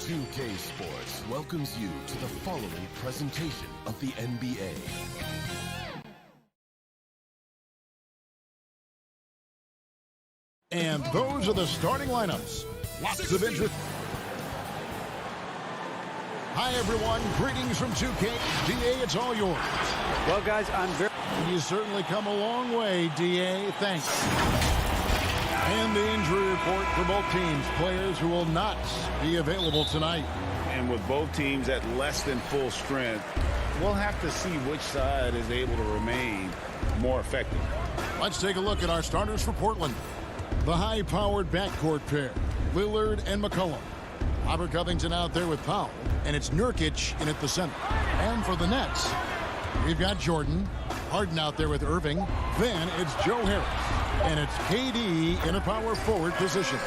2K Sports welcomes you to the following presentation of the NBA. And those are the starting lineups. Lots of interest. Hi, everyone. Greetings from 2K. DA, it's all yours. Well, guys, You certainly come a long way, DA. Thanks. And the injury report for both teams. Players who will not be available tonight. And with both teams at less than full strength, we'll have to see which side is able to remain more effective. Let's take a look at our starters for Portland. The high-powered backcourt pair, Lillard and McCollum. Robert Covington out there with Powell, and it's Nurkic in at the center. And for the Nets, we've got Jordan, Harden out there with Irving. Then it's Joe Harris, and it's KD in a power forward position.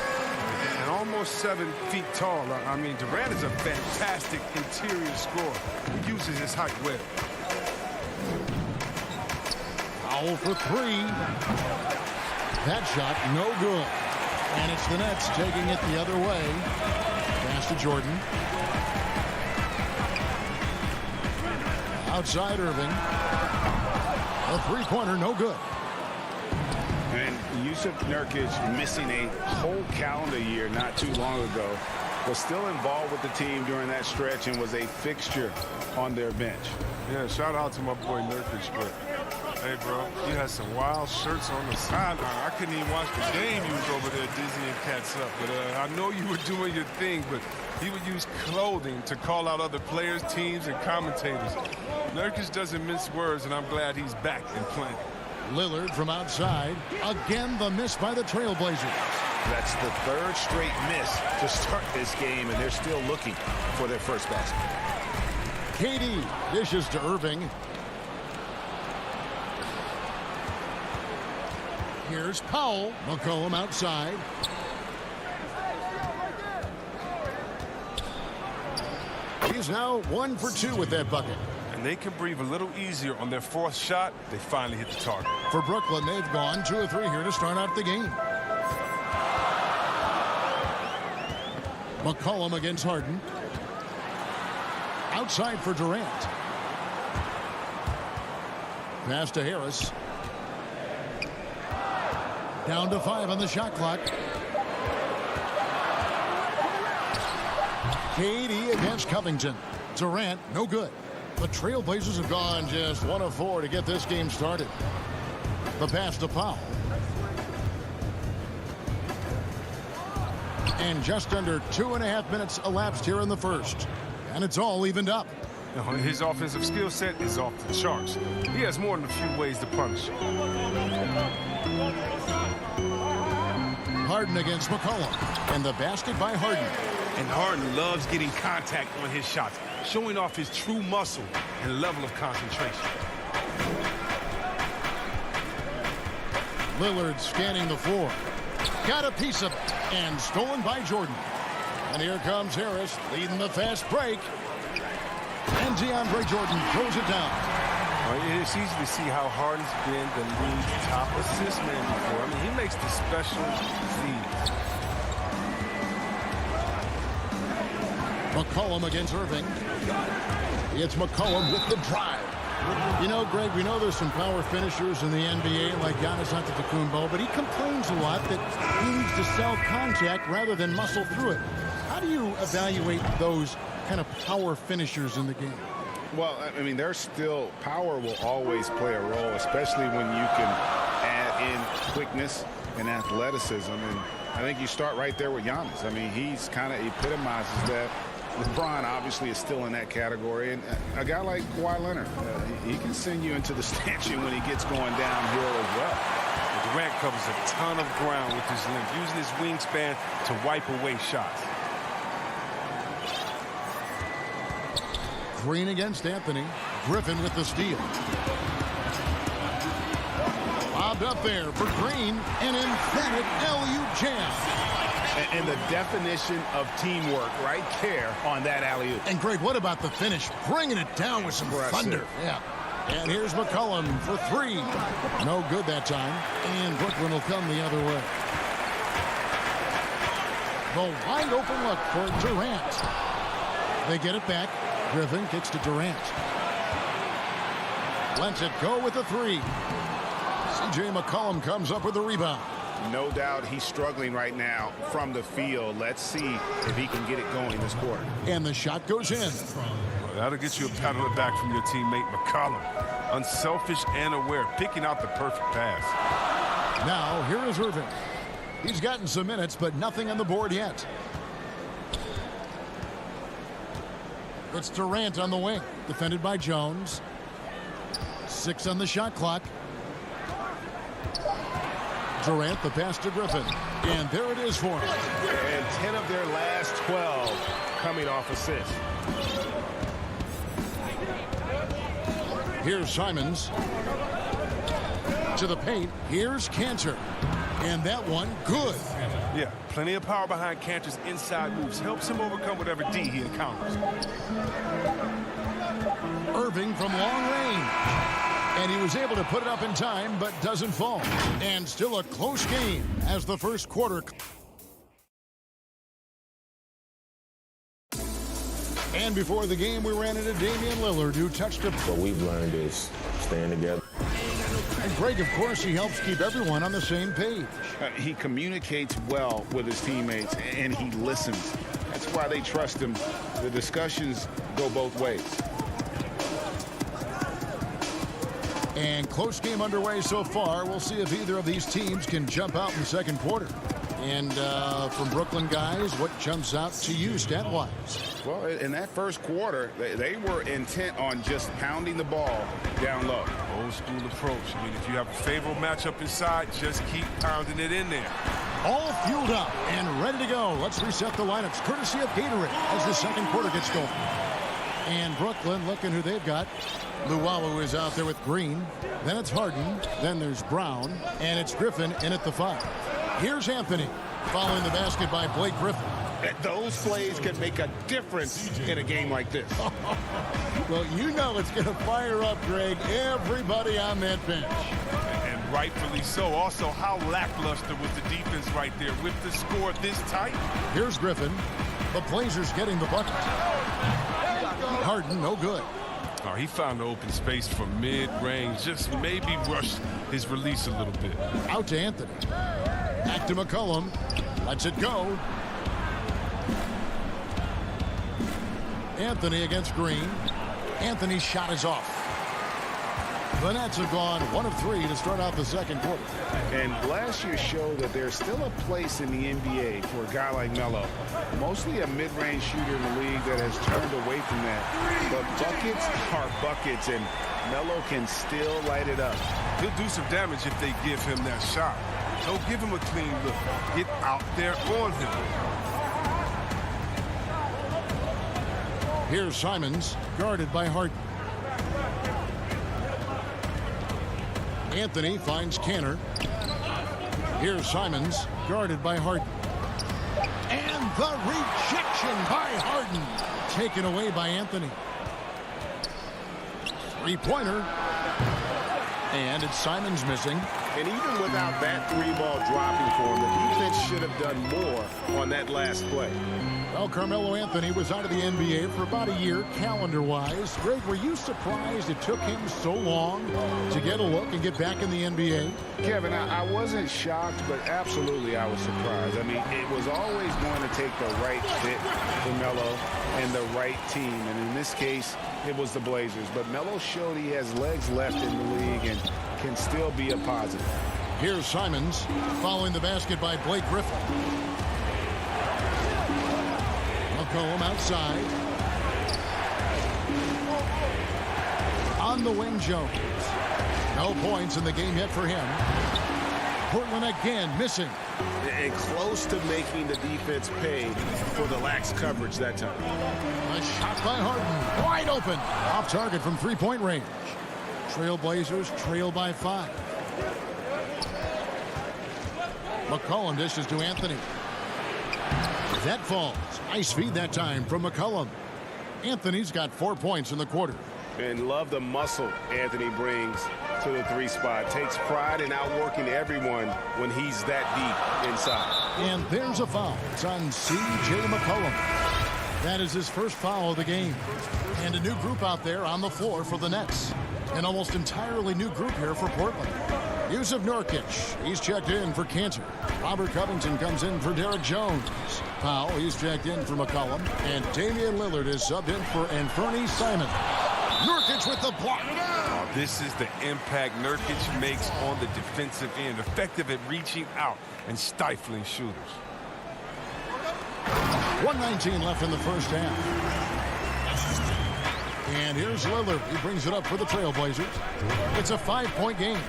And almost 7 feet tall. I mean, Durant is a fantastic interior scorer who uses his height well. Powell for three. That shot, no good. And it's the Nets taking it the other way. Pass to Jordan. Outside Irving. A three-pointer, no good. And Yusuf Nurkic, missing a whole calendar year not too long ago, was still involved with the team during that stretch and was a fixture on their bench. Yeah, shout out to my boy Nurkic, but hey, bro, he has some wild shirts on the sideline. I couldn't even watch the game. He was over there dizzying cats up. But I know you were doing your thing, but he would use clothing to call out other players, teams, and commentators. Nurkic doesn't mince words, and I'm glad he's back and playing. Lillard from outside. Again, the miss by the Trailblazers. That's the third straight miss to start this game, and they're still looking for their first basket. KD dishes to Irving. Here's Powell. McCollum outside. He's now 1 for 2 with that bucket. And they can breathe a little easier on their fourth shot. They finally hit the target. For Brooklyn, they've gone 2 of 3 here to start out the game. McCollum against Harden. Outside for Durant. Pass to Harris. Down to 5 on the shot clock. KD against Covington. Durant, no good. The Trailblazers have gone just 1 of 4 to get this game started. The pass to Powell. And just under 2.5 minutes elapsed here in the first. And it's all evened up. His offensive skill set is off the charts. He has more than a few ways to punish. Harden against McCollum. And the basket by Harden. And Harden loves getting contact on his shots, showing off his true muscle and level of concentration. Lillard scanning the floor. Got a piece of it. And stolen by Jordan. And here comes Harris leading the fast break. And DeAndre Jordan throws it down. It's easy to see how Harden's been the league's top assist man before. I mean, he makes the special feeds. McCollum against Irving. It's McCollum with the drive. You know, Greg, we know there's some power finishers in the NBA like Giannis Antetokounmpo, but he complains a lot that he needs to sell contact rather than muscle through it. How do you evaluate those kind of power finishers in the game? Well, I mean, there's still power will always play a role, especially when you can add in quickness and athleticism. And I think you start right there with Giannis. I mean, he's kind of epitomizes that. LeBron obviously is still in that category, and a guy like Kawhi Leonard, he can send you into the stanchion when he gets going downhill as well. Durant covers a ton of ground with his length, using his wingspan to wipe away shots. Green against Anthony. Griffin with the steal. Lobbed up there for Green. An emphatic alley-oop jam. And the definition of teamwork right there on that alley-oop. And, Greg, what about the finish? Bringing it down with some thunder. Yeah. And here's McCollum for 3. No good that time. And Brooklyn will come the other way. The wide open look for Durant. They get it back. Griffin kicks to Durant. Lets it go with the three. C.J. McCollum comes up with the rebound. No doubt he's struggling right now from the field. Let's see if he can get it going this quarter. And the shot goes in. Well, that'll get you a pat on the back from your teammate McCollum. Unselfish and aware, picking out the perfect pass. Now, here is Irving. He's gotten some minutes, but nothing on the board yet. It's Durant on the wing, defended by Jones. 6 on the shot clock. Durant, the pass to Griffin. And there it is for him. And 10 of their last 12 coming off assists. Here's Simons. To the paint. Here's Cantor. And that one, good. Yeah, plenty of power behind Cantor's inside moves. Helps him overcome whatever D he encounters. Irving from long range. And he was able to put it up in time, but doesn't fall. And still a close game as the first quarter. And before the game, we ran into Damian Lillard, who touched it. What we've learned is staying together. And Greg, of course, he helps keep everyone on the same page. He communicates well with his teammates, and he listens. That's why they trust him. The discussions go both ways. And close game underway so far. We'll see if either of these teams can jump out in the second quarter. And from Brooklyn guys, what jumps out to you stat-wise? Well, in that first quarter, they were intent on just pounding the ball down low. Old school approach. I mean, if you have a favorable matchup inside, just keep pounding it in there. All fueled up and ready to go. Let's reset the lineups, courtesy of Gatorade, as the second quarter gets going. And Brooklyn, looking who they've got. Luwawu is out there with Green. Then it's Harden. Then there's Brown. And it's Griffin in at the 5. Here's Anthony, following the basket by Blake Griffin. Those plays can make a difference in a game like this. Well, you know it's going to fire up, Greg, everybody on that bench. And rightfully so. Also, how lackluster was the defense right there with the score this tight? Here's Griffin. The Blazers getting the bucket. Harden, no good. Oh, he found the open space from mid-range. Just maybe rushed his release a little bit. Out to Anthony. Back to McCollum. Lets it go. Anthony against Green. Anthony's shot is off. The Nets have gone 1 of 3 to start out the second quarter. And last year showed that there's still a place in the NBA for a guy like Melo. Mostly a mid-range shooter in the league that has turned away from that. But buckets are buckets, and Melo can still light it up. He'll do some damage if they give him that shot. Don't give him a clean look. Get out there on him. Here's Simons, guarded by Harden. Anthony finds Cantor. Here's Simons, guarded by Harden. And the rejection by Harden, taken away by Anthony. Three-pointer. And it's Simons missing. And even without that 3-ball dropping for him, the defense should have done more on that last play. Well, Carmelo Anthony was out of the NBA for about a year, calendar-wise. Greg, were you surprised it took him so long to get a look and get back in the NBA? Kevin, I wasn't shocked, but absolutely I was surprised. I mean, it was always going to take the right fit for Melo and the right team. And in this case, it was the Blazers. But Melo showed he has legs left in the league and can still be a positive. Here's Simons, following the basket by Blake Griffin. McCollum outside. On the wing, Jones. No points in the game yet for him. Portland again missing. And close to making the defense pay for the lax coverage that time. A shot by Harden. Wide open. Off target from three-point range. Trailblazers trail by 5. McCollum dishes to Anthony. That falls. Nice feed that time from McCollum. Anthony's got 4 points in the quarter. And love the muscle Anthony brings to the 3 spot. Takes pride in outworking everyone when he's that deep inside. And there's a foul. It's on C.J. McCollum. That is his first foul of the game. And a new group out there on the floor for the Nets. An almost entirely new group here for Portland. Yusuf Nurkic, he's checked in for Cantor. Robert Covington comes in for Derek Jones. Powell, he's checked in for McCollum. And Damian Lillard is subbed in for Anthony Simon. Nurkic with the block. Oh, this is the impact Nurkic makes on the defensive end. Effective at reaching out and stifling shooters. 1:19 left in the first half. And here's Lillard. He brings it up for the Trailblazers. It's a 5-point game.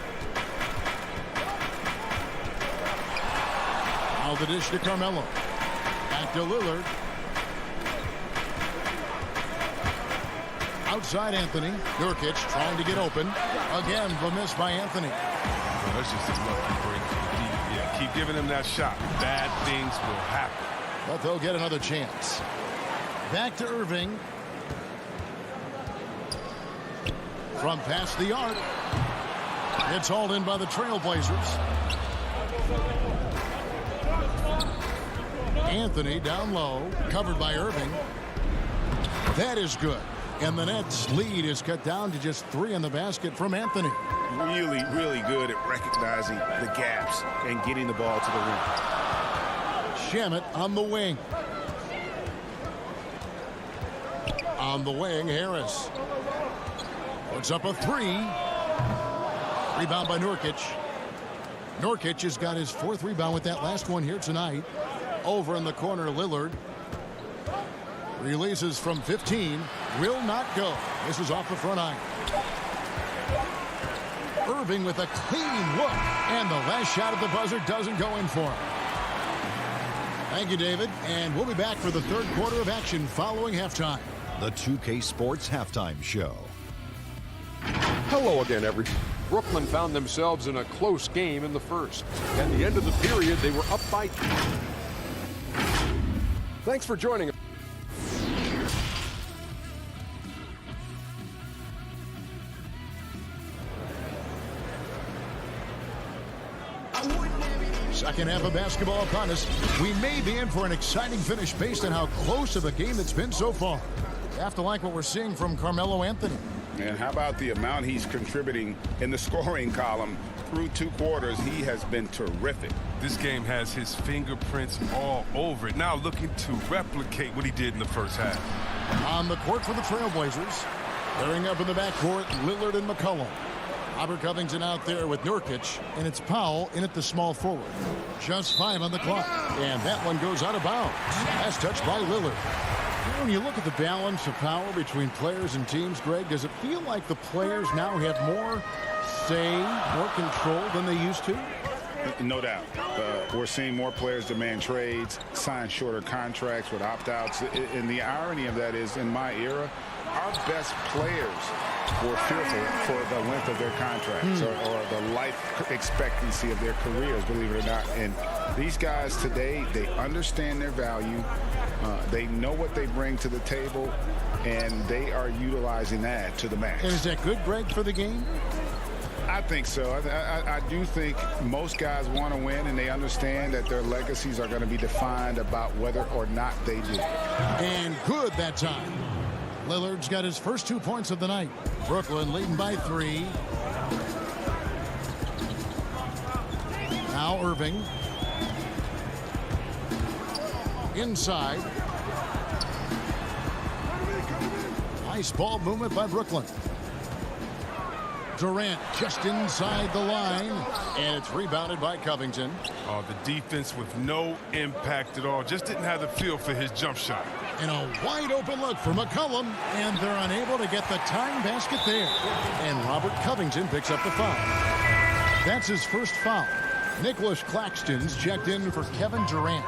Now the dish to Carmelo. Back to Lillard. Outside Anthony. Nurkic trying to get open. Again, the miss by Anthony. Oh, that's just a lucky break for the deep. Yeah, keep giving him that shot. Bad things will happen. But they'll get another chance. Back to Irving. From past the arc. It's hauled in by the Trailblazers. Anthony down low. Covered by Irving. That is good. And the Nets' lead is cut down to just 3 in the basket from Anthony. Really, really good at recognizing the gaps and getting the ball to the rim. Shamet on the wing. On the wing, Harris. Puts up a 3. Rebound by Nurkic. Nurkic has got his 4th rebound with that last one here tonight. Over in the corner, Lillard. Releases from 15. Will not go. This is off the front iron. Irving with a clean look. And the last shot at the buzzer doesn't go in for him. Thank you, David. And we'll be back for the third quarter of action following halftime. The 2K Sports Halftime Show. Hello again, everyone. Brooklyn found themselves in a close game in the first. At the end of the period, they were up by 2. Thanks for joining us. Second half of basketball upon us. We may be in for an exciting finish based on how close of a game it's been so far. You have to like what we're seeing from Carmelo Anthony. And how about the amount he's contributing in the scoring column through 2 quarters? He has been terrific. This game has his fingerprints all over it. Now looking to replicate what he did in the first half. On the court for the Trailblazers. Clearing up in the backcourt, Lillard and McCollum. Robert Covington out there with Nurkic, and it's Powell in at the small forward. Just 5 on the clock, and that one goes out of bounds. Last touch by Lillard. When you look at the balance of power between players and teams, Greg, does it feel like the players now have more say, more control than they used to? No doubt. We're seeing more players demand trades, sign shorter contracts with opt-outs. And the irony of that is, in my era, our best players were fearful for the length of their contracts or the life expectancy of their careers, believe it or not. And these guys today, they understand their value. They know what they bring to the table, and they are utilizing that to the max. And is that good, Greg, for the game? I think so. I do think most guys want to win, and they understand that their legacies are going to be defined about whether or not they do. And good that time. Lillard's got his first 2 points of the night. Brooklyn leading by 3. Now Irving. Inside. Nice ball movement by Brooklyn. Durant just inside the line, and it's rebounded by Covington. Oh, the defense with no impact at all. Just didn't have the feel for his jump shot. And a wide open look for McCollum, and they're unable to get the tying basket there. And Robert Covington picks up the foul. That's his first foul. Nicholas Claxton's checked in for Kevin Durant.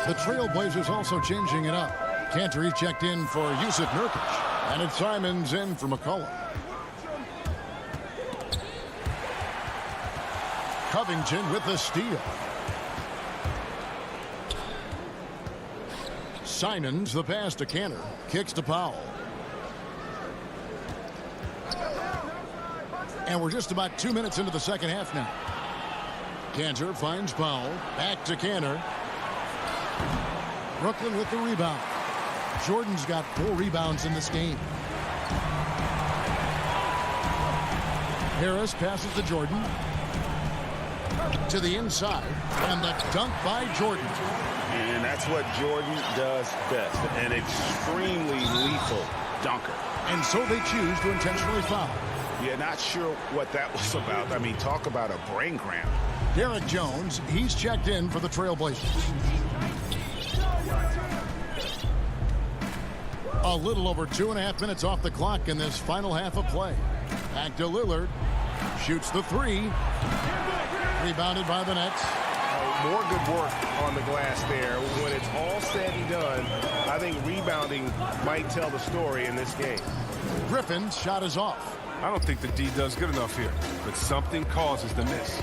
The Trailblazers also changing it up. Cantor checked in for Yusuf Nurkic, and it's Simons in for McCollum. Covington with the steal. Simons the pass to Cantor. Kicks to Powell. And we're just about 2 minutes into the second half now. Cantor finds Powell. Back to Cantor. Brooklyn with the rebound. Jordan's got 4 rebounds in this game. Harris passes to Jordan. To the inside. And the dunk by Jordan. And that's what Jordan does best. An extremely lethal dunker. And so they choose to intentionally foul. Yeah, not sure what that was about. I mean, talk about a brain cramp. Derek Jones, he's checked in for the Trailblazers. A little over 2.5 minutes off the clock in this final half of play. Back to Lillard. Shoots the 3. Rebounded by the Nets. More good work on the glass there. When it's all said and done, I think rebounding might tell the story in this game. Griffin's shot is off. I don't think the D does good enough here, but something causes the miss.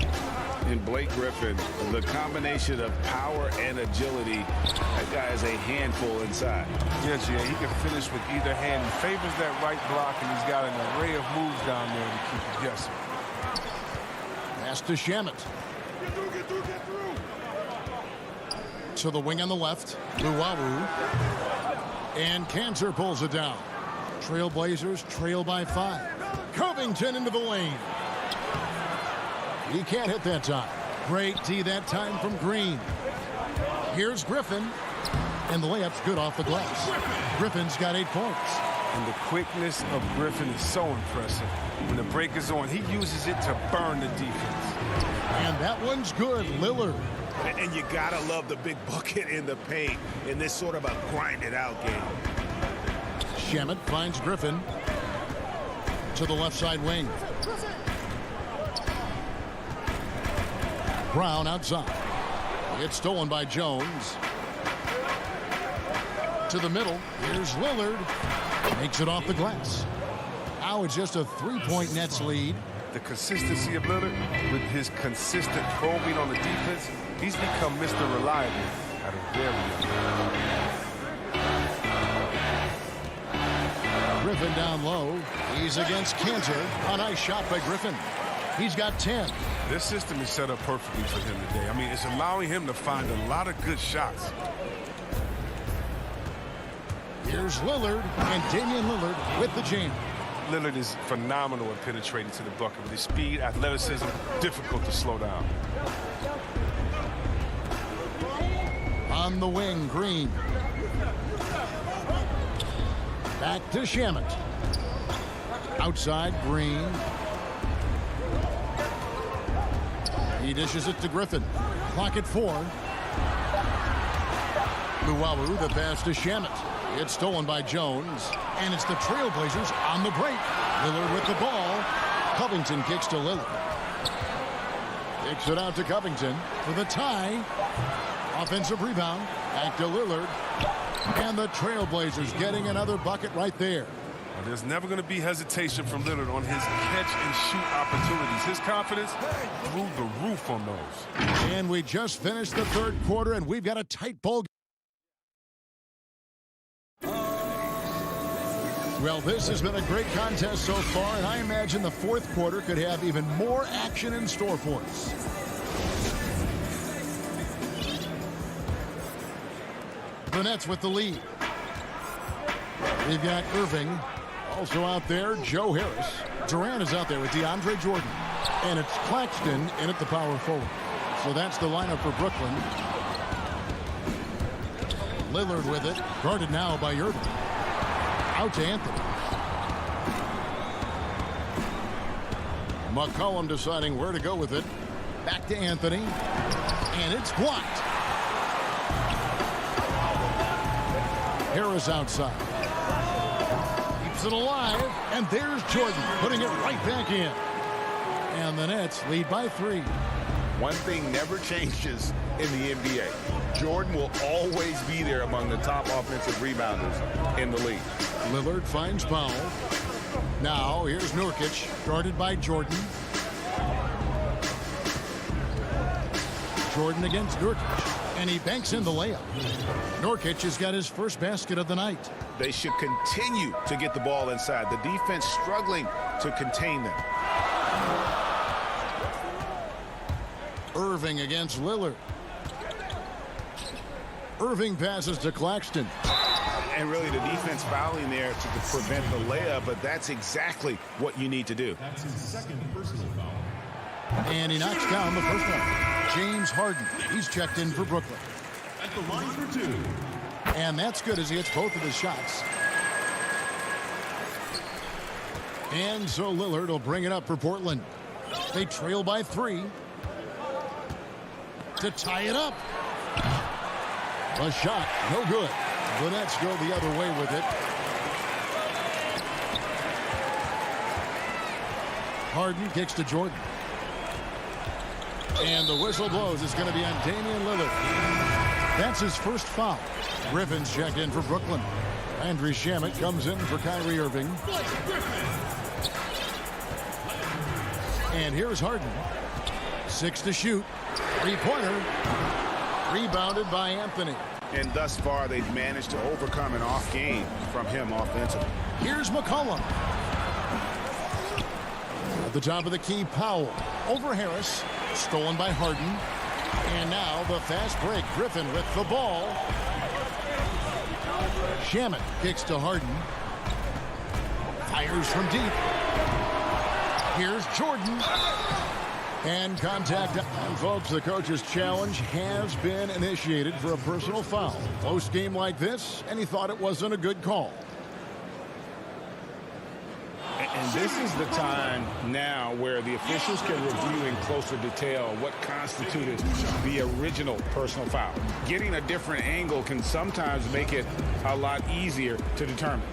In Blake Griffin, the combination of power and agility, that guy is a handful inside. Yeah, Jay, he can finish with either hand. He favors that right block, and he's got an array of moves down there to keep you guessing. Pass to Shamet. To the wing on the left. Luwawu. And Cantor pulls it down. Trailblazers trail by 5. Covington into the lane. He can't hit that time. Great D that time from Green. Here's Griffin. And the layup's good off the glass. Griffin's got 8 points. And the quickness of Griffin is so impressive. When the break is on, he uses it to burn the defense. And that one's good. Lillard. And you gotta love the big bucket in the paint in this sort of a grinded-out game. Shamet finds Griffin. To the left side wing. Brown outside. It's stolen by Jones. To the middle. Here's Lillard. Makes it off the glass. Now it's just a 3-point Nets lead. The consistency of Lillard with his consistent probing on the defense, he's become Mr. Reliable at a very young age. Griffin down low. He's against Cantor. A nice shot by Griffin. He's got 10. This system is set up perfectly for him today. I mean, it's allowing him to find a lot of good shots. Here's Lillard, and Damian Lillard with the jam. Lillard is phenomenal at penetrating to the bucket with his speed, athleticism, difficult to slow down. On the wing, Green. Back to Shamet. Outside, Green. He dishes it to Griffin. Clock at 4. Luwawu, the pass to Shamet. It's stolen by Jones. And it's the Trailblazers on the break. Lillard with the ball. Covington kicks to Lillard. Kicks it out to Covington for the tie. Offensive rebound. Back to Lillard. And the Trailblazers getting another bucket right there. Well, there's never going to be hesitation from Lillard on his catch-and-shoot opportunities. His confidence through the roof on those. And we just finished the third quarter, and we've got a tight ball. Well, this has been a great contest so far, and I imagine the fourth quarter could have even more action in store for us. The Nets with the lead. We've got Irving. Also out there, Joe Harris. Durant is out there with DeAndre Jordan. And it's Claxton in at the power forward. So that's the lineup for Brooklyn. Lillard with it. Guarded now by Irving. Out to Anthony. McCollum deciding where to go with it. Back to Anthony. And it's blocked. Harris outside. Keeps it alive. And there's Jordan putting it right back in. And the Nets lead by 3. One thing never changes in the NBA. Jordan will always be there among the top offensive rebounders in the league. Lillard finds Powell. Now here's Nurkic, guarded by Jordan. Jordan against Nurkic, and he banks in the layup. Nurkic has got his first basket of the night. They should continue to get the ball inside. The defense struggling to contain them. Irving against Lillard. Irving passes to Claxton. And really the defense fouling there to prevent the layup, but that's exactly what you need to do. That's his second personal foul. And he knocks down the first one. James Harden. He's checked in for Brooklyn. At the line for 2. And that's good as he hits both of his shots. And so Lillard will bring it up for Portland. They trail by 3. To tie it up. A shot, no good. The Nets go the other way with it. Harden kicks to Jordan. And the whistle blows. It's going to be on Damian Lillard. That's his first foul. Griffin's checked in for Brooklyn. Andrew Shamet comes in for Kyrie Irving. And here's Harden. 6 to shoot. 3-pointer. Rebounded by Anthony. And thus far, they've managed to overcome an off game from him offensively. Here's McCollum. At the top of the key, Powell. Over Harris. Stolen by Harden. And now the fast break. Griffin with the ball. Shamet kicks to Harden. Fires from deep. Here's Jordan. And contact. And folks, the coach's challenge has been initiated for a personal foul. Close game like this, and he thought it wasn't a good call. And this is the time now where the officials can review in closer detail what constituted the original personal foul. Getting a different angle can sometimes make it a lot easier to determine.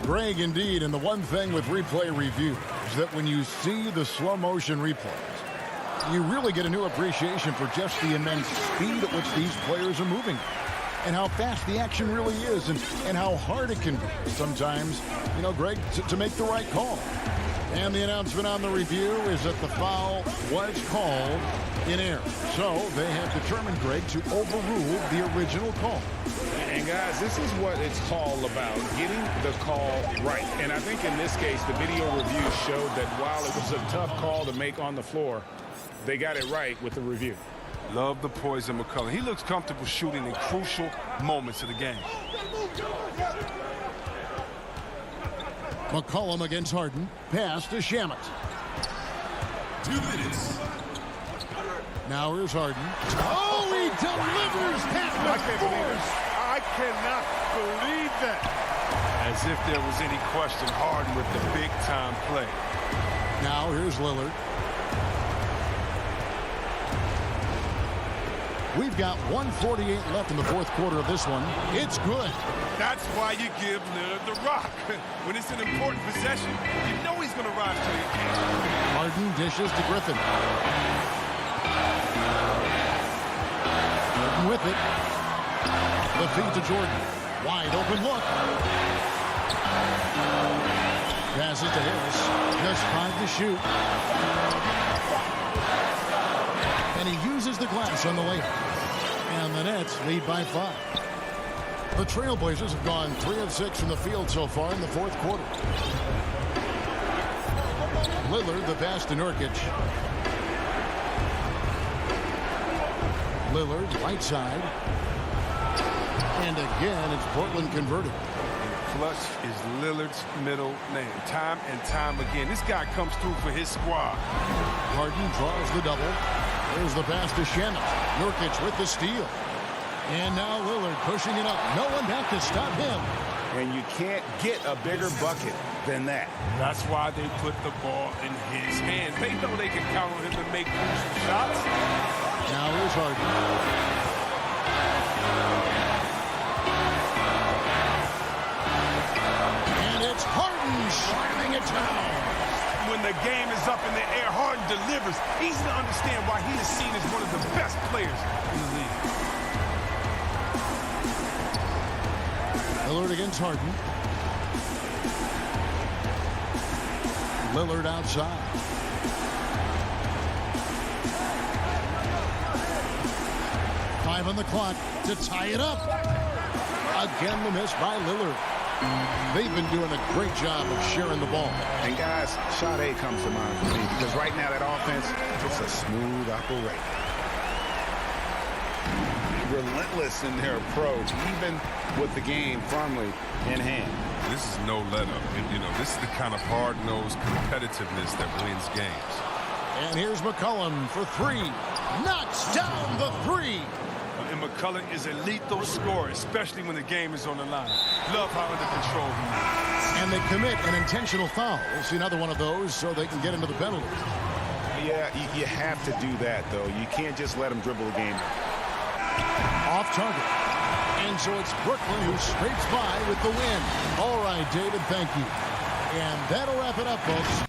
Greg, indeed, and the one thing with replay review is that when you see the slow motion replays, you really get a new appreciation for just the immense speed at which these players are moving and how fast the action really is and how hard it can be sometimes, you know, Greg, to make the right call. And the announcement on the review is that the foul was called in error. So they have determined, Greg, to overrule the original call. And guys, this is what it's all about, getting the call right. And I think in this case, the video review showed that while it was a tough call to make on the floor, they got it right with the review. Love the poise of McCollum. He looks comfortable shooting in crucial moments of the game. McCollum against Harden. Pass to Shamet. 2 minutes. Now here's Harden. Oh, he delivers that with force. I cannot believe that. As if there was any question, Harden with the big-time play. Now here's Lillard. We've got 1:48 left in the fourth quarter of this one. It's good. That's why you give Lillard the rock. When it's an important possession, you know he's going to rise to the occasion. Harden dishes to Griffin. Harden with it. The feed to Jordan. Wide open look. Passes to Harris. Just 5 to shoot. And he uses the glass on the layup. And the Nets lead by 5. The Trailblazers have gone 3 of 6 from the field so far in the fourth quarter. Lillard, the pass to Nurkic. Lillard, right side. And again, it's Portland converted. Flush is Lillard's middle name. Time and time again. This guy comes through for his squad. Harden draws the double. There's the pass to Shamet. Nurkic with the steal. And now Lillard pushing it up. No one back to stop him. And you can't get a bigger bucket than that. That's why they put the ball in his hands. They know they can count on him to make crucial shots. Now here's Harden. Shining it down. When the game is up in the air, Harden delivers. Easy to understand why he is seen as one of the best players in the league. Lillard against Harden. Lillard outside. Five on the clock to tie it up. Again, the miss by Lillard. They've been doing a great job of sharing the ball. And guys, shot A comes to mind for me because right now that offense, it's a smooth operation. relentless in their approach, even with the game firmly in hand. This is no let-up. You know, this is the kind of hard-nosed competitiveness that wins games. And here's McCollum for three. Knocks down the three. And McCullough is a lethal scorer, especially when the game is on the line. Love how under control he is. And they commit an intentional foul. We'll see another one of those so they can get into the penalty. Yeah, you have to do that, though. You can't just let them dribble the game. Off target. And so it's Brooklyn who scrapes by with the win. All right, David, thank you. And that'll wrap it up, folks.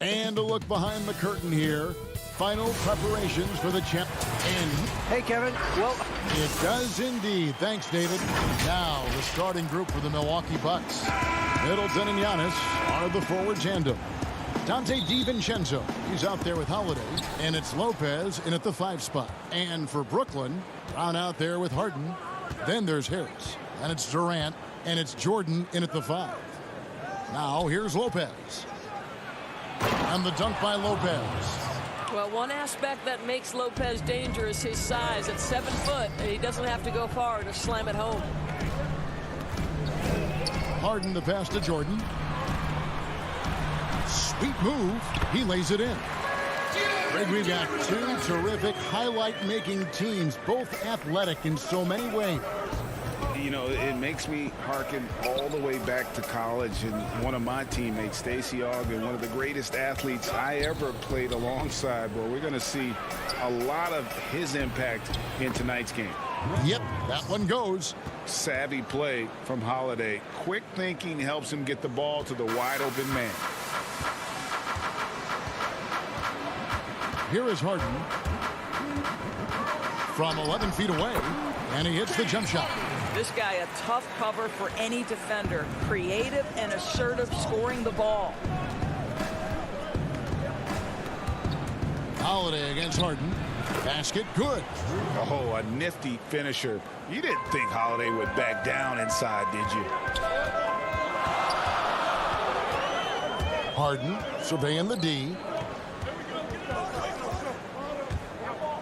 And a look behind the curtain here. Final preparations for the champ. And hey, Kevin. Well, it does indeed. Thanks, David. Now, the starting group for the Milwaukee Bucks. Middleton and Giannis are the forward tandem. Dante DiVincenzo, he's out there with Holiday. And it's Lopez in at the 5 spot. And for Brooklyn, Brown out there with Harden. Then there's Harris. And it's Durant. And it's Jordan in at the 5. Now, here's Lopez. And the dunk by Lopez. Well, one aspect that makes Lopez dangerous, his size. At 7 foot, he doesn't have to go far to slam it home. Harden the pass to Jordan. Sweet move. He lays it in. Greg, we've got 2 terrific highlight-making teams, both athletic in so many ways. You know, it makes me hearken all the way back to college, and one of my teammates, Stacey Ogden, one of the greatest athletes I ever played alongside. Well, we're going to see a lot of his impact in tonight's game. Yep, that one goes. Savvy play from Holiday. Quick thinking helps him get the ball to the wide open man. Here is Harden from 11 feet away, and he hits the jump shot. This guy a tough cover for any defender. Creative and assertive scoring the ball. Holiday against Harden. Basket good. Oh, a nifty finisher. You didn't think Holiday would back down inside, did you? Harden surveying the D.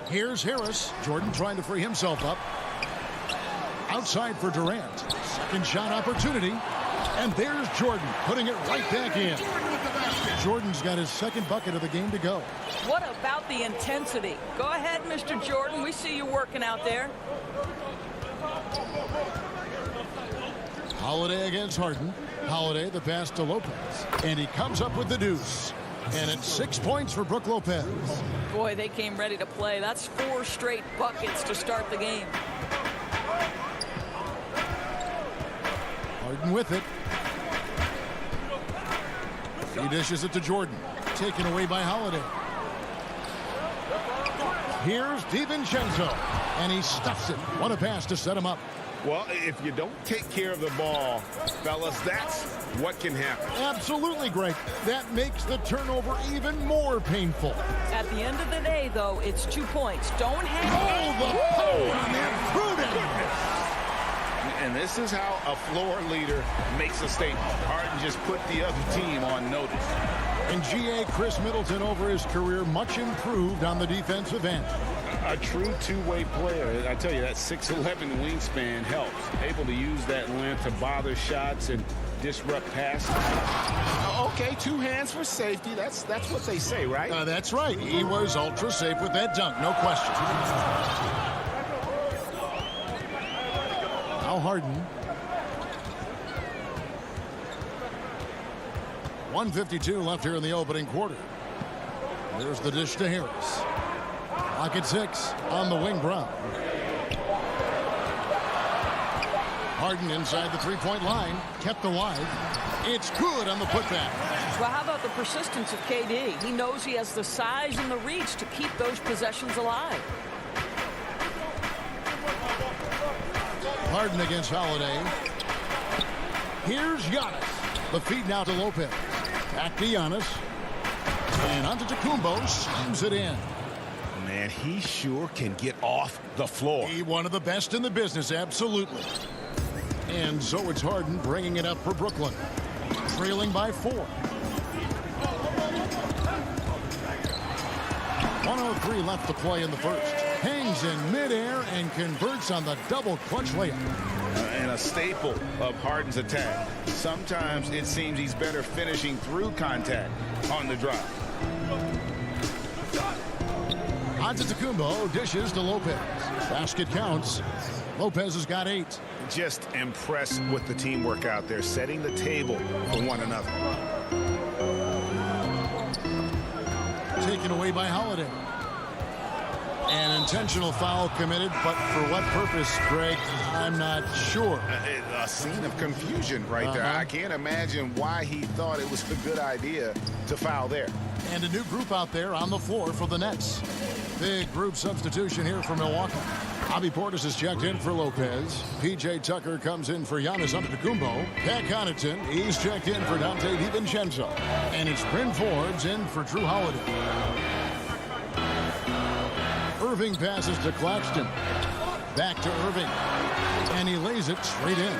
Here's Harris. Jordan trying to free himself up. Outside for Durant. Second shot opportunity. And there's Jordan putting it right back in. Jordan's got his second bucket of the game to go. What about the intensity? Go ahead, Mr. Jordan. We see you working out there. Holiday against Harden. Holiday the pass to Lopez. And he comes up with the deuce. And it's 6 points for Brook Lopez. Boy, they came ready to play. That's 4 straight buckets to start the game. Harden with it. He dishes it to Jordan. Taken away by Holiday. Here's DiVincenzo. And he stuffs it. What a pass to set him up. Well, if you don't take care of the ball, fellas, that's what can happen. Absolutely, Greg. That makes the turnover even more painful. At the end of the day, though, it's 2 points. Don't hang Oh, the power on that prudence. And this is how a floor leader makes a statement. Harden just put the other team on notice. And G.A. Chris Middleton over his career much improved on the defensive end. A true two-way player. I tell you, that 6'11" wingspan helps. Able to use that length to bother shots and disrupt passes. Okay, 2 hands for safety. That's what they say, right? That's right. He was ultra safe with that dunk, no question. Now Harden. 1:52 left here in the opening quarter. There's the dish to Harris. Clock at 6 on the wing. Brown. Harden inside the three-point line. Kept alive. It's good on the putback. Well, how about the persistence of KD? He knows he has the size and the reach to keep those possessions alive. Harden against Holiday. Here's Giannis. The feed now to Lopez. Back to Giannis. And Antetokounmpo slams it in. Man, he sure can get off the floor. He one of the best in the business, absolutely. And so it's Harden bringing it up for Brooklyn. Trailing by 4. 1:03 left to play in the first. Hangs in midair and converts on the double clutch layup. And a staple of Harden's attack. Sometimes it seems he's better finishing through contact on the drive. Antetokounmpo dishes to Lopez. Basket counts. Lopez has got 8. Just impressed with the teamwork out there, setting the table for one another. Taken away by Holiday. An intentional foul committed, but for what purpose, Greg? I'm not sure. A scene of confusion right there. I can't imagine why he thought it was a good idea to foul there. And a new group out there on the floor for the Nets. Big group substitution here for Milwaukee. Bobby Portis is checked in for Lopez. P.J. Tucker comes in for Giannis Antetokounmpo. Pat Connaughton, he's checked in for Dante DiVincenzo. And it's Bryn Forbes in for Drew Holiday. Irving passes to Claxton. Back to Irving. And he lays it straight in.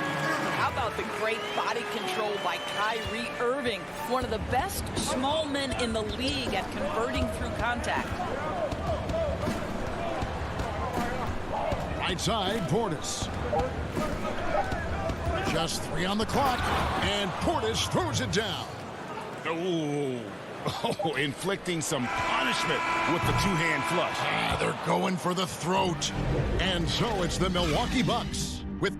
How about the great body control by Kyrie Irving, one of the best small men in the league at converting through contact. Right side, Portis. Just 3 on the clock, and Portis throws it down. Oh, inflicting some punishment with the two-hand flush. They're going for the throat. And so it's the Milwaukee Bucks with...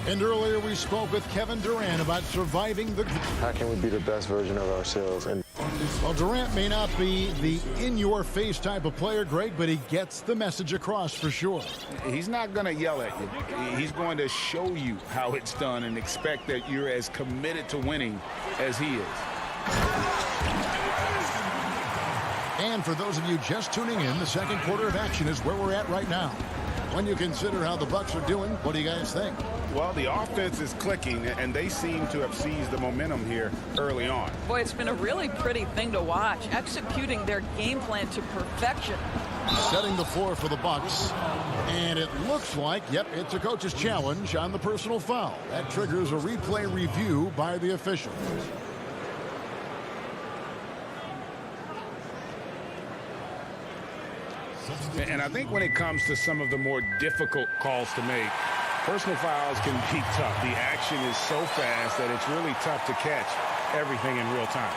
And earlier we spoke with Kevin Durant about surviving the... How can we be the best version of ourselves? And Well, Durant may not be the in-your-face type of player, Greg, but he gets the message across for sure. He's not going to yell at you. He's going to show you how it's done and expect that you're as committed to winning as he is. And for those of you just tuning in, the second quarter of action is where we're at right now. When you consider how the Bucks are doing, what do you guys think? Well, the offense is clicking, and they seem to have seized the momentum here early on. Boy, it's been a really pretty thing to watch, executing their game plan to perfection. Setting the floor for the Bucks. And it looks like, yep, it's a coach's challenge on the personal foul. That triggers a replay review by the officials. And I think when it comes to some of the more difficult calls to make, personal fouls can be tough. The action is so fast that it's really tough to catch everything in real time.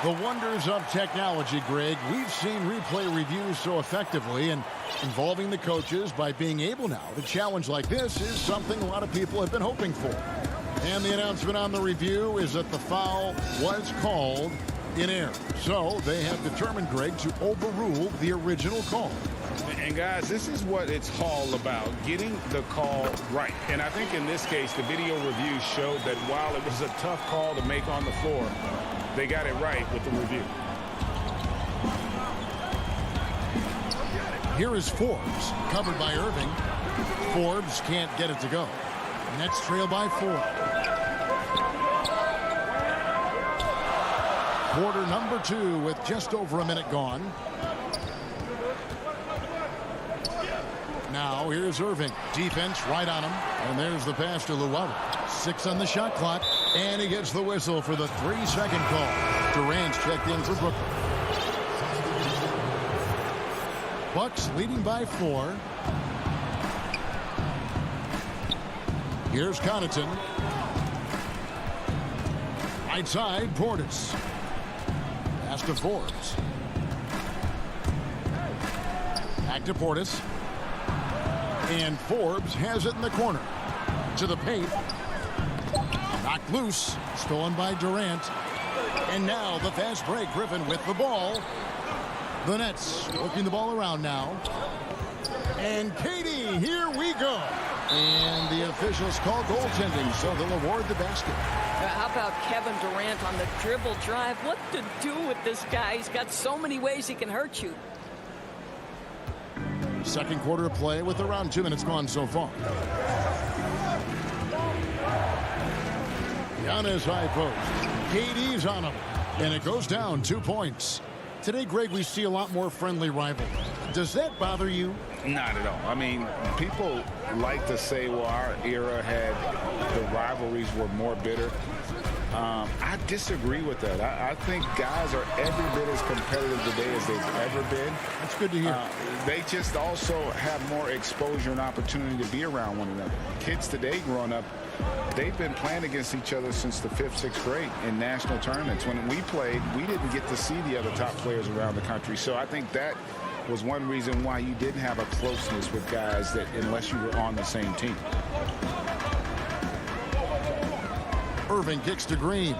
The wonders of technology, Greg. We've seen replay reviews so effectively, and involving the coaches by being able now to challenge like this is something a lot of people have been hoping for. And the announcement on the review is that the foul was called in error. So they have determined, Greg, to overrule the original call. And guys, this is what it's all about, getting the call right. And I think in this case, the video review showed that while it was a tough call to make on the floor, they got it right with the review. Here is Forbes, covered by Irving. Forbes can't get it to go. Nets trail by 4. Quarter number 2 with just over a minute gone. Now here's Irving. Defense right on him. And there's the pass to Luau. 6 on the shot clock. And he gets the whistle for the 3-second call. Durant's checked in for Brooklyn. Bucks leading by 4. Here's Connaughton. Right side, Portis. Pass to Forbes. Back to Portis. And Forbes has it in the corner. To the paint. Knocked loose. Stolen by Durant. And now the fast break. Griffin with the ball. The Nets working the ball around now. And Katie, here we go. And the officials call goaltending, so they'll award the basket. How about Kevin Durant on the dribble drive? What to do with this guy? He's got so many ways he can hurt you. Second quarter of play with around 2 minutes gone so far. Giannis high post. KD's on him. And it goes down 2 points. Today, Greg, we see a lot more friendly rivalry. Does that bother you? Not at all. I mean, people like to say, well, our era had the rivalries were more bitter. I disagree with that. I think guys are every bit as competitive today as they've ever been. That's good to hear. They just also have more exposure and opportunity to be around one another. Kids today growing up, they've been playing against each other since the 5th, 6th grade in national tournaments. When we played, we didn't get to see the other top players around the country. So I think that was one reason why you didn't have a closeness with guys that unless you were on the same team. Irving kicks to Green.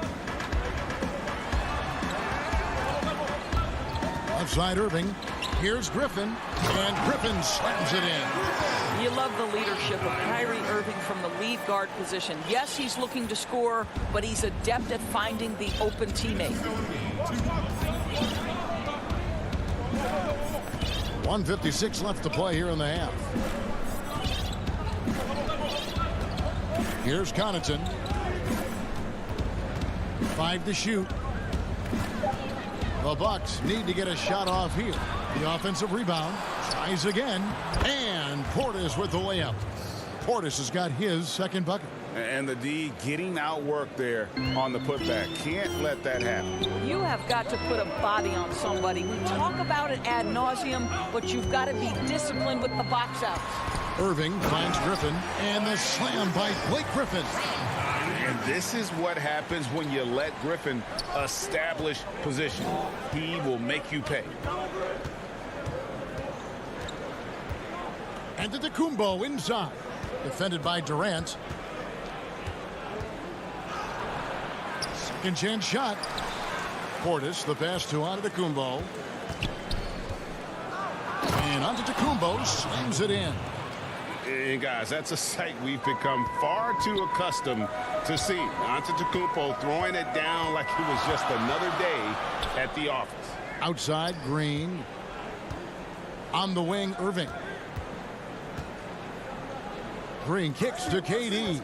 Outside Irving. Here's Griffin. And Griffin slams it in. You love the leadership of Kyrie Irving from the lead guard position. Yes, he's looking to score, but he's adept at finding the open teammate. 1:56 left to play here in the half. Here's Connaughton. 5 to shoot. The Bucks need to get a shot off here. The offensive rebound. Tries again. And Portis with the layup. Portis has got his second bucket. And the D getting outworked there on the putback. Can't let that happen. You have got to put a body on somebody. We talk about it ad nauseum, but you've got to be disciplined with the box outs. Irving finds Griffin. And the slam by Blake Griffin. And this is what happens when you let Griffin establish position. He will make you pay. And Antetokounmpo inside. Defended by Durant. Second chance shot. Portis, the pass to Antetokounmpo. And Antetokounmpo slams it in. And guys, that's a sight we've become far too accustomed to seeing. Antetokounmpo throwing it down like it was just another day at the office. Outside, Green. On the wing, Irving. Green kicks to KD.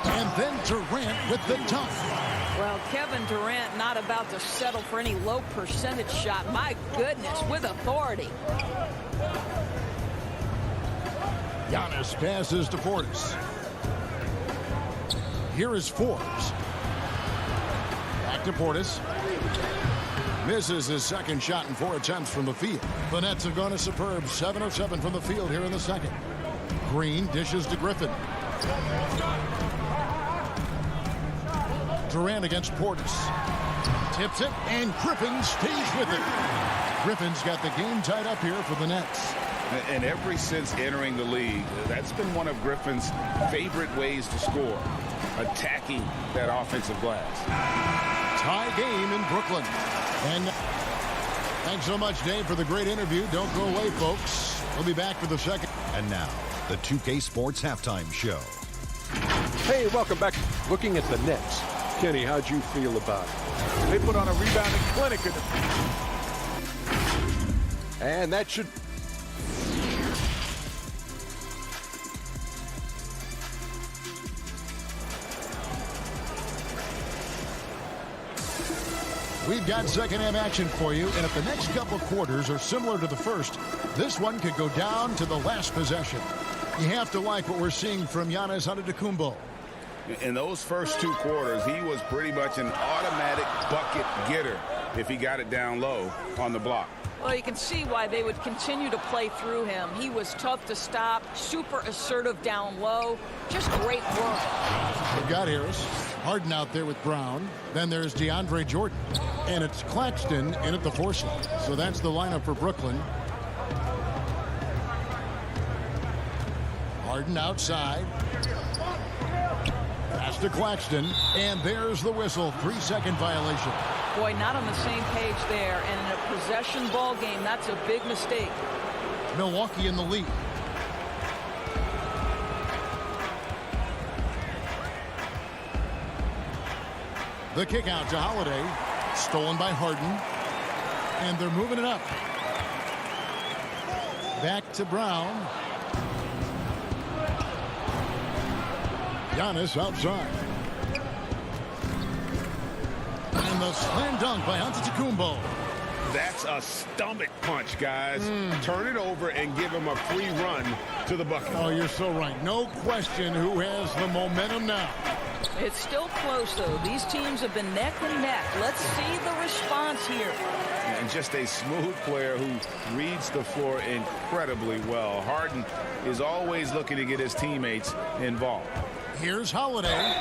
And then Durant with the dunk. Well, Kevin Durant not about to settle for any low percentage shot. My goodness, with authority. Giannis passes to Portis. Here is Forbes. Back to Portis. Misses his second shot in 4 attempts from the field. The Nets have gone a superb 7 of 7 from the field here in the second. Green dishes to Griffin. Durant against Portis. Tips it, and Griffin stays with it. Griffin's got the game tied up here for the Nets. And ever since entering the league, that's been one of Griffin's favorite ways to score, attacking that offensive glass. Tie game in Brooklyn. And thanks so much, Dave, for the great interview. Don't go away, folks. We'll be back for the second. And now, the 2K Sports Halftime Show. Hey, welcome back. Looking at the Nets. Kenny, how'd you feel about it? They put on a rebounding clinic. And that should... We've got second half action for you, and if the next couple quarters are similar to the first, this one could go down to the last possession. You have to like what we're seeing from Giannis Antetokounmpo. In those first 2 quarters, he was pretty much an automatic bucket getter if he got it down low on the block. Well, you can see why they would continue to play through him. He was tough to stop, super assertive down low. Just great work. We've got Harris. Harden out there with Brown. Then there's DeAndre Jordan. And it's Claxton in at the 4 slot. So that's the lineup for Brooklyn. Harden outside. Pass to Claxton. And there's the whistle. 3-second violation. Boy, not on the same page there. And in a possession ball game, that's a big mistake. Milwaukee in the lead. The kick out to Holiday. Stolen by Harden. And they're moving it up. Back to Brown. Giannis outside. And the slam dunk by Antetokounmpo. That's a stomach punch, guys. Turn it over and give him a free run to the bucket. Oh, you're so right. No question who has the momentum now. It's still close, though. These teams have been neck and neck. Let's see the response here. And just a smooth player who reads the floor incredibly well. Harden is always looking to get his teammates involved. Here's Holiday.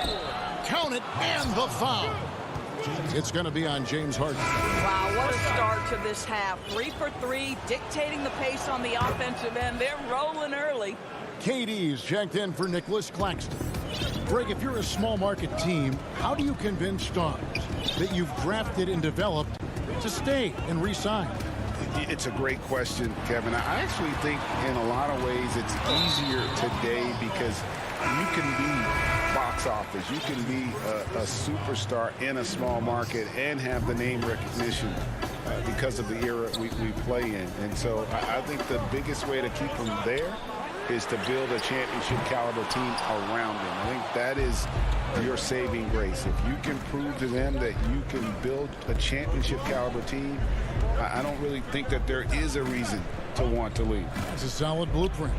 Count it, and the foul. It's going to be on James Harden. Wow, what a start to this half. 3 for 3, dictating the pace on the offensive end. They're rolling early. KD's checked in for Nicholas Claxton. Greg, if you're a small market team, how do you convince stars? that you've drafted and developed to stay and re-sign? It's a great question, Kevin. I actually think in a lot of ways it's easier today because you can be box office. You can be a superstar in a small market and have the name recognition because of the era we play in. And so I think the biggest way to keep them there is to build a championship caliber team around them. I think that is your saving grace. If you can prove to them that you can build a championship caliber team, I don't really think that there is a reason to want to leave. That's a solid blueprint.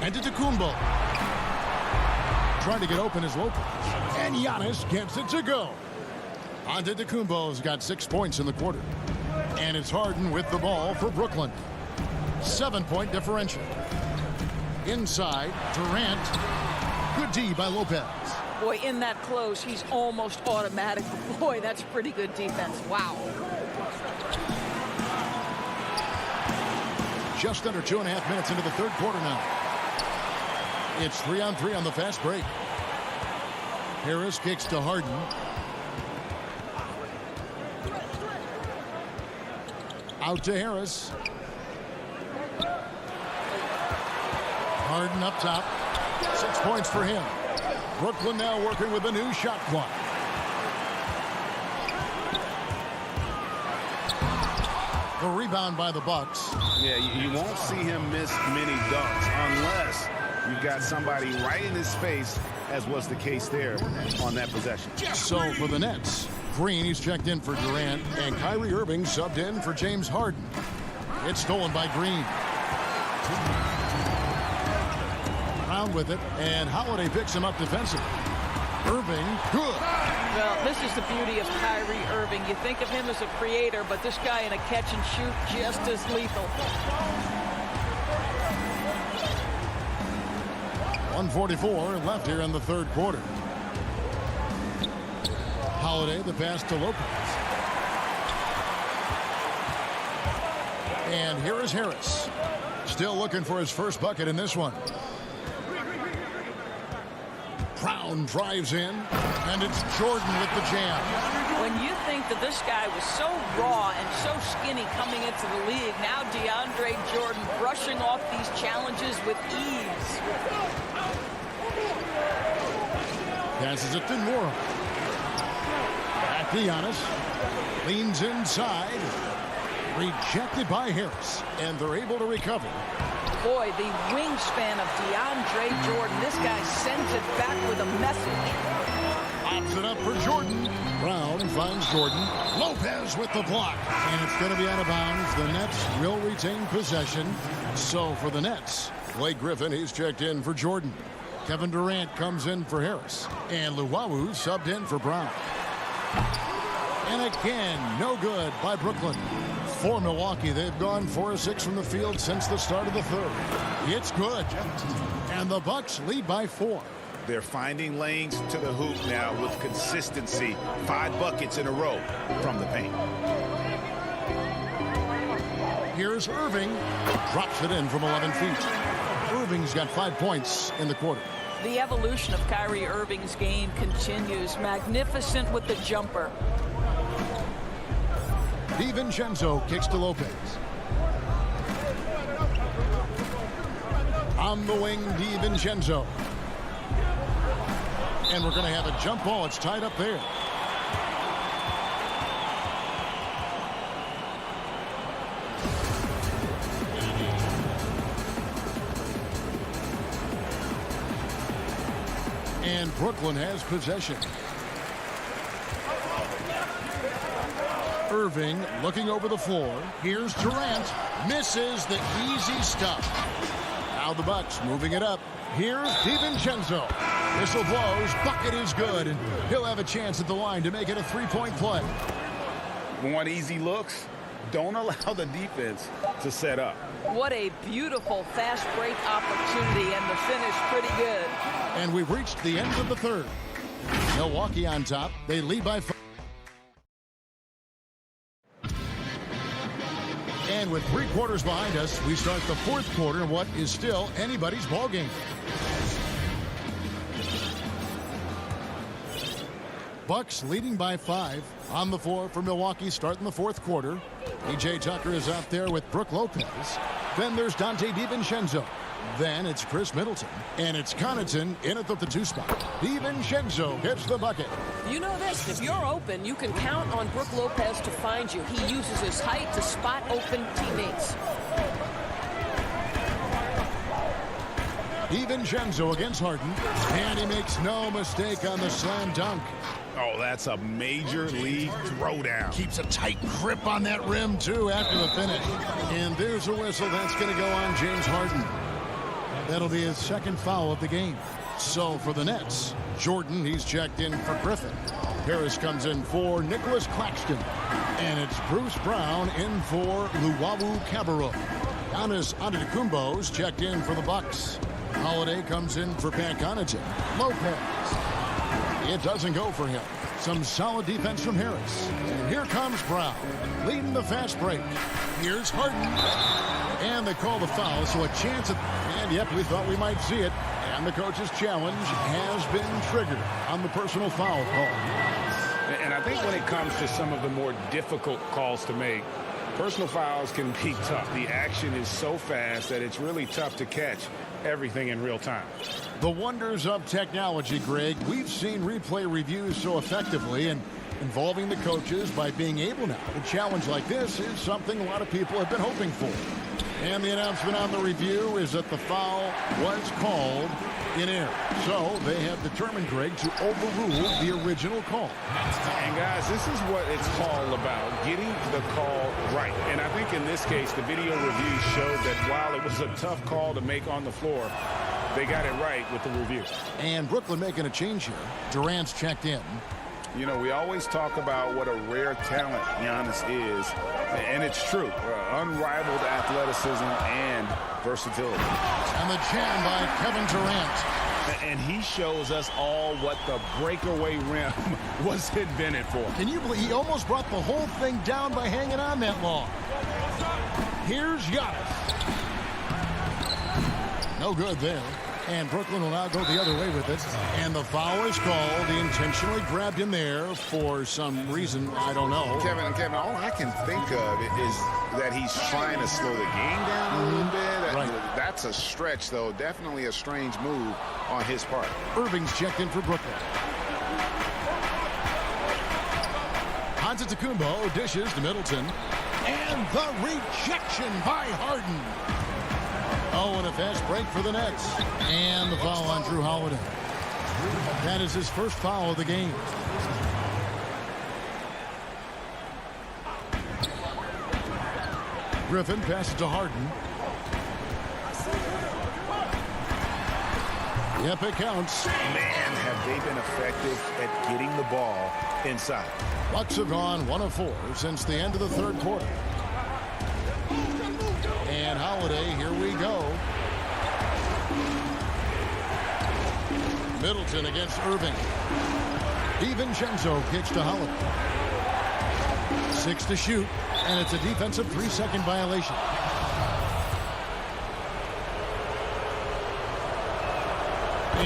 Antetokounmpo trying to get open as Lopez. And Giannis gets it to go. Antetokounmpo's got 6 points in the quarter. And it's Harden with the ball for Brooklyn. 7-point differential. Inside, Durant. Good D by Lopez. Boy, in that close, he's almost automatic. Boy, that's pretty good defense. Wow. Just under 2.5 minutes into the third quarter now. It's 3-on-3 on the fast break. Harris kicks to Harden. Out to Harris. Harden up top. 6 points for him. Brooklyn now working with a new shot clock. The rebound by the Bucks. Yeah, you won't see him miss many dunks unless you've got somebody right in his face, as was the case there on that possession. So for the Nets, Green, he's checked in for Durant, and Kyrie Irving subbed in for James Harden. It's stolen by Green. Brown with it, and Holiday picks him up defensively. Irving, good. Well, this is the beauty of Kyrie Irving. You think of him as a creator, but this guy in a catch and shoot just as lethal. 1:44 left here in the third quarter. Holiday, the pass to Lopez. And here is Harris. Still looking for his first bucket in this one. Brown drives in, and it's Jordan with the jam. When you think that this guy was so raw and so skinny coming into the league, now DeAndre Jordan brushing off these challenges with ease. Passes it to Moore. Back to Giannis. Leans inside. Rejected by Harris, and they're able to recover. Boy, the wingspan of DeAndre Jordan. This guy sends it back with a message. Pops it up for Jordan. Brown finds Jordan. Lopez with the block. And it's going to be out of bounds. The Nets will retain possession. So for the Nets, Blake Griffin, he's checked in for Jordan. Kevin Durant comes in for Harris. And Luwawu subbed in for Brown. And again, no good by Brooklyn. For Milwaukee, they've gone 4 of 6 from the field since the start of the third. It's good. And the Bucks lead by 4. They're finding lanes to the hoop now with consistency. 5 buckets in a row from the paint. Here's Irving. Drops it in from 11 feet. Irving's got 5 points in the quarter. The evolution of Kyrie Irving's game continues. Magnificent with the jumper. DiVincenzo kicks to Lopez. On the wing, DiVincenzo. And we're going to have a jump ball. It's tied up there. And Brooklyn has possession. Irving looking over the floor. Here's Durant. Misses the easy stuff. Now the Bucks moving it up. Here's DiVincenzo. Whistle blows. Bucket is good. And he'll have a chance at the line to make it a 3-point play. Want easy looks? Don't allow the defense to set up. What a beautiful fast break opportunity, and the finish pretty good. And we've reached the end of the third. Milwaukee on top. They lead by 5. And with 3 quarters behind us, we start the fourth quarter in what is still anybody's ball game. Bucks leading by 5 on the floor for Milwaukee starting the fourth quarter. P.J. Tucker is out there with Brook Lopez. Then there's Dante DiVincenzo. Then it's Chris Middleton. And it's Connaughton in at the 2 spot. DiVincenzo gets the bucket. You know this, if you're open, you can count on Brook Lopez to find you. He uses his height to spot open teammates. DiVincenzo against Harden. And he makes no mistake on the slam dunk. Oh, that's a major league throwdown. Keeps a tight grip on that rim, too, after the finish. And there's a whistle that's going to go on James Harden. That'll be his second foul of the game. So for the Nets, Jordan, he's checked in for Griffin. Harris comes in for Nicholas Claxton. And it's Bruce Brown in for Luwawu Cabarrot. Giannis Antetokounmpo's checked in for the Bucks. Holiday comes in for Pat Connaughton. Lopez. It doesn't go for him. Some solid defense from Harris. And here comes Brown, leading the fast break. Here's Harden. And they call the foul, so a chance at... And yep, we thought we might see it. And the coach's challenge has been triggered on the personal foul call. And I think when it comes to some of the more difficult calls to make, personal fouls can be tough. The action is so fast that it's really tough to catch everything in real time. The wonders of technology, Greg. We've seen replay reviews so effectively, and involving the coaches by being able now to challenge like this is something a lot of people have been hoping for. And the announcement on the review is that the foul was called in error. So they have determined, Greg, to overrule the original call. And guys, this is what it's all about, getting the call right. And I think in this case, the video review showed that while it was a tough call to make on the floor, they got it right with the review. And Brooklyn making a change here. Durant's checked in. You know, we always talk about what a rare talent Giannis is, and it's true. Unrivaled athleticism and versatility. And the jam by Kevin Durant. And he shows us all what the breakaway rim was invented for. Can you believe he almost brought the whole thing down by hanging on that long? Here's Giannis. No good there. And Brooklyn will now go the other way with it. And the foul is called. He intentionally grabbed him there for some reason. I don't know. Kevin, all I can think of is that he's trying to slow the game down a little bit. Right. That's a stretch, though. Definitely a strange move on his part. Irving's checked in for Brooklyn. Antetokounmpo dishes to Middleton. And the rejection by Harden. Oh, and a fast break for the Nets. And the foul on Drew Holiday. That is his first foul of the game. Griffin passes to Harden. Yep, it counts. Man, have they been effective at getting the ball inside. Bucks have gone 1 of 4 since the end of the third quarter. And Holiday, here we go. Middleton against Irving. DiVincenzo kicks to Holiday. 6 to shoot, and it's a defensive 3-second violation.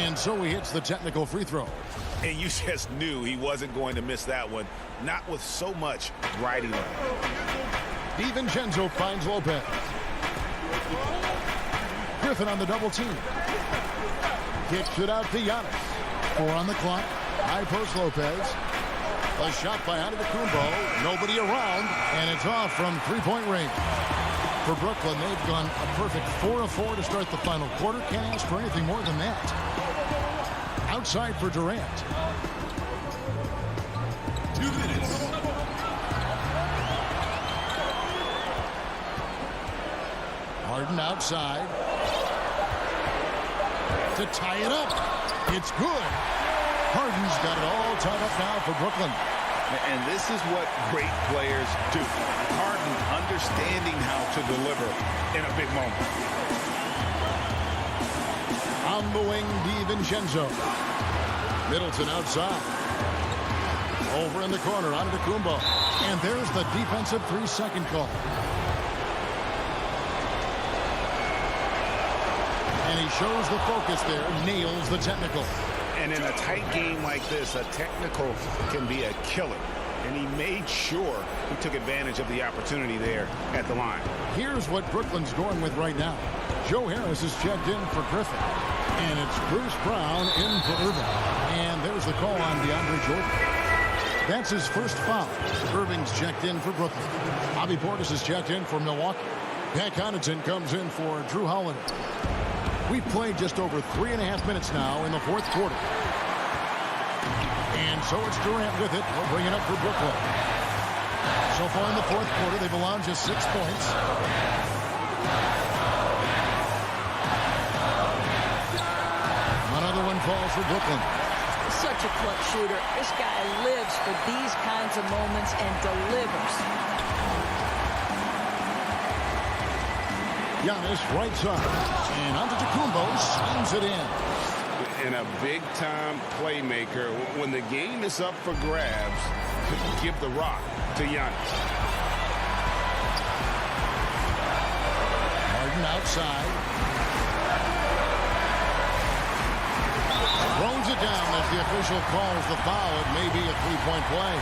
And so he hits the technical free throw. And you just knew he wasn't going to miss that one, not with so much riding on it. DiVincenzo finds Lopez. Griffin on the double team. Kicks it out to Giannis. 4 on the clock. High post Lopez. A shot by Antetokounmpo. Nobody around. And it's off from three-point range. For Brooklyn, they've gone a perfect 4 of 4 to start the final quarter. Can't ask for anything more than that. Outside for Durant. 2 minutes. Harden outside. To tie it up. It's good. Harden's got it all tied up now for Brooklyn. And this is what great players do. Harden understanding how to deliver in a big moment. On the wing, DiVincenzo. Middleton outside. Over in the corner, Antetokounmpo. And there's the defensive 3-second call. And he shows the focus there, nails the technical. And in a tight game like this, a technical can be a killer. And he made sure he took advantage of the opportunity there at the line. Here's what Brooklyn's going with right now. Joe Harris is checked in for Griffin. And it's Bruce Brown in for Irving. And there's the call on DeAndre Jordan. That's his first foul. Irving's checked in for Brooklyn. Bobby Portis is checked in for Milwaukee. Pat Connaughton comes in for Drew Holiday. We've played just over 3.5 minutes now in the fourth quarter. And so it's Durant with it. He'll bring it up for Brooklyn. So far in the fourth quarter, they've allowed just 6 points. Another one falls for Brooklyn. Such a clutch shooter. This guy lives for these kinds of moments and delivers. Giannis right side. And Antetokounmpo slams it in. And a big-time playmaker. When the game is up for grabs, give the rock to Giannis. Harden outside. Throws it down as the official calls the foul. It may be a three-point play.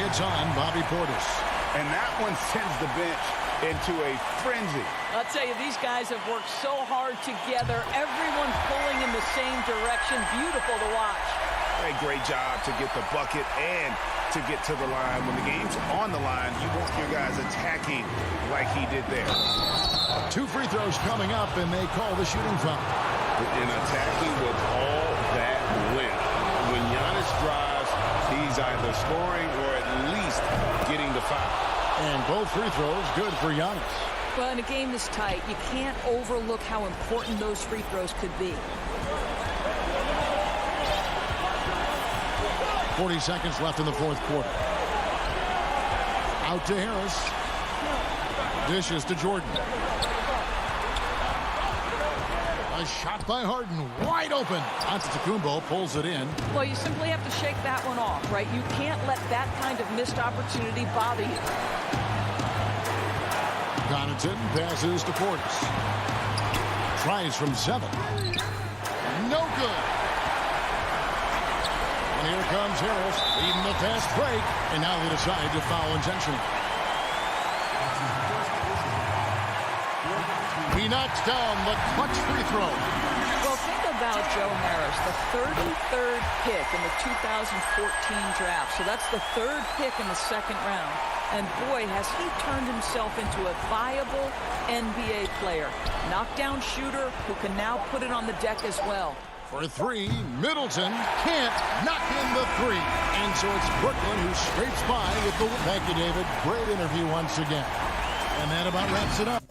It's on Bobby Portis. And that one sends the bench into a frenzy. I'll tell you, these guys have worked so hard together. Everyone pulling in the same direction. Beautiful to watch. A great job to get the bucket and to get to the line. When the game's on the line, you want your guys attacking like he did there. 2 free throws coming up, and they call the shooting foul. And attacking with all that length. When Giannis drives, he's either scoring or at least getting the foul. And both free throws good for Giannis. Well, in a game this tight, you can't overlook how important those free throws could be. 40 seconds left in the fourth quarter. Out to Harris. Dishes to Jordan. A shot by Harden, wide open. Antetokounmpo pulls it in. Well, you simply have to shake that one off, right? You can't let that kind of missed opportunity bother you. Connaughton passes to Portis. Tries from 7. No good. And here comes Harris, leading the fast break. And now they decide to foul intentionally. He knocks down the clutch free throw. Well, think about Joe Harris, the 33rd pick in the 2014 draft. So that's the 3rd pick in the second round. And boy, has he turned himself into a viable NBA player. Knockdown shooter who can now put it on the deck as well. For 3, Middleton can't knock in the 3. And so it's Brooklyn who scrapes by with the win. Thank you, David. Great interview once again. And that about wraps it up.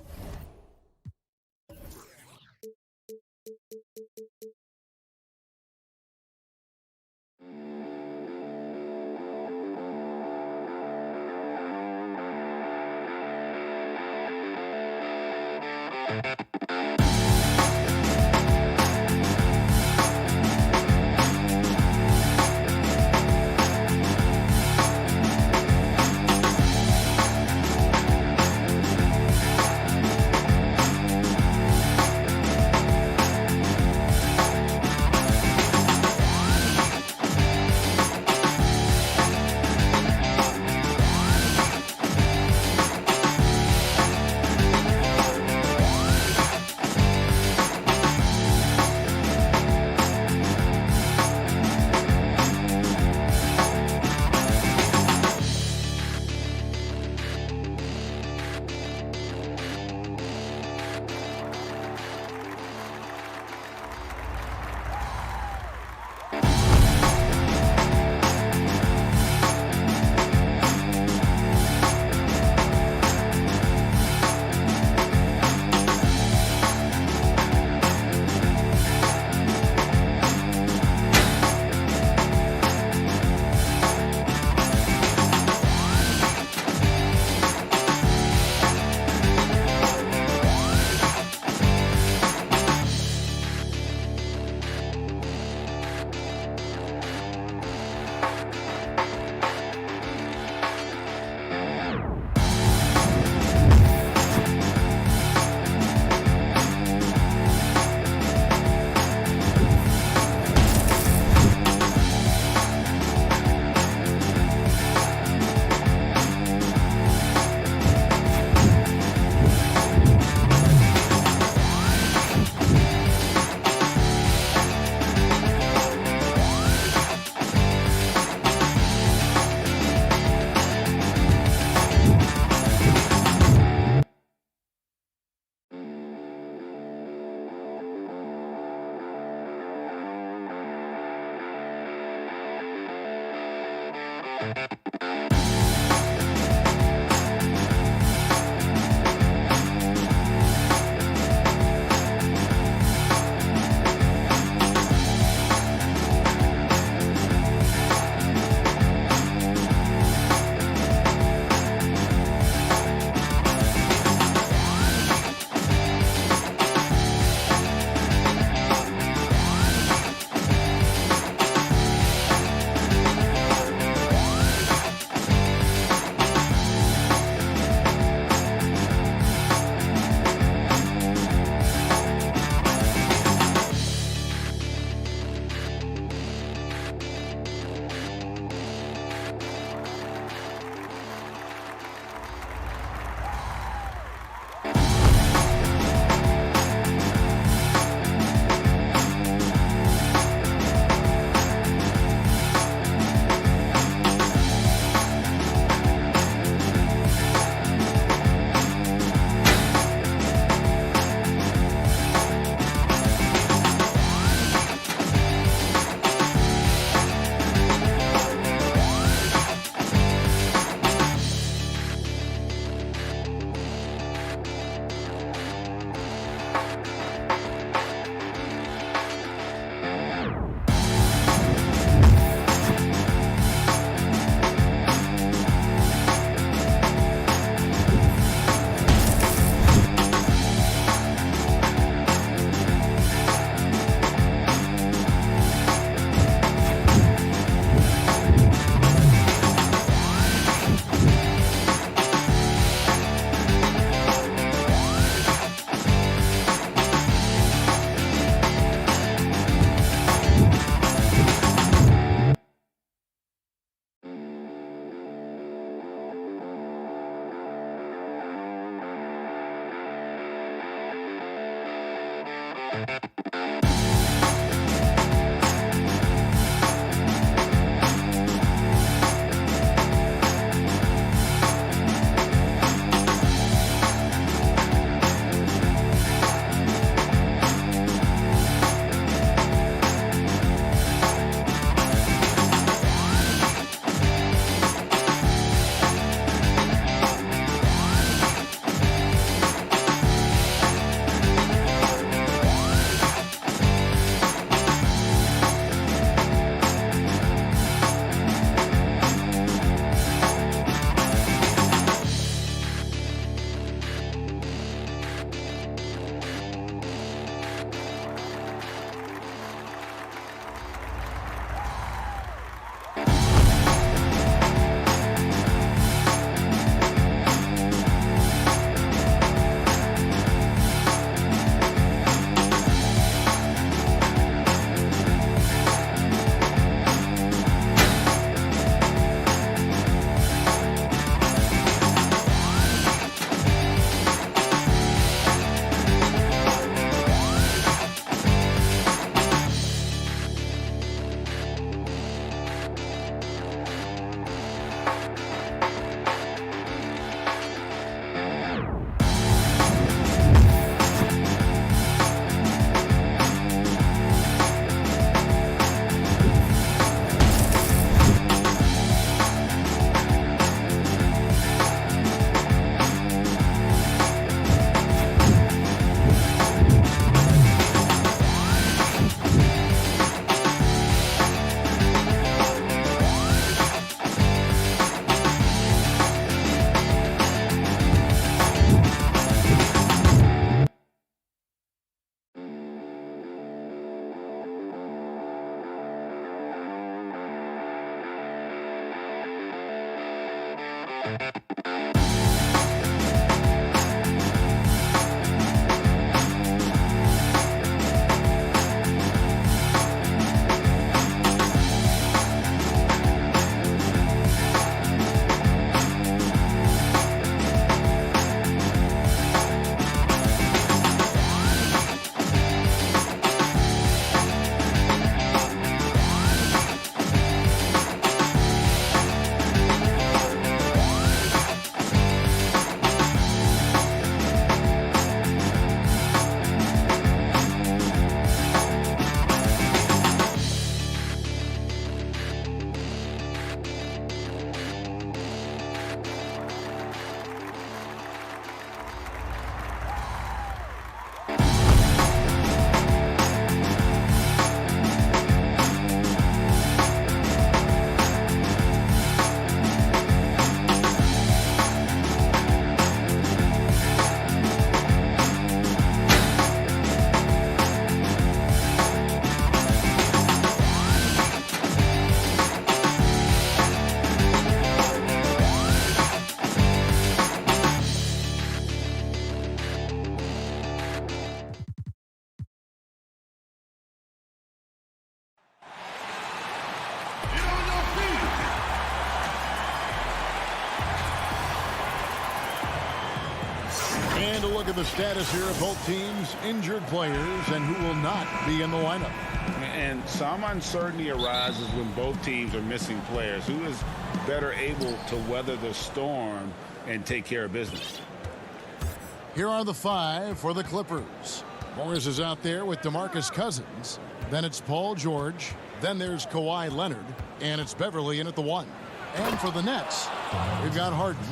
And a look at the status here of both teams' injured players and who will not be in the lineup. And some uncertainty arises when both teams are missing players. Who is better able to weather the storm and take care of business? Here are the 5 for the Clippers. Morris is out there with DeMarcus Cousins. Then it's Paul George. Then there's Kawhi Leonard. And it's Beverly in at the 1. And for the Nets, we've got Harden.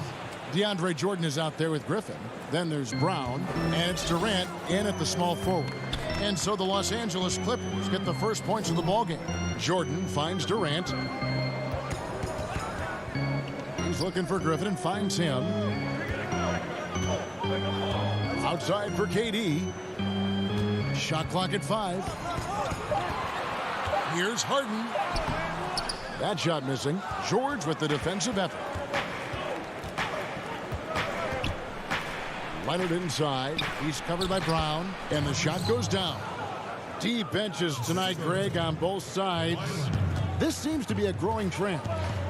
DeAndre Jordan is out there with Griffin. Then there's Brown. And it's Durant in at the small forward. And so the Los Angeles Clippers get the first points of the ballgame. Jordan finds Durant. He's looking for Griffin and finds him. Outside for KD. Shot clock at 5. Here's Harden. That shot missing. George with the defensive effort. Leonard inside. He's covered by Brown. And the shot goes down. Deep benches tonight, Greg, on both sides. This seems to be a growing trend.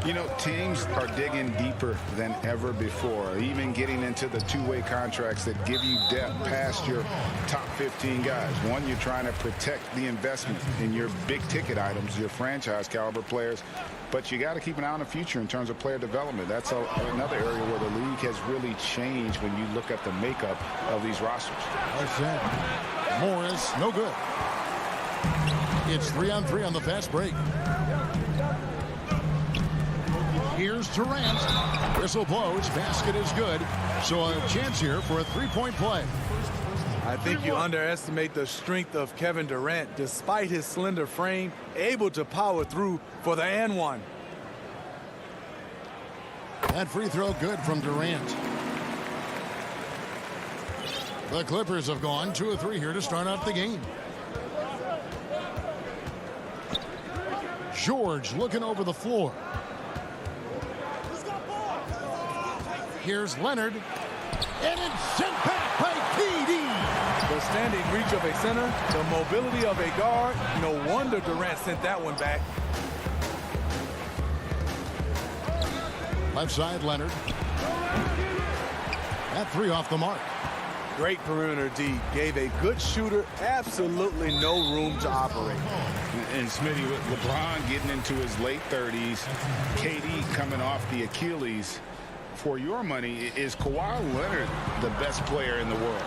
You know, teams are digging deeper than ever before, even getting into the two-way contracts that give you depth past your top 15 guys. One, you're trying to protect the investment in your big-ticket items, your franchise-caliber players, but you got to keep an eye on the future in terms of player development. That's another area where the league has really changed when you look at the makeup of these rosters. Morris, no good. It's 3-on-3 on the fast break. Here's Durant. Whistle blows. Basket is good. So a chance here for a three-point play. I think you underestimate the strength of Kevin Durant. Despite his slender frame, able to power through for the and one. That free throw good from Durant. The Clippers have gone 2 of 3 here to start out the game. George looking over the floor. Here's Leonard. And it's sent back by KD. The standing reach of a center, the mobility of a guard. No wonder Durant sent that one back. Left side, Leonard. That 3 off the mark. Great perimeter D. Gave a good shooter absolutely no room to operate. And Smitty, with LeBron getting into his late 30s, KD coming off the Achilles, for your money, is Kawhi Leonard the best player in the world?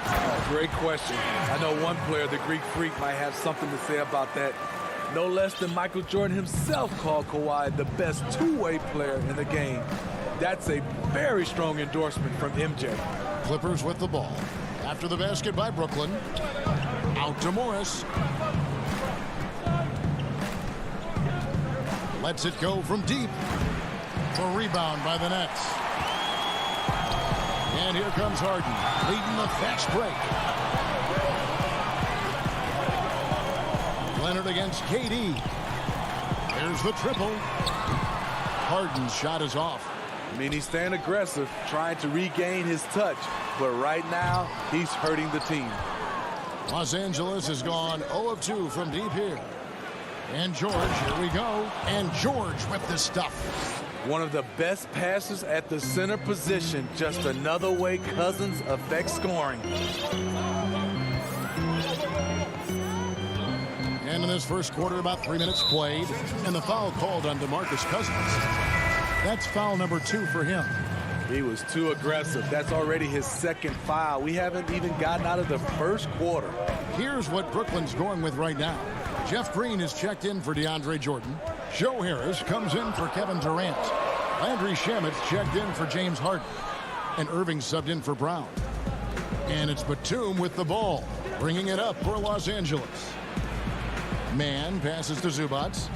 Great question. I know one player, the Greek Freak, might have something to say about that. No less than Michael Jordan himself called Kawhi the best two-way player in the game. That's a very strong endorsement from MJ. Clippers with the ball. After the basket by Brooklyn. Out to Morris. Lets it go from deep. A rebound by the Nets. And here comes Harden, leading the fast break. Leonard against KD. There's the triple. Harden's shot is off. I mean, he's staying aggressive, trying to regain his touch. But right now, he's hurting the team. Los Angeles has gone 0 of 2 from deep here. And George, here we go. And George with the stuff. One of the best passes at the center position. Just another way Cousins affects scoring. And in this first quarter, about 3 minutes played. And the foul called on DeMarcus Cousins. That's foul number 2 for him. He was too aggressive. That's already his second foul. We haven't even gotten out of the first quarter. Here's what Brooklyn's going with right now. Jeff Green is checked in for DeAndre Jordan. Joe Harris comes in for Kevin Durant. Landry Shamet's checked in for James Harden. And Irving subbed in for Brown. And it's Batum with the ball, bringing it up for Los Angeles. Man passes to Zubats.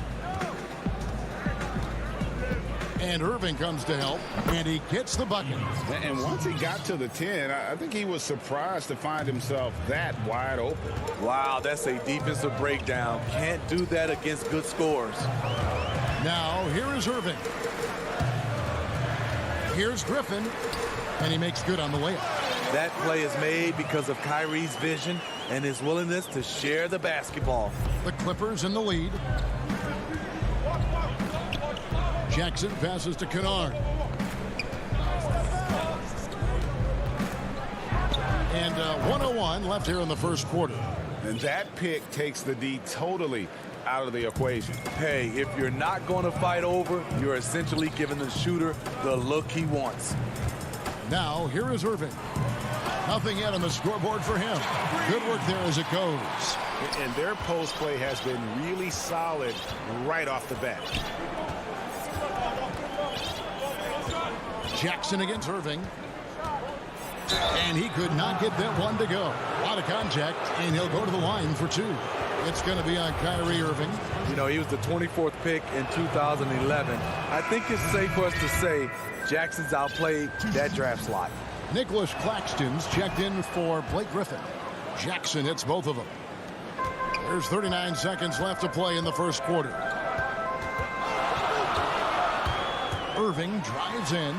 And Irving comes to help, and he gets the bucket. And once he got to the 10, I think he was surprised to find himself that wide open. Wow, that's a defensive breakdown. Can't do that against good scores. Now, here is Irving. Here's Griffin, and he makes good on the layup. That play is made because of Kyrie's vision and his willingness to share the basketball. The Clippers in the lead. Jackson passes to Kennard. And 1:01 left here in the first quarter. And that pick takes the D totally out of the equation. Hey, if you're not going to fight over, you're essentially giving the shooter the look he wants. Now, here is Irving. Nothing yet on the scoreboard for him. Good work there as it goes. And their post play has been really solid right off the bat. Jackson against Irving. And he could not get that one to go. Out of contact, and he'll go to the line for two. It's going to be on Kyrie Irving. You know, he was the 24th pick in 2011. I think it's safe for us to say Jackson's outplayed that draft slot. Nicholas Claxton's checked in for Blake Griffin. Jackson hits both of them. There's 39 seconds left to play in the first quarter. Irving drives in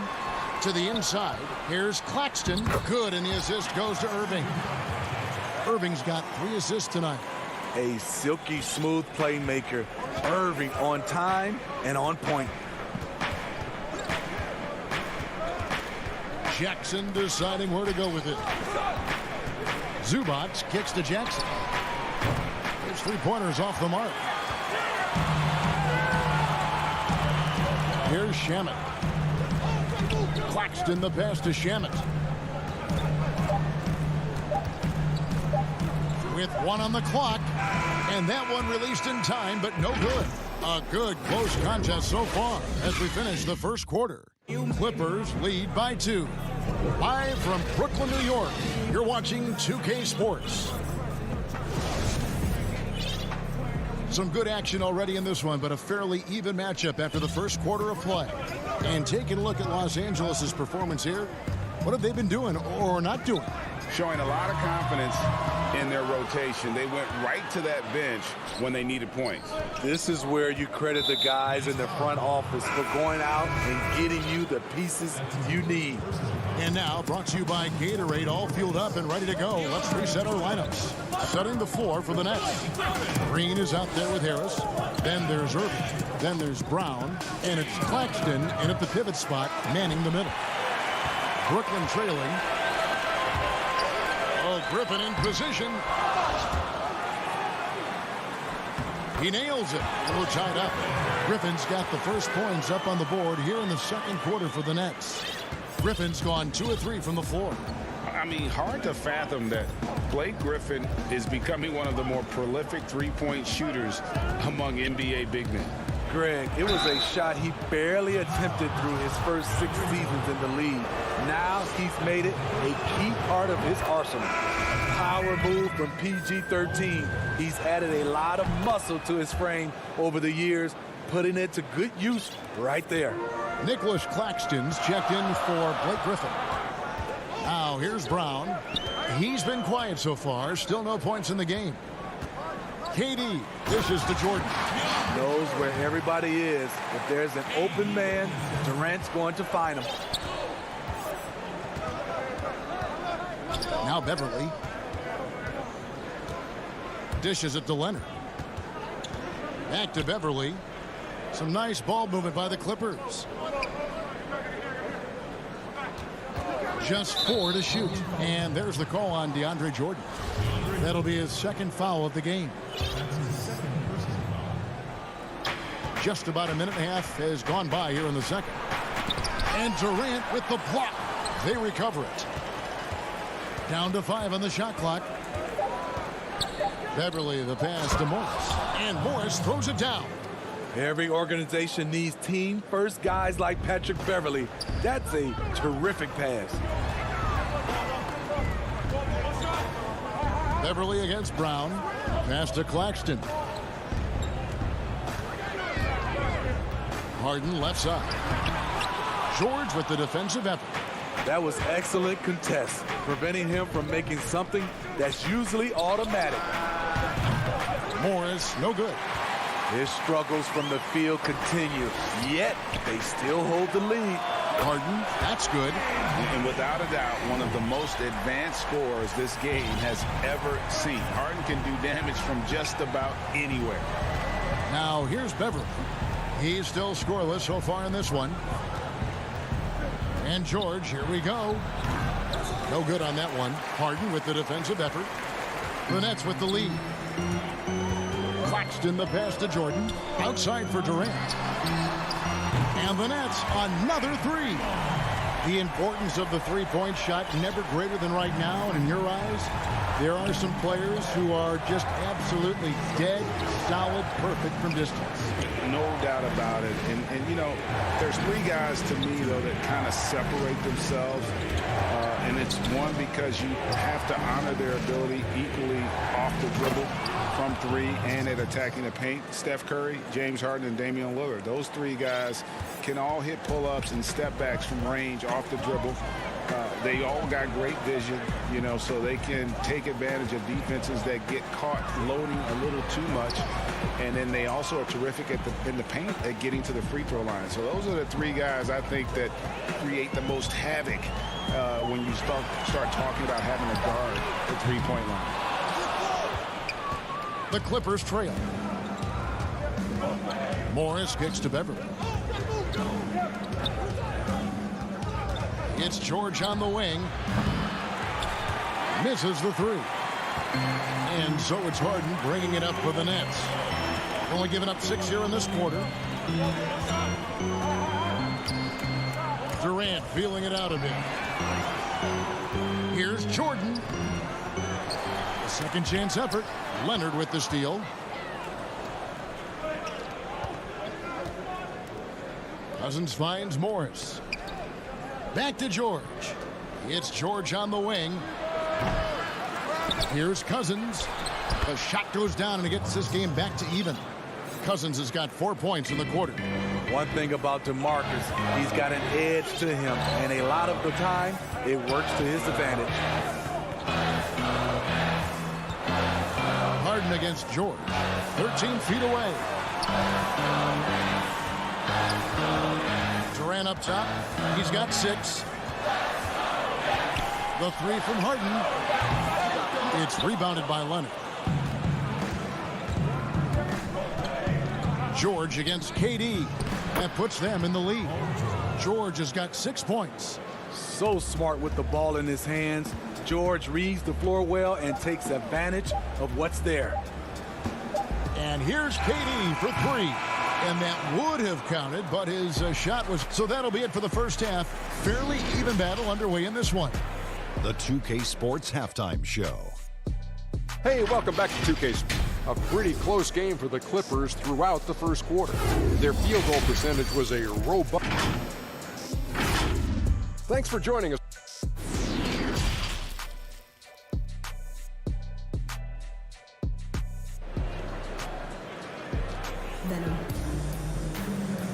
to the inside. Here's Claxton. Good, and the assist goes to Irving. Irving's got 3 assists tonight. A silky smooth playmaker. Irving on time and on point. Jackson deciding where to go with it. Zubac kicks to Jackson. His 3-pointers off the mark. Here's Shamet. Claxton the pass to Shamet. With 1 on the clock. And that one released in time, but no good. A good close contest so far as we finish the first quarter. Clippers lead by 2. Live from Brooklyn, New York, you're watching 2K Sports. Some good action already in this one, but a fairly even matchup after the first quarter of play. And taking a look at Los Angeles' performance here, what have they been doing or not doing? Showing a lot of confidence in their rotation. They went right to that bench when they needed points. This is where you credit the guys in the front office for going out and getting you the pieces you need. And now, brought to you by Gatorade, all fueled up and ready to go. Let's reset our lineups. Setting the floor for the Nets. Green is out there with Harris. Then there's Irving. Then there's Brown. And it's Claxton in at the pivot spot, manning the middle. Brooklyn trailing. Oh, Griffin in position. He nails it. And we're tied up. Griffin's got the first points up on the board here in the second quarter for the Nets. Griffin's gone 2 of 3 from the floor. I mean, hard to fathom that Blake Griffin is becoming one of the more prolific three-point shooters among NBA big men. Greg, it was a shot he barely attempted through his first 6 seasons in the league. Now he's made it a key part of his arsenal. Power move from PG-13. He's added a lot of muscle to his frame over the years, putting it to good use right there. Nicholas Claxton's checked in for Blake Griffin. Now here's Brown. He's been quiet so far. Still no points in the game. KD dishes to Jordan. Knows where everybody is. If there's an open man, Durant's going to find him. Now Beverly. Dishes it to Leonard. Back to Beverly. Some nice ball movement by the Clippers. Just 4 to shoot. And there's the call on DeAndre Jordan. That'll be his second foul of the game. Just about a minute and a half has gone by here in the second. And Durant with the block. They recover it. Down to 5 on the shot clock. Beverly the pass to Morris. And Morris throws it down. Every organization needs team-first guys like Patrick Beverly. That's a terrific pass. Beverly against Brown. Pass to Claxton. Harden left side. George with the defensive effort. That was excellent contest, preventing him from making something that's usually automatic. Morris, no good. His struggles from the field continue, yet they still hold the lead. Harden, that's good. And without a doubt, one of the most advanced scorers this game has ever seen. Harden can do damage from just about anywhere. Now here's Beverly. He's still scoreless so far in this one. And George, here we go. No good on that one. Harden with the defensive effort. The Nets with the lead. Claxton the pass to Jordan. Outside for Durant. And the Nets, another three. The importance of the three-point shot never greater than right now. And in your eyes, there are some players who are just absolutely dead, solid, perfect from distance. No doubt about it. And you know, there's three guys to me, though, that kind of separate themselves. And it's one, because you have to honor their ability equally off the dribble from three and at attacking the paint. Steph Curry, James Harden, and Damian Lillard. Those three guys can all hit pull-ups and step backs from range off the dribble. They all got great vision, you know, so they can take advantage of defenses that get caught loading a little too much. And then they also are terrific in the paint at getting to the free throw line. So those are the three guys I think that create the most havoc when you start talking about having to guard the three-point line. The Clippers trail. Morris kicks to Beverly. It's George on the wing. Misses the three. And so it's Harden bringing it up for the Nets. Only giving up 6 here in this quarter. Durant feeling it out a bit. Here's Jordan. A second chance effort. Leonard with the steal. Cousins finds Morris. Back to George. It's George on the wing. Here's Cousins. The shot goes down and it gets this game back to even. Cousins has got 4 points in the quarter. One thing about DeMarcus, he's got an edge to him, and a lot of the time, it works to his advantage. Harden against George. 13 feet away. Durant up top. He's got 6. The three from Harden. It's rebounded by Leonard. George against KD. That puts them in the lead. George has got 6 points. So smart with the ball in his hands. George reads the floor well and takes advantage of what's there. And here's KD for 3. And that would have counted, but his shot was... So that'll be it for the first half. Fairly even battle underway in this one. The 2K Sports Halftime Show. Hey, welcome back to 2K Sports. A pretty close game for the Clippers throughout the first quarter. Their field goal percentage was a robust... Thanks for joining us.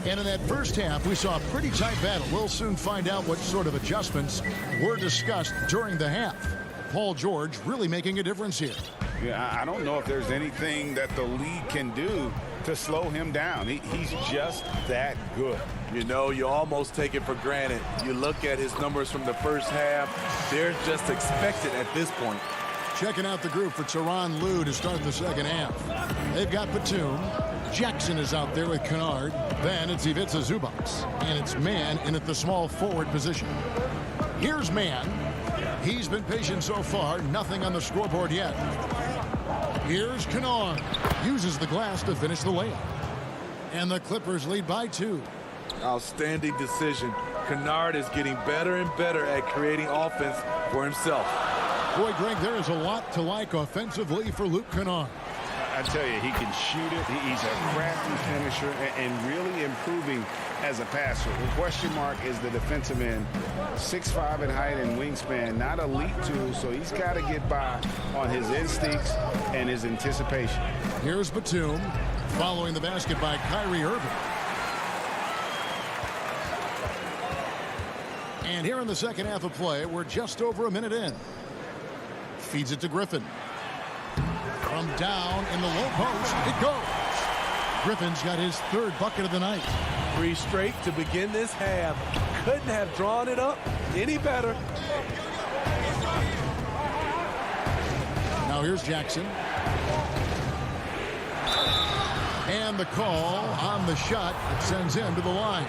And in that first half, we saw a pretty tight battle. We'll soon find out what sort of adjustments were discussed during the half. Paul George really making a difference here. Yeah, I don't know if there's anything that the league can do to slow him down. He's just that good. You know, you almost take it for granted. You look at his numbers from the first half, they're just expected at this point. Checking out the group for Tyronn Lue to start the second half. They've got Batum. Jackson is out there with Kennard. Then it's Ivica Zubac. And it's Mann in at the small forward position. Here's Mann. He's been patient so far. Nothing on the scoreboard yet. Here's Kennard. Uses the glass to finish the layup. And the Clippers lead by 2. Outstanding decision. Kennard is getting better and better at creating offense for himself. Boy, Greg, there is a lot to like offensively for Luke Kennard. I tell you, he can shoot it. He's a crafty finisher and really improving as a passer. The question mark is the defensive end. 6'5" in height and wingspan, not elite tool, so he's got to get by on his instincts and his anticipation. Here's Batum following the basket by Kyrie Irving. And here in the second half of play, we're just over a minute in. Feeds it to Griffin. From down in the low post, it goes. Griffin's got his 3rd bucket of the night. 3 straight to begin this half. Couldn't have drawn it up any better. Now here's Jackson. And the call on the shot that sends him to the line.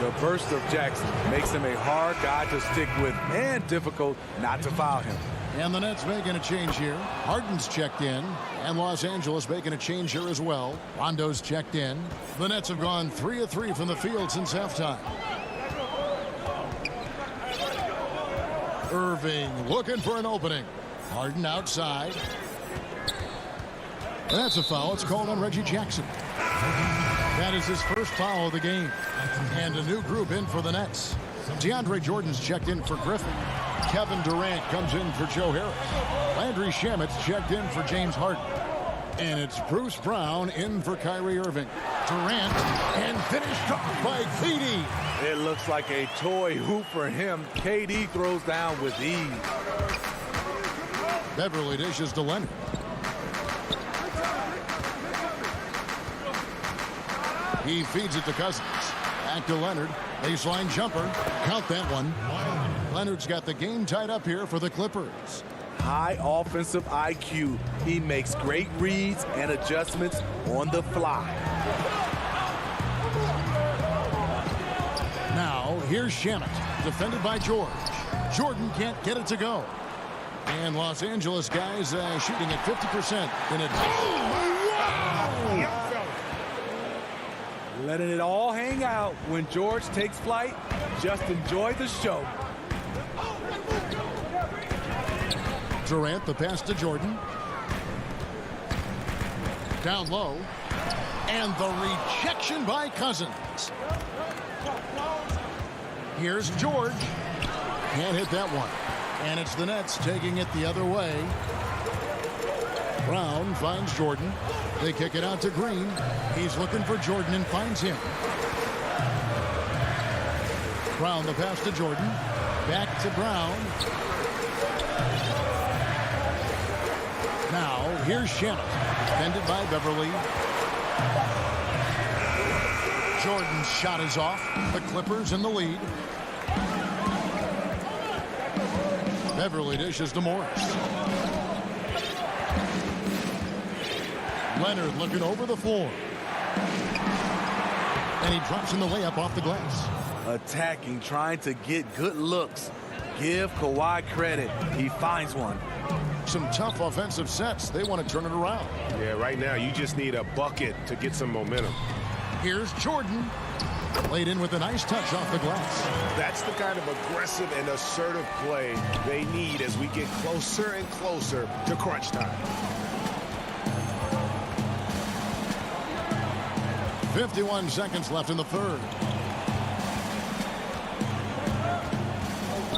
The burst of Jackson makes him a hard guy to stick with and difficult not to foul him. And the Nets making a change here. Harden's checked in, and Los Angeles making a change here as well. Rondo's checked in. The Nets have gone 3 of 3 from the field since halftime. Irving looking for an opening. Harden outside. That's a foul. It's called on Reggie Jackson. That is his first foul of the game. And a new group in for the Nets. DeAndre Jordan's checked in for Griffin. Kevin Durant comes in for Joe Harris. Landry Shamet's checked in for James Harden. And it's Bruce Brown in for Kyrie Irving. Durant, and finished off by KD. It looks like a toy hoop for him. KD throws down with ease. Beverly dishes to Leonard. He feeds it to Cousins. Back to Leonard. Baseline jumper. Count that one. Leonard's got the game tied up here for the Clippers. High offensive IQ. He makes great reads and adjustments on the fly. Now, here's Shamet, defended by George. Jordan can't get it to go. And Los Angeles guys shooting at 50% in it. Letting it all hang out when George takes flight. Just enjoy the show. Durant, the pass to Jordan. Down low. And the rejection by Cousins. Here's George. Can't hit that one. And it's the Nets taking it the other way. Brown finds Jordan. They kick it out to Green. He's looking for Jordan and finds him. Brown, the pass to Jordan. Back to Brown. Now, here's Shamet. Defended by Beverly. Jordan's shot is off. The Clippers in the lead. Beverly dishes to Morris. Leonard looking over the floor. And he drops in the layup off the glass. Attacking, trying to get good looks. Give Kawhi credit. He finds one. Some tough offensive sets. They want to turn it around. Yeah, right now you just need a bucket to get some momentum. Here's Jordan. Laid in with a nice touch off the glass. That's the kind of aggressive and assertive play they need as we get closer and closer to crunch time. 51 seconds left in the third.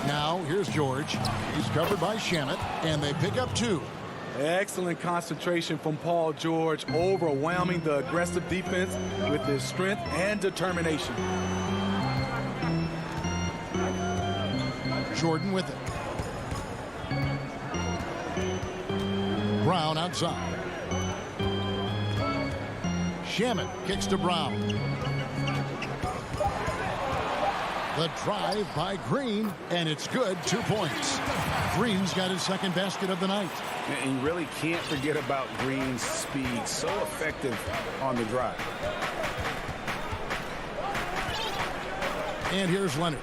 Now, here's George. He's covered by Shamet, and they pick up 2. Excellent concentration from Paul George, overwhelming the aggressive defense with his strength and determination. Jordan with it. Brown outside. Shamet kicks to Brown. The drive by Green, and it's good. 2 points. Green's got his second basket of the night. And you really can't forget about Green's speed. So effective on the drive. And here's Leonard.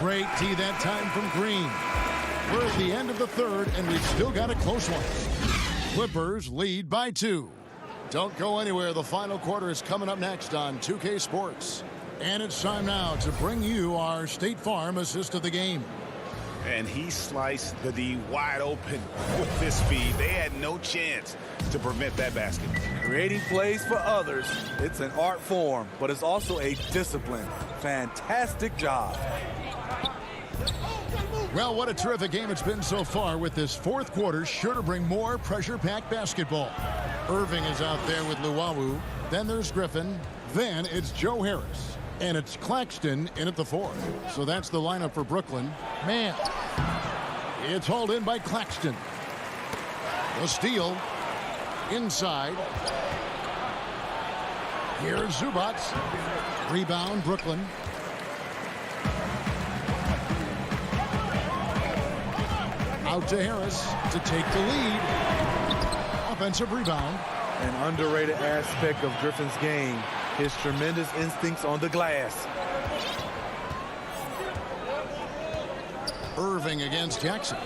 Great tee that time from Green. We're at the end of the third, and we've still got a close one. Clippers lead by 2. Don't go anywhere. The final quarter is coming up next on 2K Sports. And it's time now to bring you our State Farm assist of the game. And he sliced the D wide open with this feed. They had no chance to prevent that basket. Creating plays for others, it's an art form, but it's also a discipline. Fantastic job. Well, what a terrific game it's been so far, with this fourth quarter sure to bring more pressure-packed basketball. Irving is out there with Luwawu. Then there's Griffin. Then it's Joe Harris. And it's Claxton in at the 4. So that's the lineup for Brooklyn. Man, it's hauled in by Claxton. The steal inside. Here's Zubac. Rebound, Brooklyn. Out to Harris to take the lead. Offensive rebound. An underrated aspect of Griffin's game, his tremendous instincts on the glass. Irving against Jackson.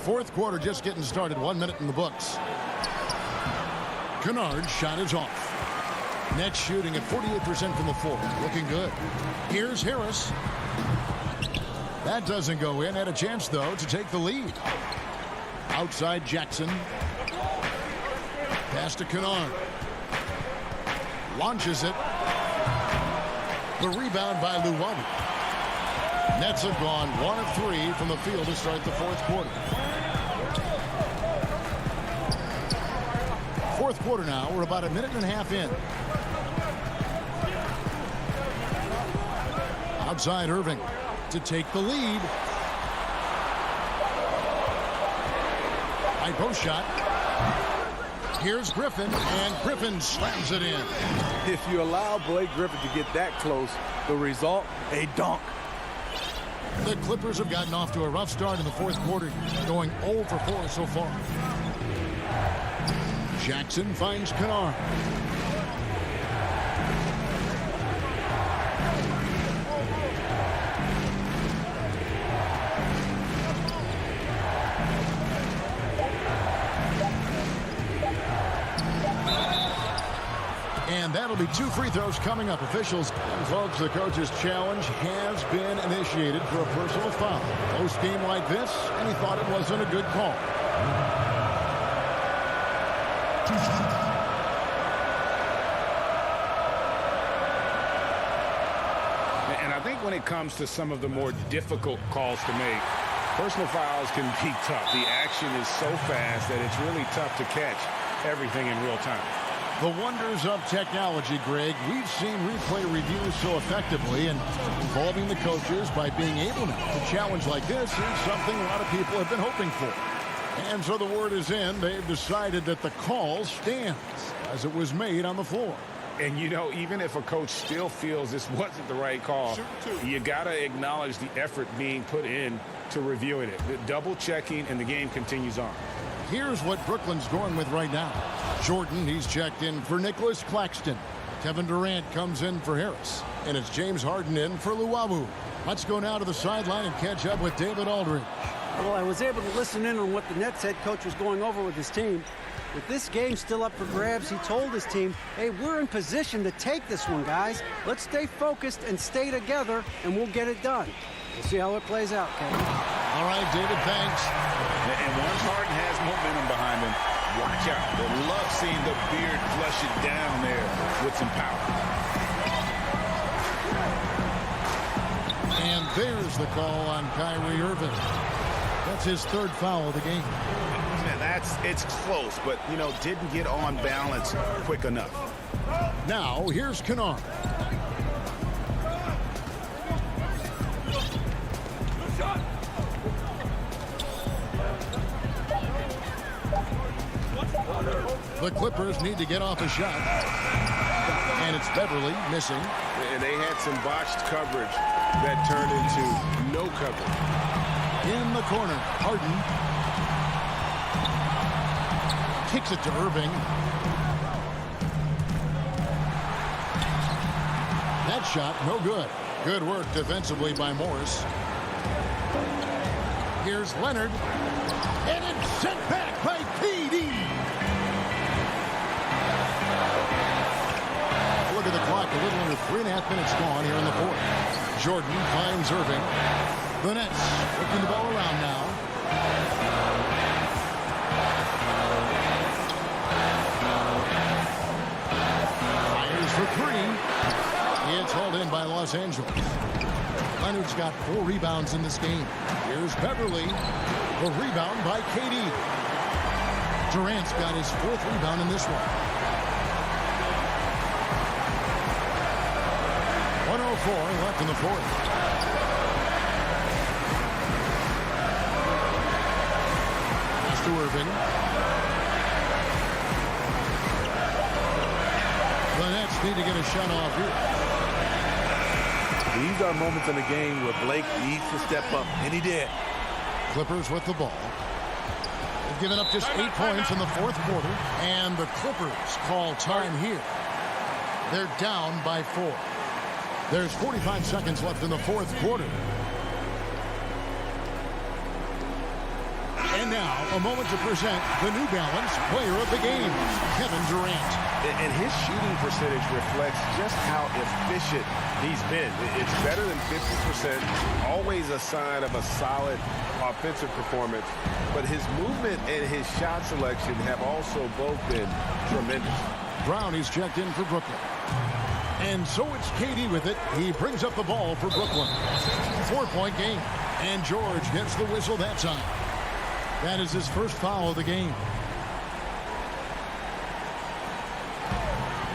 Fourth quarter just getting started. 1 minute in the books. Kennard's shot is off. Nets shooting at 48% from the floor. Looking good. Here's Harris. That doesn't go in. Had a chance, though, to take the lead. Outside Jackson. Pass to Kennard. Launches it. The rebound by Luwawu. Nets have gone 1 of 3 from the field to start the fourth quarter. Fourth quarter now. We're about a minute and a half in. Outside Irving to take the lead. High post shot. Here's Griffin, and Griffin slams it in. If you allow Blake Griffin to get that close, the result, a dunk. The Clippers have gotten off to a rough start in the fourth quarter, going 0 for 4 so far. Jackson finds Kennard. And that'll be 2 free throws coming up. Officials, and folks, the coach's challenge has been initiated for a personal foul. Close game like this, and he thought it wasn't a good call. And I think when it comes to some of the more difficult calls to make, personal fouls can be tough. The action is so fast that it's really tough to catch everything in real time. The wonders of technology, Greg. We've seen replay reviews so effectively, and involving the coaches by being able to challenge like this is something a lot of people have been hoping for. And so the word is in. They've decided that the call stands as it was made on the floor. And, you know, even if a coach still feels this wasn't the right call, you got to acknowledge the effort being put in to reviewing it. The double checking, and the game continues on. Here's what Brooklyn's going with right now. Jordan, he's checked in for Nicholas Claxton. Kevin Durant comes in for Harris. And it's James Harden in for Luwawu. Let's go now to the sideline and catch up with David Aldridge. Well, I was able to listen in on what the Nets head coach was going over with his team. With this game still up for grabs, he told his team, hey, we're in position to take this one, guys. Let's stay focused and stay together, and we'll get it done. We'll see how it plays out, Kevin. All right, David, thanks. And once Harden has momentum behind him, watch out. They love seeing the beard flush it down there with some power. And there's the call on Kyrie Irving. That's his 3rd foul of the game. Man, it's close, but, you know, didn't get on balance quick enough. Now, here's Kennard. The Clippers need to get off a shot. And it's Beverly missing. And they had some botched coverage that turned into no coverage. In the corner, Harden kicks it to Irving. That shot, no good. Good work defensively by Morris. Here's Leonard. And it's sent back by KD. Look at the clock. A little under 3.5 minutes gone here in the fourth. Jordan finds Irving. The Nets working the ball around now. Fires for 3. It's hauled in by Los Angeles. Leonard's got 4 rebounds in this game. Here's Beverly. The rebound by KD. Durant's got his 4th rebound in this one. 1:04 left in the fourth. Pass to Irving. The Nets need to get a shot off here. These are moments in the game where Blake needs to step up, and he did. Clippers with the ball. They've given up just 8 points in the fourth quarter, and the Clippers call time here. They're down by 4. There's 45 seconds left in the fourth quarter. And now, a moment to present the New Balance Player of the Game, Kevin Durant. And his shooting percentage reflects just how efficient he's been. It's better than 50%, always a sign of a solid offensive performance. But his movement and his shot selection have also both been tremendous. Brown is checked in for Brooklyn. And so it's KD with it. He brings up the ball for Brooklyn. 4-point game. And George gets the whistle that time. That is his first foul of the game.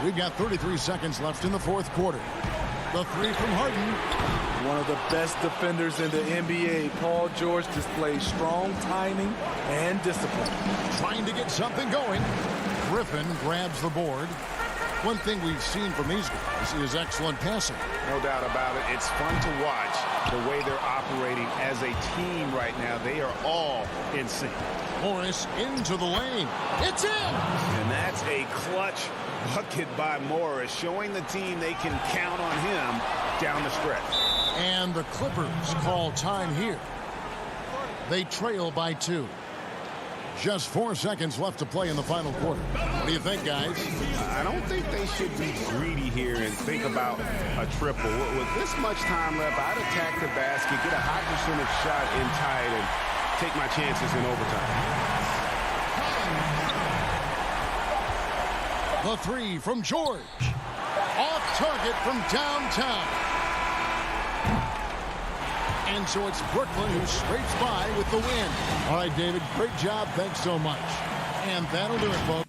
We've got 33 seconds left in the fourth quarter. The three from Harden. One of the best defenders in the NBA, Paul George displays strong timing and discipline. Trying to get something going. Griffin grabs the board. One thing we've seen from these guys is excellent passing. No doubt about it. It's fun to watch the way they're operating as a team right now. They are all in sync. Morris into the lane. It's in! And that's a clutch bucket by Morris, showing the team they can count on him down the stretch. And the Clippers call time here. They trail by 2. Just 4 seconds left to play in the final quarter. What do you think, guys? I don't think they should be greedy here and think about a triple. With this much time left, I'd attack the basket, get a high percentage shot in tight, and take my chances in overtime. The three from George. Off target from downtown. And so it's Brooklyn who scrapes by with the win. All right, David, great job. Thanks so much. And that'll do it, folks.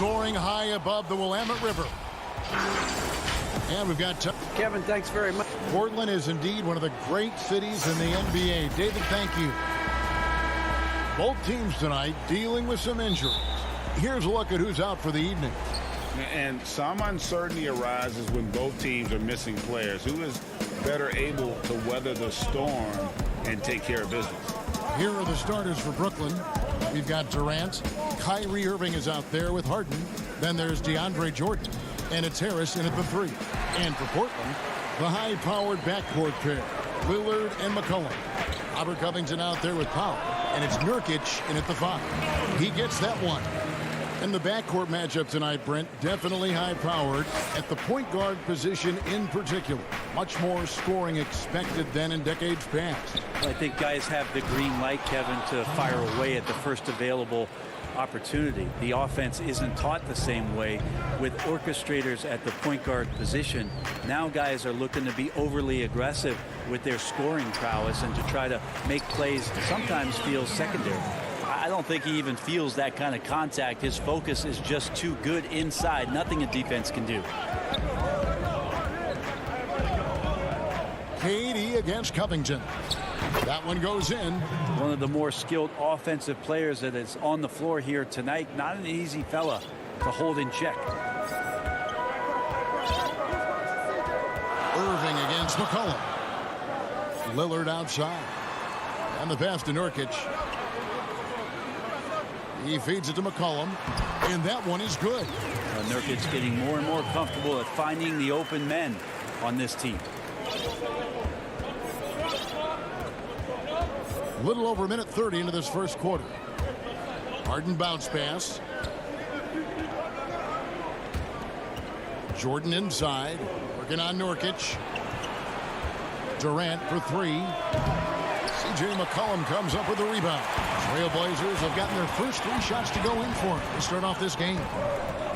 soaring high above the Willamette River. And we've got Kevin, thanks very much. Portland is indeed one of the great cities in the NBA. David, thank you. Both teams tonight dealing with some injuries. Here's a look at who's out for the evening. And some uncertainty arises when both teams are missing players. Who is better able to weather the storm and take care of business? Here are the starters for Brooklyn. We've got Durant. Kyrie Irving is out there with Harden. Then there's DeAndre Jordan. And it's Harris in at the 3. And for Portland, the high-powered backcourt pair, Lillard and McCollum. Robert Covington out there with Powell. And it's Nurkic in at the 5. He gets that one. And the backcourt matchup tonight, Brent, definitely high-powered at the point guard position in particular. Much more scoring expected than in decades past. I think guys have the green light, Kevin, to fire away at the first available opportunity. The offense isn't taught the same way with orchestrators at the point guard position. Now guys are looking to be overly aggressive with their scoring prowess and to try to make plays sometimes feel secondary. I don't think he even feels that kind of contact. His focus is just too good inside. Nothing a defense can do. KD against Covington. That one goes in. One of the more skilled offensive players that is on the floor here tonight. Not an easy fella to hold in check. Irving against McCollum. Lillard outside. And the pass to Nurkic. He feeds it to McCollum. And that one is good. Nurkic getting more and more comfortable at finding the open men on this team. A little over a minute 30 into this first quarter. Harden bounce pass. Jordan inside. Working on Nurkic. Durant for three. C.J. McCollum comes up with the rebound. Trailblazers have gotten their first three shots to go in for it to start off this game.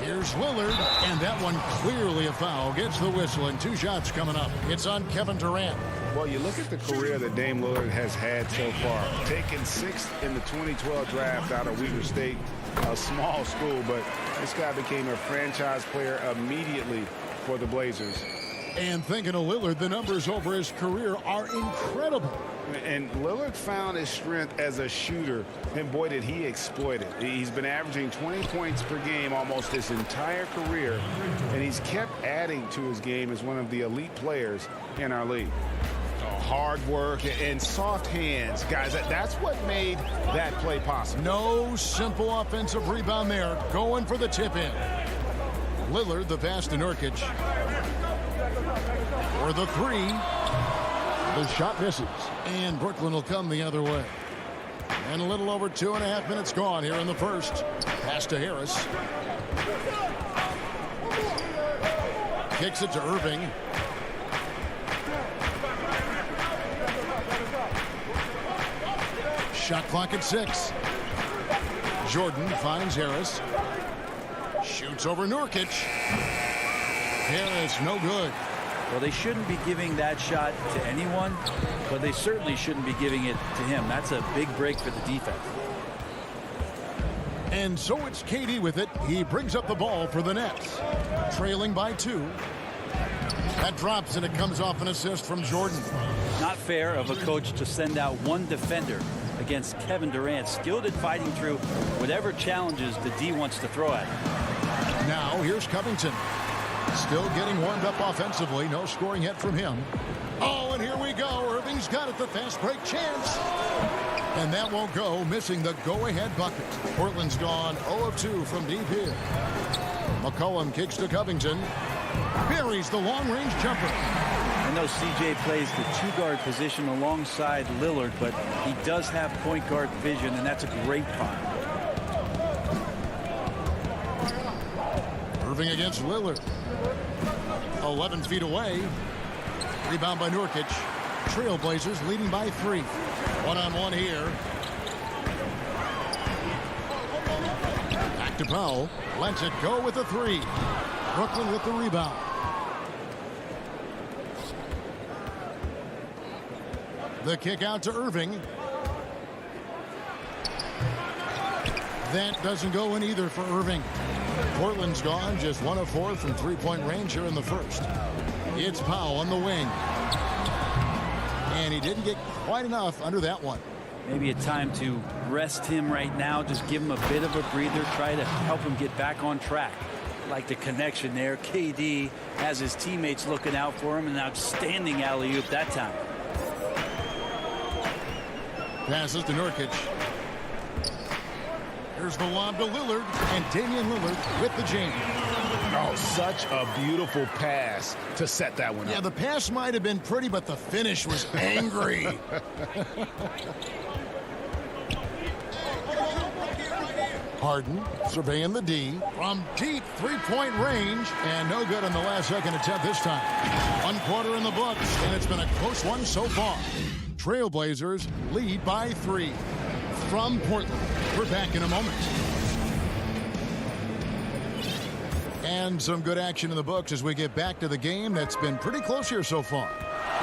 Here's Lillard, and that one clearly a foul. Gets the whistle, and two shots coming up. It's on Kevin Durant. Well, you look at the career that Dame Lillard has had so far. Taken 6th in the 2012 draft out of Weber State, a small school, but this guy became a franchise player immediately for the Blazers. And thinking of Lillard, the numbers over his career are incredible. And Lillard found his strength as a shooter, and boy, did he exploit it. He's been averaging 20 points per game almost his entire career, and he's kept adding to his game as one of the elite players in our league. Hard work and soft hands, guys. That's what made that play possible. No simple offensive rebound there. Going for the tip-in. Lillard, the pass to Nurkic. For the three. The shot misses. And Brooklyn will come the other way. And a little over 2.5 minutes gone here in the first. Pass to Harris. Kicks it to Irving. Shot clock at 6. Jordan finds Harris. Shoots over Nurkic. Harris, no good. Well, they shouldn't be giving that shot to anyone, but they certainly shouldn't be giving it to him. That's a big break for the defense. And so it's KD with it. He brings up the ball for the Nets. Trailing by 2. That drops, and it comes off an assist from Jordan. Not fair of a coach to send out one defender against Kevin Durant, skilled at fighting through whatever challenges the D wants to throw at him. Now here's Covington. Still getting warmed up offensively. No scoring yet from him. Oh, and here we go. Irving's got it. The fast break chance. And that won't go, missing the go-ahead bucket. Portland's gone 0 of 2 from deep here. McCollum kicks to Covington. Buries the long-range jumper. I know CJ plays the two-guard position alongside Lillard, but he does have point guard vision, and that's a great find. Irving against Lillard. 11 feet away. Rebound by Nurkic. Trailblazers leading by 3. One-on-one here. Back to Powell. Lets it go with a 3. Brooklyn with the rebound. The kick out to Irving. That doesn't go in either for Irving. Portland's gone just 1 of 4 from three-point range here in the first. It's Powell on the wing. And he didn't get quite enough under that one. Maybe a time to rest him right now. Just give him a bit of a breather. Try to help him get back on track. Like the connection there. KD has his teammates looking out for him. An outstanding alley-oop that time. Passes to Nurkic. Here's the lob to Lillard, and Damian Lillard with the jam. Oh, such a beautiful pass to set that one up. Yeah, the pass might have been pretty, but the finish was angry. Harden surveying the D from deep three-point range, and no good on the last second attempt this time. 1 quarter in the books, and it's been a close one so far. Trailblazers lead by 3. From Portland, we're back in a moment. And some good action in the books as we get back to the game that's been pretty close here so far.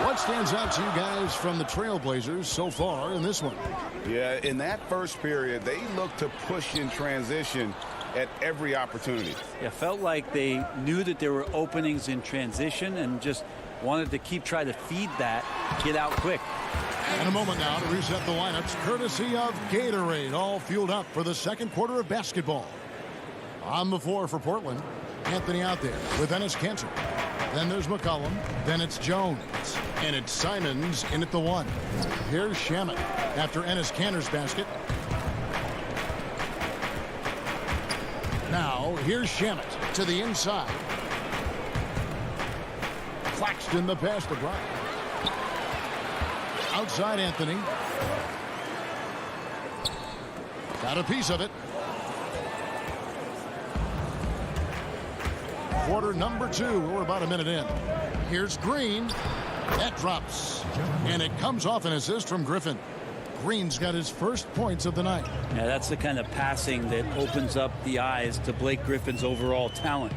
What stands out to you guys from the Trailblazers so far in this one? Yeah, in that first period, they looked to push in transition at every opportunity. It felt like they knew that there were openings in transition and just wanted to keep trying to feed that, get out quick. In a moment now to reset the lineups, courtesy of Gatorade, all fueled up for the second quarter of basketball. On the floor for Portland, Anthony out there with Enes Kanter. Then there's McCollum. Then it's Jones. And it's Simons in at the 1. Here's Shamet after Enes Kanter's basket. Now, here's Shamet to the inside. Claxton the pass to Bryant. Outside Anthony. Got a piece of it. Quarter number 2. We're about a minute in. Here's Green. That drops. And it comes off an assist from Griffin. Green's got his first points of the night. Yeah, that's the kind of passing that opens up the eyes to Blake Griffin's overall talent.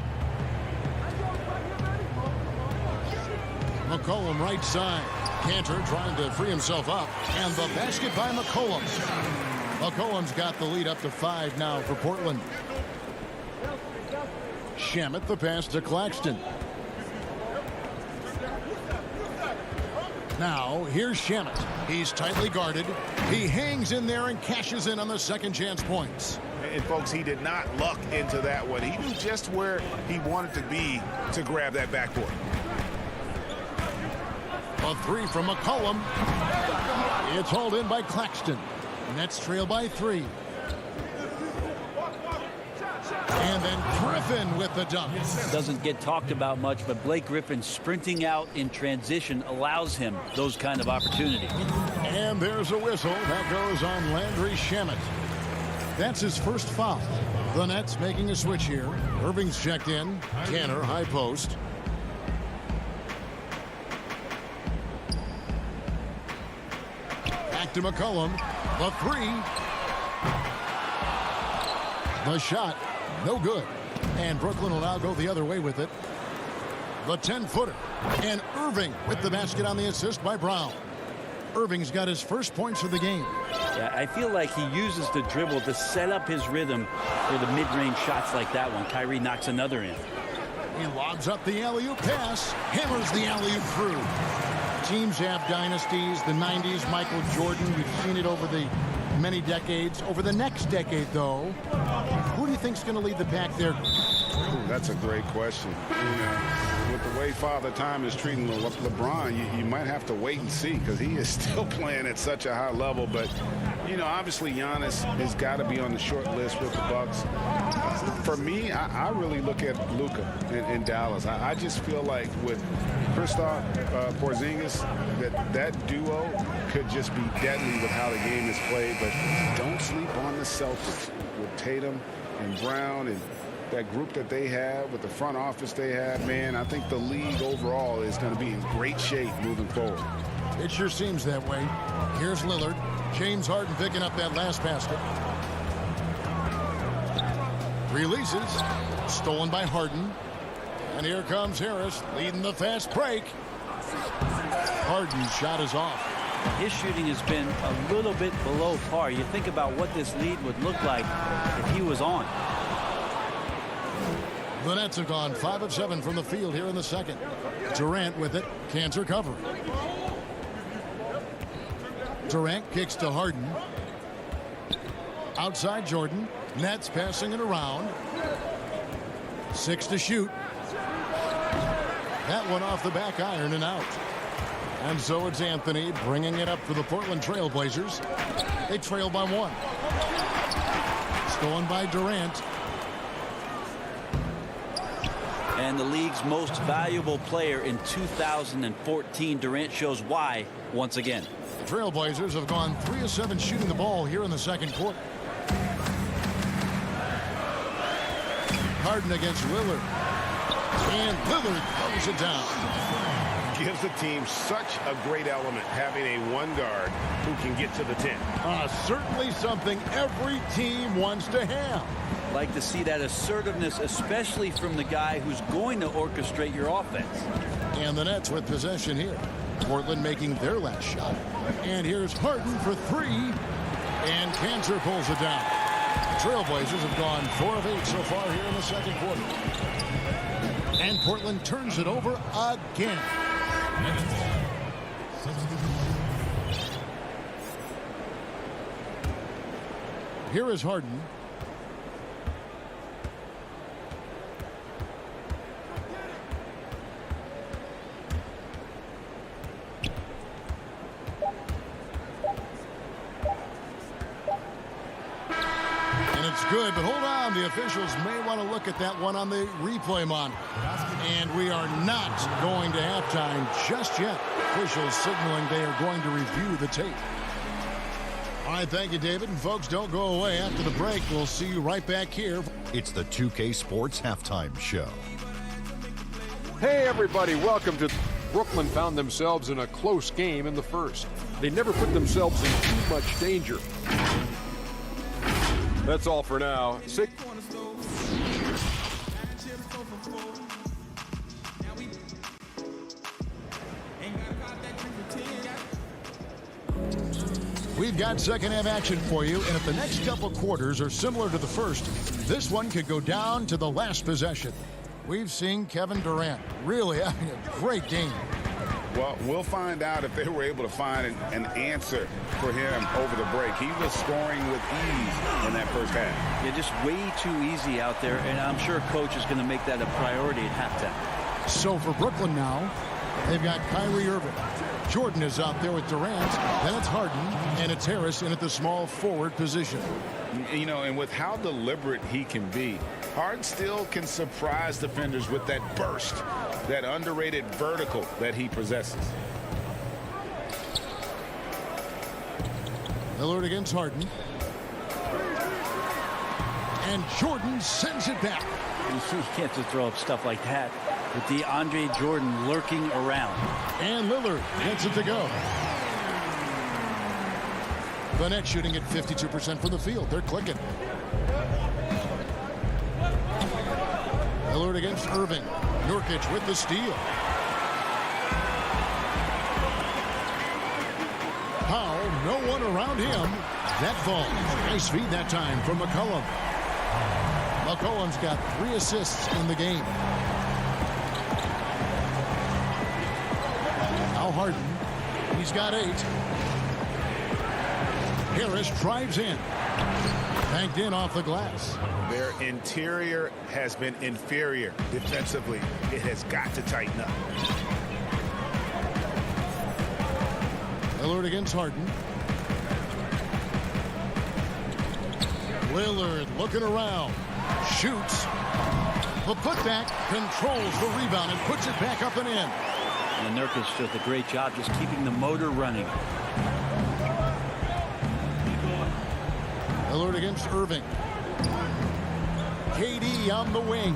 McCollum right side. Kanter trying to free himself up. And the basket by McCollum. McCollum's got the lead up to 5 now for Portland. Shamet the pass to Claxton. Now, here's Shamet. He's tightly guarded. He hangs in there and cashes in on the second chance points. And, folks, he did not luck into that one. He knew just where he wanted to be to grab that backboard. A 3 from McCollum. It's hauled in by Claxton. Nets trail by 3. And then Griffin with the dunk. Doesn't get talked about much, but Blake Griffin sprinting out in transition allows him those kind of opportunities. And there's a whistle. That goes on Landry Shamet. That's his first foul. The Nets making a switch here. Irving's checked in. Kanter, high post. Back to McCollum. The 3. The shot. No good. And Brooklyn will now go the other way with it. The 10-footer. And Irving with the basket on the assist by Brown. Irving's got his first points of the game. Yeah, I feel like he uses the dribble to set up his rhythm for the mid-range shots like that one. Kyrie knocks another in. He lobs up the alley-oop pass. Hammers the alley-oop through. Teams have dynasties. The 90s, Michael Jordan. We've seen it over the many decades. Over the next decade, though, who do you think's going to lead the pack there? Ooh, that's a great question. You know, with the way Father Time is treating LeBron, you might have to wait and see because he is still playing at such a high level. But, you know, obviously Giannis has got to be on the short list with the Bucks. For me, I really look at Luka in Dallas. I just feel like with Kristaps Porzingis, that duo could just be deadly with how the game is played. But don't sleep on the Celtics with Tatum and Brown and that group that they have with the front office they have. Man, I think the league overall is going to be in great shape moving forward. It sure seems that way. Here's Lillard. James Harden picking up that last basket. Releases. Stolen by Harden. And here comes Harris leading the fast break. Harden's shot is off. His shooting has been a little bit below par. You think about what this lead would look like if he was on. The Nets have gone 5 of 7 from the field here in the second. Durant with it. Kanter covering. Durant kicks to Harden. Outside Jordan. Nets passing it around. 6 to shoot. That one off the back iron and out. And so it's Anthony bringing it up for the Portland Trail Blazers. They trail by 1. Stolen by Durant. And the league's most valuable player in 2014. Durant shows why once again. The Trailblazers have gone 3 of 7 shooting the ball here in the second quarter. Harden against Lillard. And Lillard throws it down. Gives the team such a great element having a one guard who can get to the 10. Certainly something every team wants to have. Like to see that assertiveness, especially from the guy who's going to orchestrate your offense. And the Nets with possession here. Portland making their last shot. And here's Harden for three. And Cantor pulls it down. The Trailblazers have gone 4 of 8 so far here in the second quarter. And Portland turns it over again. Here is Harden. Good, but hold on. The officials may want to look at that one on the replay monitor. And we are not going to halftime just yet. Officials signaling they are going to review the tape. All right, thank you, David. And folks, don't go away. After the break, we'll see you right back here. It's the 2K Sports Halftime Show. Hey, everybody, welcome to... Brooklyn found themselves in a close game in the first. They never put themselves in too much danger. That's all for now. We've got second half action for you, and if the next couple quarters are similar to the first, this one could go down to the last possession. We've seen Kevin Durant really having a great game. Well, we'll find out if they were able to find an answer for him over the break. He was scoring with ease in that first half. Yeah, just way too easy out there, and I'm sure coach is going to make that a priority at halftime. So for Brooklyn now, they've got Kyrie Irving. Jordan is out there with Durant. Then it's Harden, and it's Harris in at the small forward position. You know, and with how deliberate he can be, Harden still can surprise defenders with that burst, that underrated vertical that he possesses. Lillard against Harden. And Jordan sends it back. You can't just throw up stuff like that with DeAndre Jordan lurking around. And Lillard gets it to go. The Nets shooting at 52% from the field. They're clicking. Lillard against Irving. Nurkic with the steal. Powell, no one around him. That falls. Nice feed that time from McCollum. McCollum's got 3 assists in the game. Now Harden. He's got 8. Harris drives in. Banked in off the glass. Their interior has been inferior defensively. It has got to tighten up. Lillard against Harden. Lillard looking around. Shoots. The putback, controls the rebound and puts it back up and in. And Nurkic does a great job just keeping the motor running. Lillard against Irving. KD on the wing.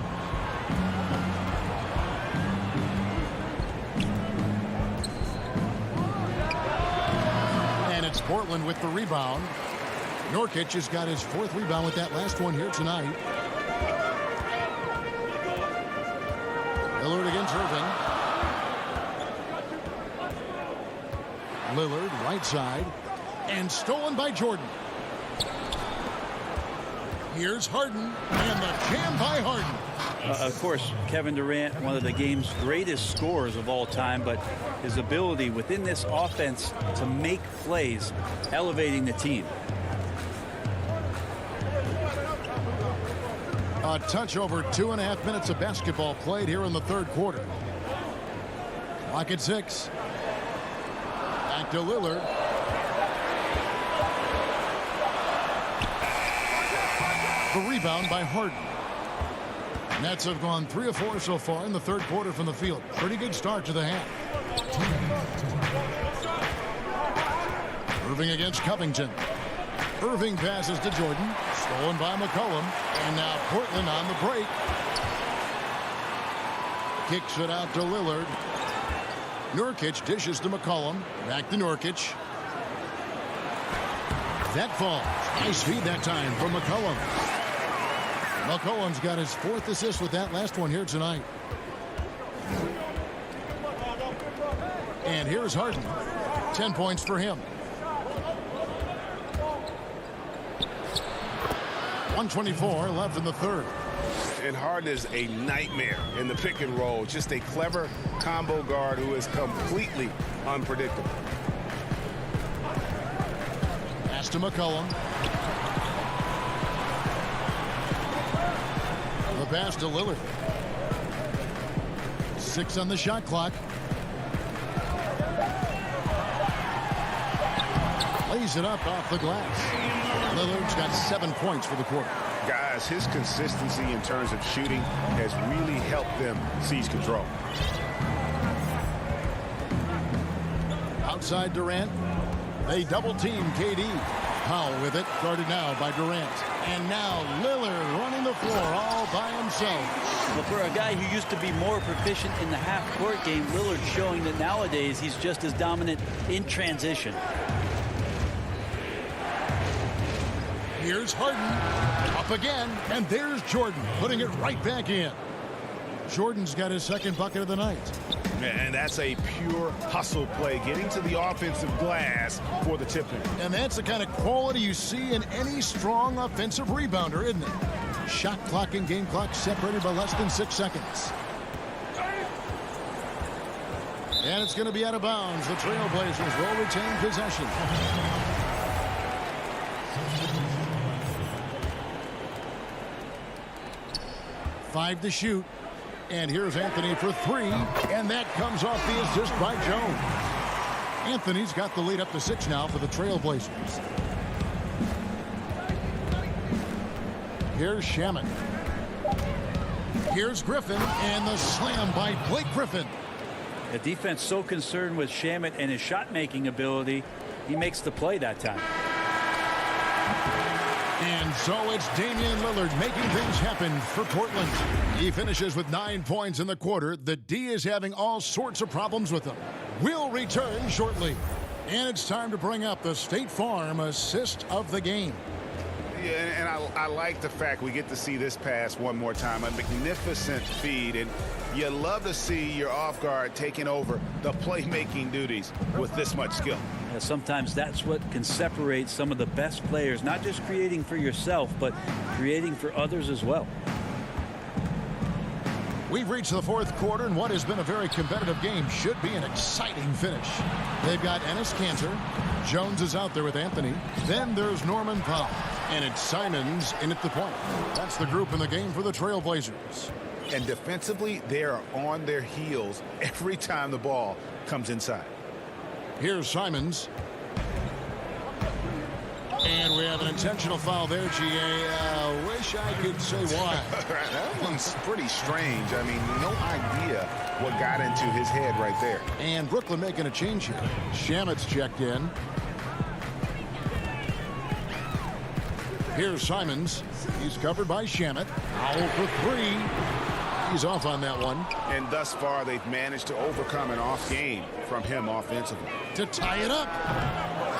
And it's Portland with the rebound. Nurkic has got his 4th rebound with that last one here tonight. Lillard against Irving. Lillard right side. And stolen by Jordan. Here's Harden, and the jam by Harden. Of course, Kevin Durant, one of the game's greatest scorers of all time, but his ability within this offense to make plays, elevating the team. A touch over 2.5 minutes of basketball played here in the third quarter. Clock at 6. Back to Lillard. The rebound by Harden. Nets have gone 3 of 4 so far in the third quarter from the field. Pretty good start to the half. Irving against Covington. Irving passes to Jordan. Stolen by McCollum. And now Portland on the break. Kicks it out to Lillard. Nurkic dishes to McCollum. Back to Nurkic. That falls. Nice feed that time from McCollum. McCollum's got his 4th assist with that last one here tonight. And here's Harden. 10 points for him. 1:24 left in the third. And Harden is a nightmare in the pick and roll. Just a clever combo guard who is completely unpredictable. Pass to McCollum. The pass to Lillard. 6 on the shot clock. Lays it up off the glass. Lillard's got 7 points for the quarter. Guys, his consistency in terms of shooting has really helped them seize control. Outside Durant. They double team KD. Powell with it, guarded now by Durant. And now Lillard running the floor all by himself. Well, for a guy who used to be more proficient in the half-court game, Lillard's showing that nowadays he's just as dominant in transition. Here's Harden. Up again. And there's Jordan putting it right back in. Jordan's got his 2nd bucket of the night. And that's a pure hustle play, getting to the offensive glass for the tip-in. And that's the kind of quality you see in any strong offensive rebounder, isn't it? Shot clock and game clock separated by less than 6 seconds. And it's going to be out of bounds. The Trailblazers will retain possession. Five to shoot. And here's Anthony for 3. And that comes off the assist by Jones. Anthony's got the lead up to 6 now for the Trailblazers. Here's Shamet. Here's Griffin. And the slam by Blake Griffin. The defense so concerned with Shamet and his shot-making ability, he makes the play that time. And so it's Damian Lillard making things happen for Portland. He finishes with 9 points in the quarter. The D is having all sorts of problems with him. We'll return shortly. And it's time to bring up the State Farm assist of the game. Yeah, and I like the fact we get to see this pass one more time. A magnificent feed, and you love to see your off guard taking over the playmaking duties with this much skill. Yeah, sometimes that's what can separate some of the best players, not just creating for yourself, but creating for others as well. We've reached the 4th quarter, and what has been a very competitive game should be an exciting finish. They've got Enes Kanter. Jones is out there with Anthony. Then there's Norman Powell. And it's Simons in at the point. That's the group in the game for the Trailblazers. And defensively, they are on their heels every time the ball comes inside. Here's Simons. And we have an intentional foul there, G.A. Wish I could say why. That one's pretty strange. I mean, no idea what got into his head right there. And Brooklyn making a change here. Shamet's checked in. Here's Simons. He's covered by Shamet. Powell for 3. He's off on that one. And thus far, they've managed to overcome an off game from him offensively. To tie it up.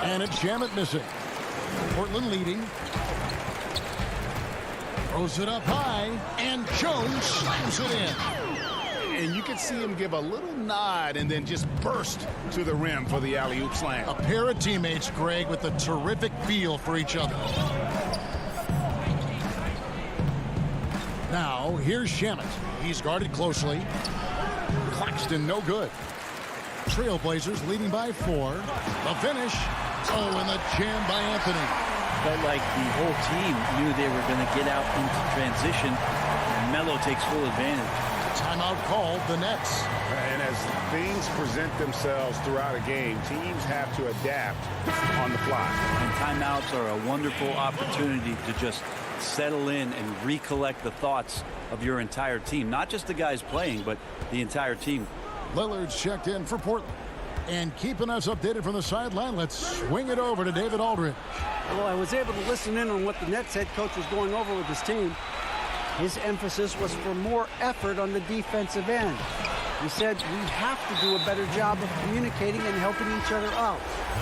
And it's Shamet missing. Portland leading. Throws it up high. And Jones slams it in. And you can see him give a little nod and then just burst to the rim for the alley-oop slam. A pair of teammates, Greg, with a terrific feel for each other. Now, here's Shamet. He's guarded closely. Claxton, no good. Trailblazers leading by 4. The finish. Oh, and the jam by Anthony. Felt like the whole team knew they were going to get out into transition, and Melo takes full advantage. Timeout called, the Nets. And as things present themselves throughout a game, teams have to adapt on the fly. And timeouts are a wonderful opportunity to just settle in and recollect the thoughts of your entire team. Not just the guys playing, but the entire team. Lillard's checked in for Portland. And keeping us updated from the sideline, let's swing it over to David Aldridge. Well, I was able to listen in on what the Nets head coach was going over with his team. His emphasis was for more effort on the defensive end. He said we have to do a better job of communicating and helping each other out.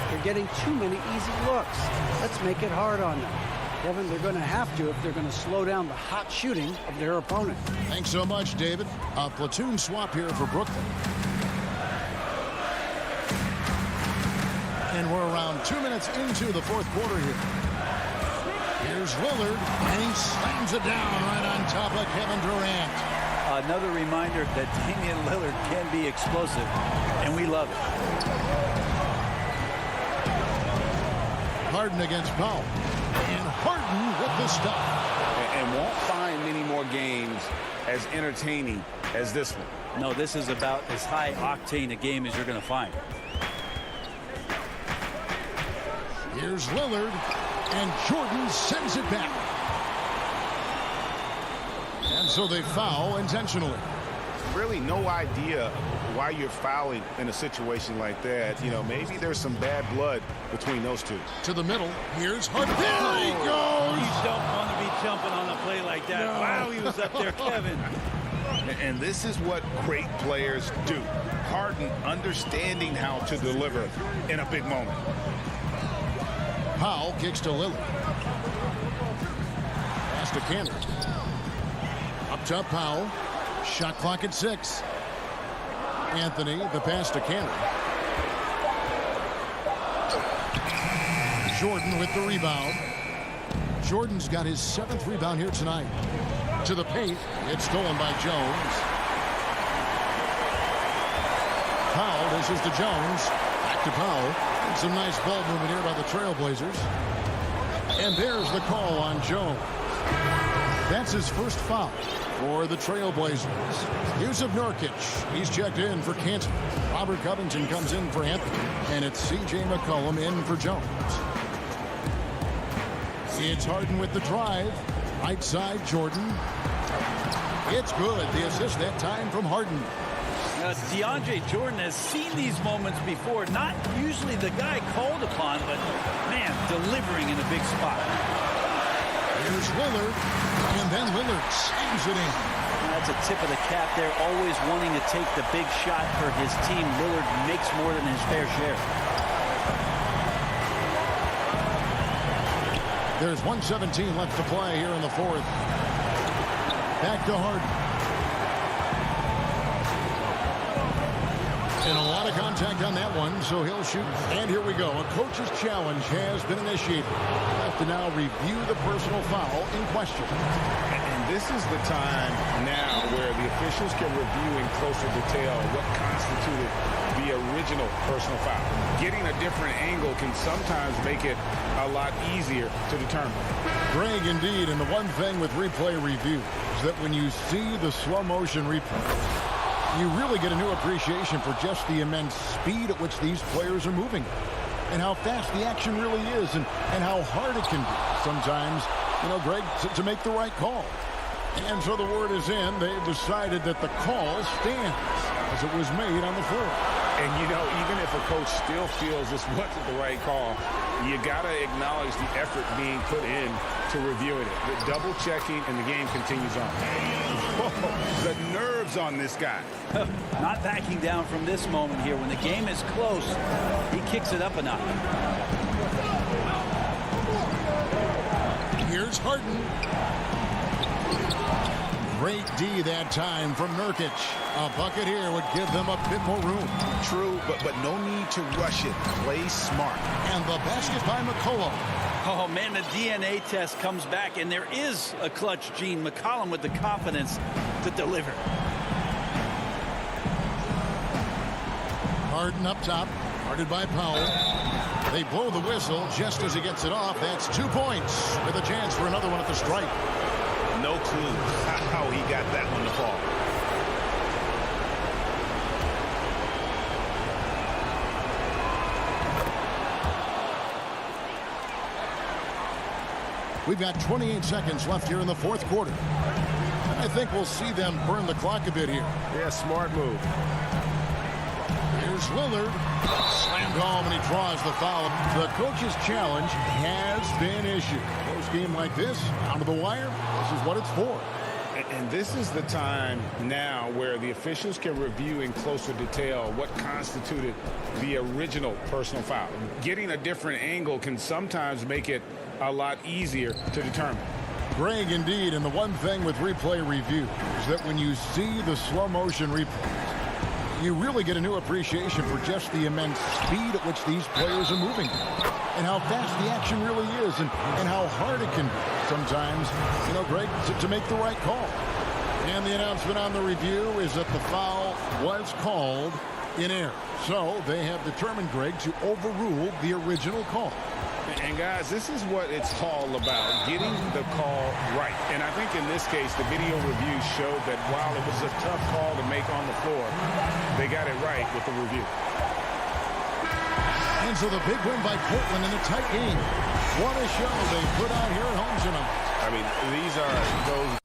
They're getting too many easy looks. Let's make it hard on them. Kevin, they're going to have to if they're going to slow down the hot shooting of their opponent. Thanks so much, David. A platoon swap here for Brooklyn. And we're around 2 minutes into the fourth quarter here. Here's Lillard, and he slams it down right on top of Kevin Durant. Another reminder that Damian Lillard can be explosive, and we love it. Harden against Powell. And Harden with the stop. And won't find many more games as entertaining as this one. No, this is about as high octane a game as you're going to find. Here's Lillard, and Jordan sends it back. And so they foul intentionally. Really no idea why you're fouling in a situation like that. You know, maybe there's some bad blood between those two. To the middle. Here's Harden. There he goes. You don't want to be jumping on a play like that. No. Wow, he was up there, Kevin. And this is what great players do. Harden understanding how to deliver in a big moment. Powell kicks to Lillard. Pass to Cantor. Up top, Powell. Shot clock at 6. Anthony, the pass to Cantor. Jordan with the rebound. Jordan's got his 7th rebound here tonight. To the paint. It's stolen by Jones. Powell dishes to Jones. Back to Powell. And some nice ball movement here by the Trailblazers. And there's the call on Jones. That's his first foul for the Trailblazers. Yusuf Nurkic, he's checked in for Cantor. Robert Covington comes in for Anthony. And it's C.J. McCollum in for Jones. It's Harden with the drive. Right side, Jordan. It's good. The assist that time from Harden. DeAndre Jordan has seen these moments before. Not usually the guy called upon, but, man, delivering in a big spot. Here's Lillard, and then Lillard slams it in. That's a tip of the cap there, always wanting to take the big shot for his team. Lillard makes more than his fair share. There's 1:17 left to play here in the fourth. Back to Harden. And a lot of contact on that one, so he'll shoot. And here we go. A coach's challenge has been initiated. We'll have to now review the personal foul in question. And this is the time now where the officials can review in closer detail what constituted the original personal foul. Getting a different angle can sometimes make it a lot easier to determine. Greg, indeed, and the one thing with replay review is that when you see the slow motion replay, you really get a new appreciation for just the immense speed at which these players are moving and how fast the action really is and how hard it can be sometimes, you know, Greg, to make the right call. And so the word is in. They've decided that the call stands as it was made on the floor. And, you know, even if a coach still feels this wasn't the right call, you got to acknowledge the effort being put in to reviewing it. The double checking, and the game continues on. Whoa, the nerves on this guy. Not backing down from this moment here. When the game is close, he kicks it up a notch. Here's Harden. Great D that time from Nurkic. A bucket here would give them a bit more room. True, but no need to rush it. Play smart. And the basket by McCollum. Oh, man, the DNA test comes back, and there is a clutch gene. McCollum with the confidence to deliver. Harden up top, guarded by Powell. They blow the whistle just as he gets it off. That's 2 points with a chance for another one at the stripe. No clue how he got that one to fall. We've got 28 seconds left here in the fourth quarter. I think we'll see them burn the clock a bit here. Yeah, smart move. Here's Here's Lillard. Slammed home, and he draws the foul. The coach's challenge has been issued. Close game like this, down to the wire, this is what it's for. And this is the time now where the officials can review in closer detail what constituted the original personal foul. Getting a different angle can sometimes make it a lot easier to determine. Greg, indeed, and the one thing with replay review is that when you see the slow motion replays, you really get a new appreciation for just the immense speed at which these players are moving and how fast the action really is and how hard it can be sometimes, Greg, to make the right call. And the announcement on the review is that the foul was called in error. So they have determined, Greg, to overrule the original call. And guys, this is what it's all about, getting the call right. And I think in this case, the video review showed that while it was a tough call to make on the floor, they got it right with the review. And so the big win by Portland in a tight game. What a show they put out here at home tonight. I mean, these are those.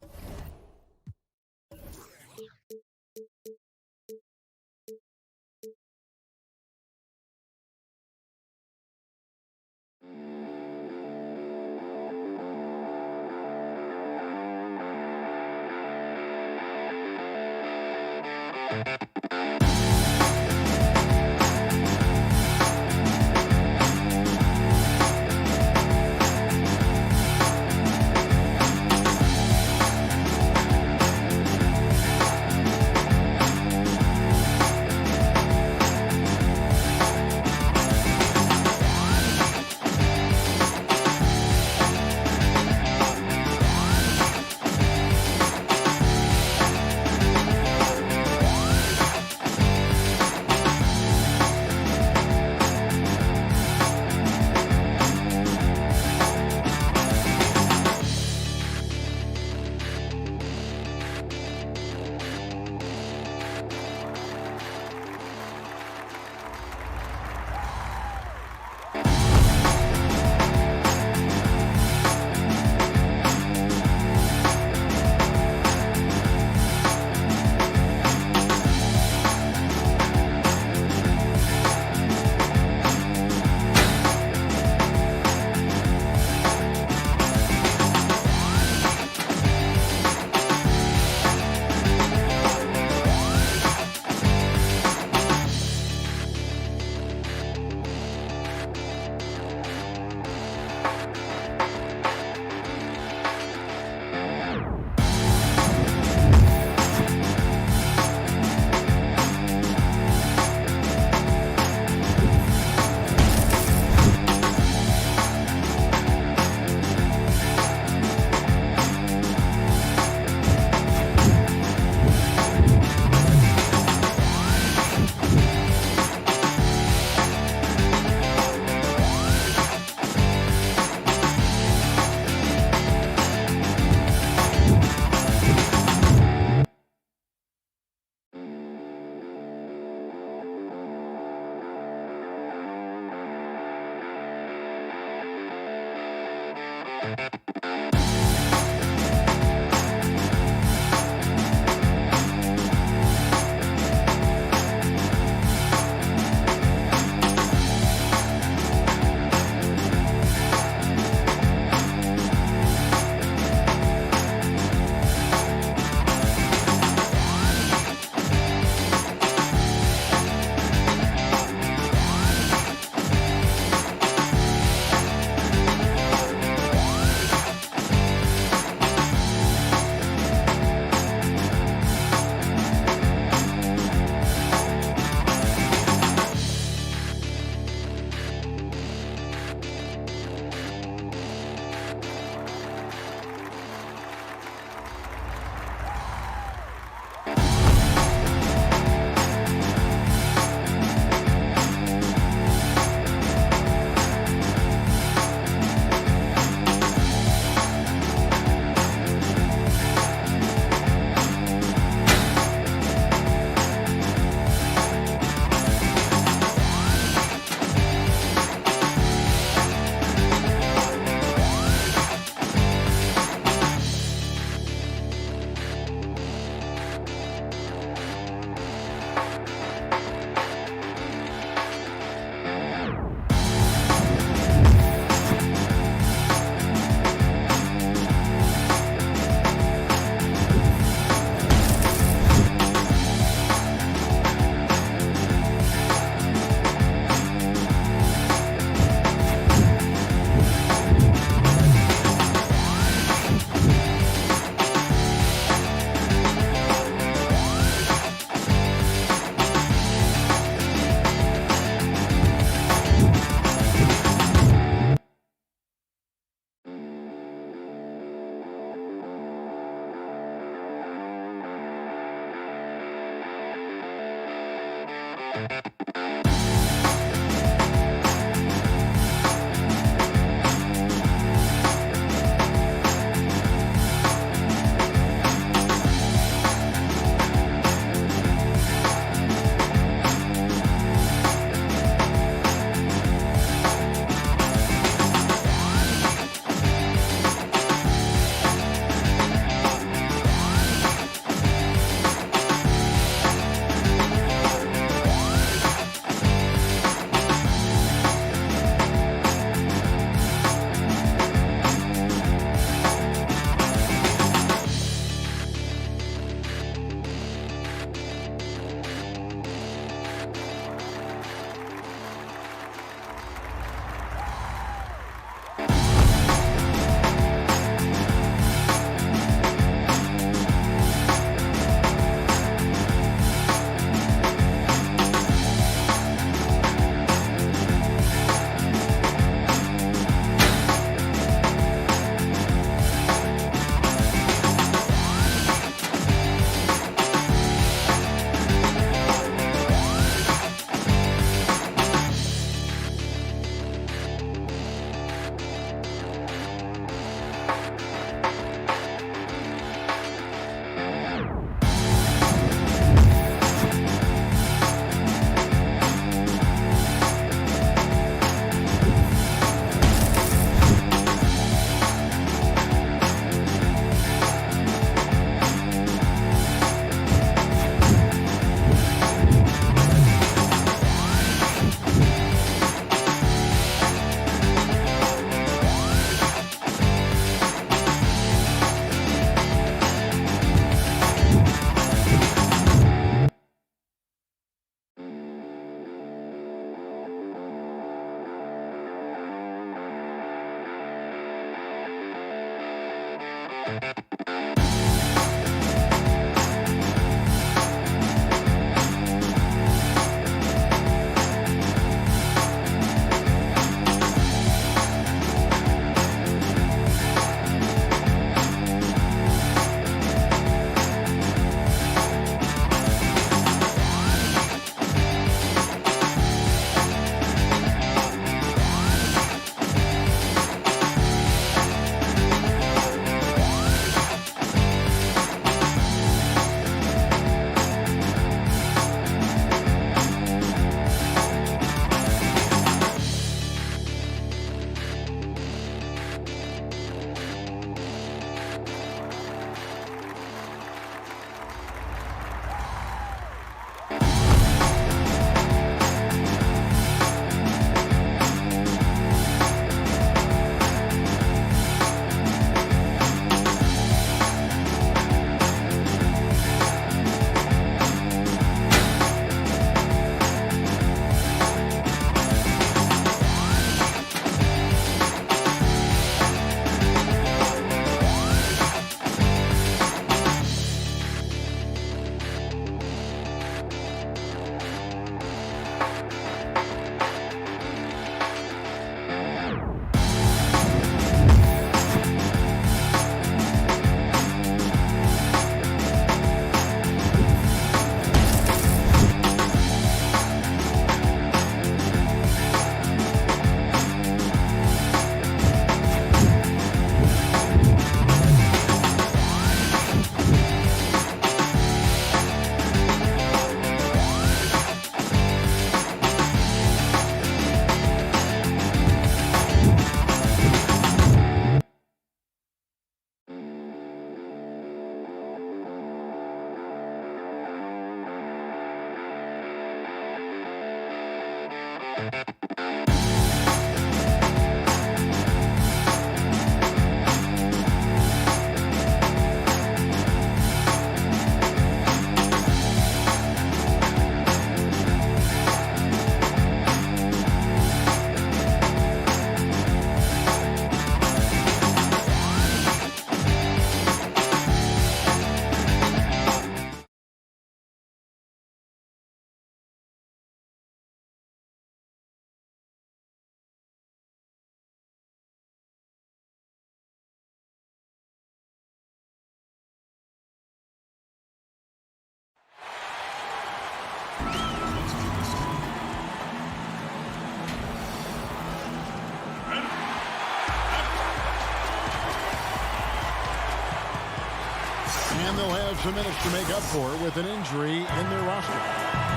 And they'll have some minutes to make up for with an injury in their roster.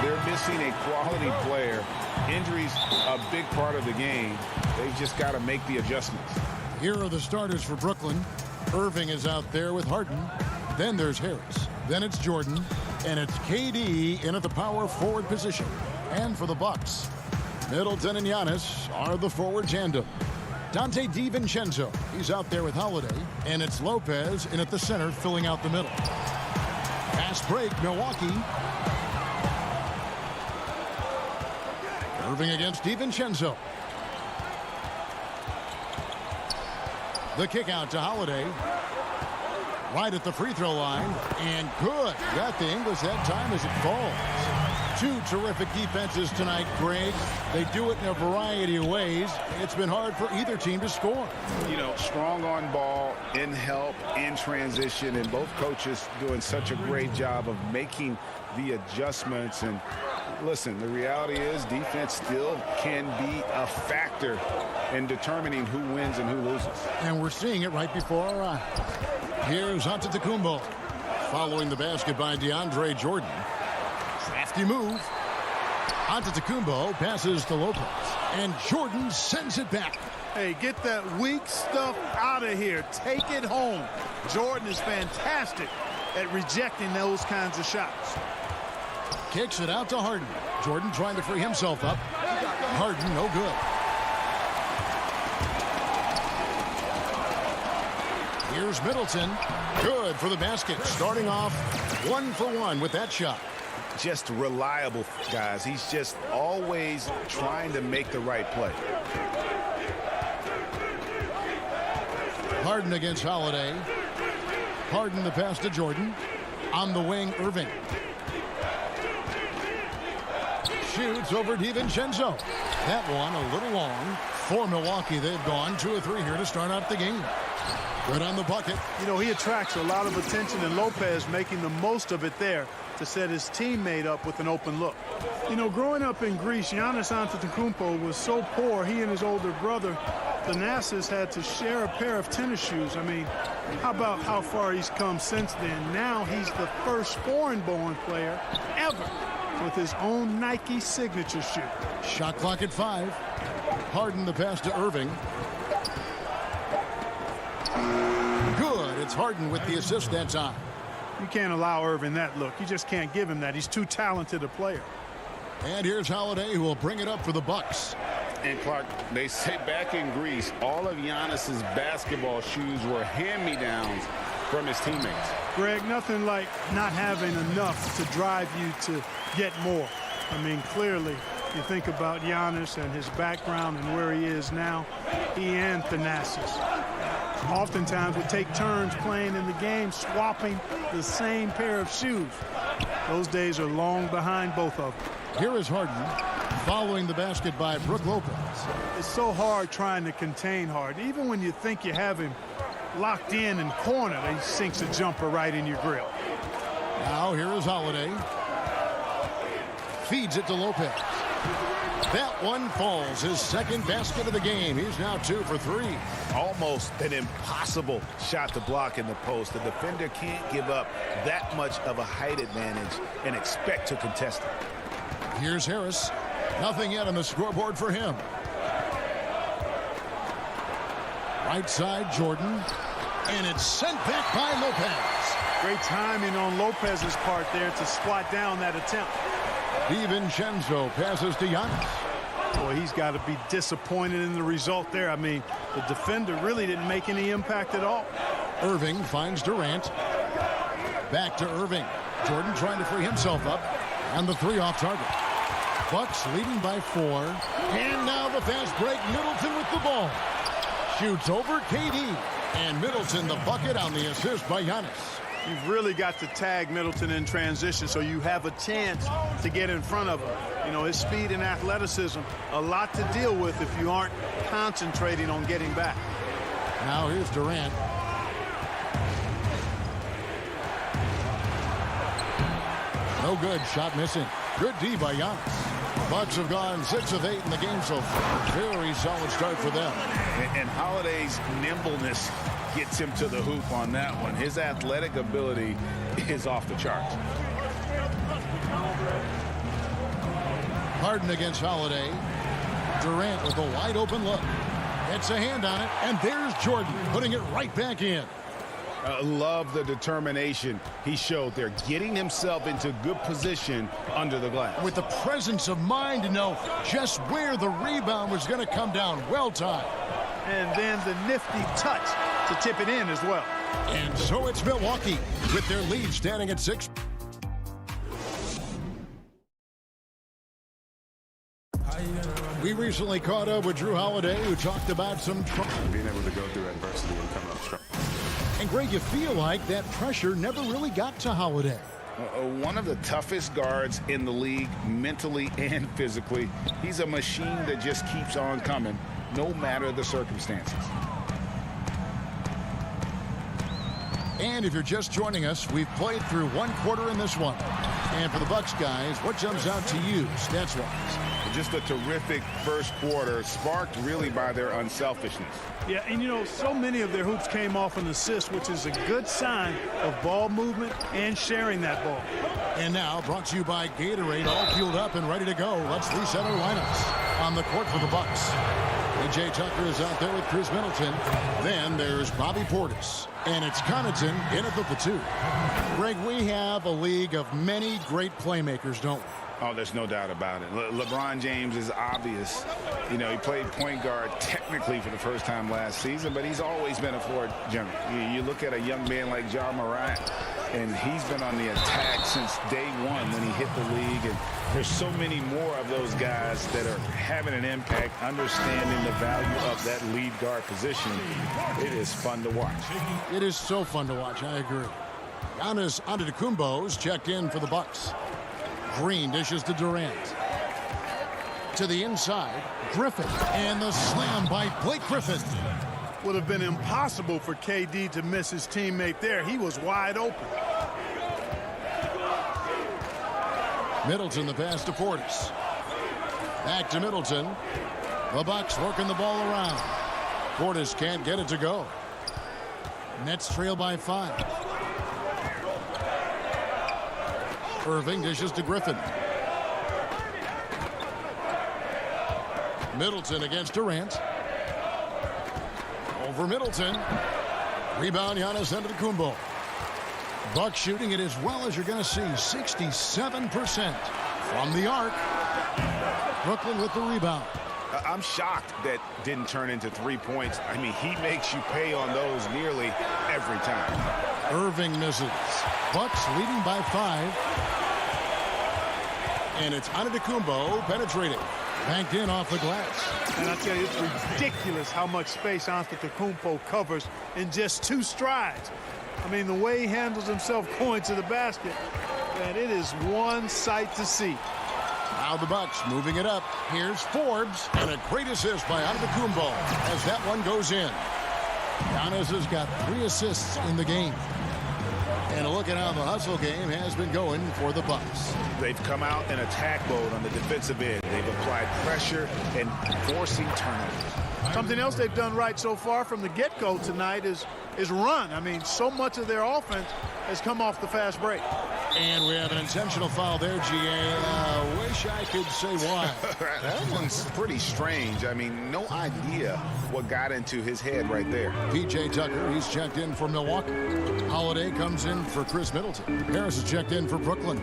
They're missing a quality player. Injuries a big part of the game. They've just got to make the adjustments. Here are the starters for Brooklyn. Irving is out there with Harden. Then there's Harris. Then it's Jordan. And it's KD in at the power forward position. And for the Bucks, Middleton and Giannis are the forward tandem. Dante DiVincenzo, he's out there with Holiday. And it's Lopez in at the center, filling out the middle. Fast break, Milwaukee. Irving against DiVincenzo. The kick out to Holiday. Right at the free throw line. And good. Got the English that time as it falls. Two terrific defenses tonight, Greg. They do it in a variety of ways. It's been hard for either team to score. You know, strong on ball, in help, in transition, and both coaches doing such a great job of making the adjustments. And listen, the reality is defense still can be a factor in determining who wins and who loses. And we're seeing it right before our eyes. Here's Antetokounmpo. Following the basket by DeAndre Jordan. Crafty move. Antetokounmpo passes to Lopez. And Jordan sends it back. Hey, get that weak stuff out of here. Take it home. Jordan is fantastic at rejecting those kinds of shots. Kicks it out to Harden. Jordan trying to free himself up. Harden, no good. Here's Middleton. Good for the basket. Starting off 1 for 1 with that shot. Just reliable, guys. He's just always trying to make the right play. Harden against Holiday. Harden the pass to Jordan. On the wing, Irving. Shoots over DiVincenzo. That one a little long. For Milwaukee, they've gone 2 or 3 here to start out the game. Good on the bucket. You know, he attracts a lot of attention, and Lopez making the most of it there to set his teammate up with an open look. You know, growing up in Greece, Giannis Antetokounmpo was so poor, he and his older brother, Thanasis, had to share a pair of tennis shoes. I mean, how about how far he's come since then? Now he's the first foreign-born player ever with his own Nike signature shoe. Shot clock at 5. Harden the pass to Irving. Good. It's Harden with the assist that time. You can't allow Irving that look. You just can't give him that. He's too talented a player. And here's Holiday, who will bring it up for the Bucks. And Clark, they say back in Greece, all of Giannis's basketball shoes were hand-me-downs from his teammates. Greg, nothing like not having enough to drive you to get more. I mean, clearly, you think about Giannis and his background and where he is now, he and Thanasis oftentimes would take turns playing in the game, swapping the same pair of shoes. Those days are long behind both of them. Here is Harden following the basket by Brook Lopez. It's so hard trying to contain Harden. Even when you think you have him locked in and cornered, he sinks a jumper right in your grill. Now here is Holiday. Feeds it to Lopez. That one falls. His second basket of the game. He's now 2 for 3. Almost an impossible shot to block in the post. The defender can't give up that much of a height advantage and expect to contest it. Here's Harris. Nothing yet on the scoreboard for him. Right side, Jordan. And it's sent back by Lopez. Great timing on Lopez's part there to squat down that attempt. DiVincenzo passes to Giannis. Boy, he's got to be disappointed in the result there. I mean, the defender really didn't make any impact at all. Irving finds Durant. Back to Irving. Jordan trying to free himself up. And the 3 off target. Bucks leading by 4. And now the fast break. Middleton with the ball. Shoots over KD. And Middleton the bucket on the assist by Giannis. You've really got to tag Middleton in transition so you have a chance to get in front of him. You know, his speed and athleticism, a lot to deal with if you aren't concentrating on getting back. Now here's Durant. No good. Shot missing. Good D by Giannis. Bucks have gone 6 of 8 in the game so far. Very solid start for them. And Holiday's nimbleness gets him to the hoop on that one. His athletic ability is off the charts. Harden against Holiday. Durant with a wide open look. Gets a hand on it, and there's Jordan putting it right back in. Love the determination he showed there, getting himself into good position under the glass. With the presence of mind to know just where the rebound was going to come down. Well timed. And then the nifty touch to tip it in as well. And so it's Milwaukee with their lead standing at 6. We recently caught up with Drew Holiday, who talked about some trouble. Being able to go through adversity and come up strong. And Greg, you feel like that pressure never really got to Holiday. One of the toughest guards in the league, mentally and physically. He's a machine that just keeps on coming, no matter the circumstances. And if you're just joining us, we've played through one quarter in this one. And for the Bucks guys, what jumps out to you, stats-wise? Just a terrific first quarter, sparked really by their unselfishness. Yeah, and you know, so many of their hoops came off an assist, which is a good sign of ball movement and sharing that ball. And now, brought to you by Gatorade, all fueled up and ready to go. Let's reset our lineups. On the court for the Bucks, PJ Tucker is out there with Chris Middleton. Then there's Bobby Portis. And it's Connaughton in at the platoon. Greg, we have a league of many great playmakers, don't we? Oh, there's no doubt about it. LeBron James is obvious. You know, he played point guard technically for the first time last season, but he's always been a floor general. You look at a young man like Ja Morant, and he's been on the attack since day one when he hit the league. And there's so many more of those guys that are having an impact, understanding the value of that lead guard position. It is fun to watch. It is so fun to watch. I agree. Giannis Antetokounmpo's checked in for the Bucks. Green dishes to Durant. To the inside, Griffin. And the slam by Blake Griffin. Would have been impossible for KD to miss his teammate there. He was wide open. Middleton the pass to Portis. Back to Middleton. The Bucks working the ball around. Portis can't get it to go. Nets trail by 5. Irving dishes to Griffin. Middleton against Durant. Over Middleton. Rebound Giannis Antetokounmpo. Bucks shooting it as well as you're going to see. 67% from the arc. Brooklyn with the rebound. I'm shocked that didn't turn into 3 points. I mean, he makes you pay on those nearly every time. Irving misses. Bucks leading by 5. And it's Antetokounmpo penetrating. Banked in off the glass. And I tell you, it's ridiculous how much space Antetokounmpo covers in just 2 strides. I mean, the way he handles himself going to the basket, and it is one sight to see. Now the Bucks moving it up. Here's Forbes, and a great assist by Antetokounmpo as that one goes in. Giannis has got 3 assists in the game. And a look at how the hustle game has been going for the Bucks. They've come out in attack mode on the defensive end. They've applied pressure and forcing turnovers. Something else they've done right so far from the get-go tonight is run. I mean, so much of their offense has come off the fast break. And we have an intentional foul there, GA. Wish I could say why. That one's pretty strange. I mean, no idea what got into his head right there. PJ Tucker, he's checked in for Milwaukee. Holiday comes in for Chris Middleton. Harris is checked in for Brooklyn.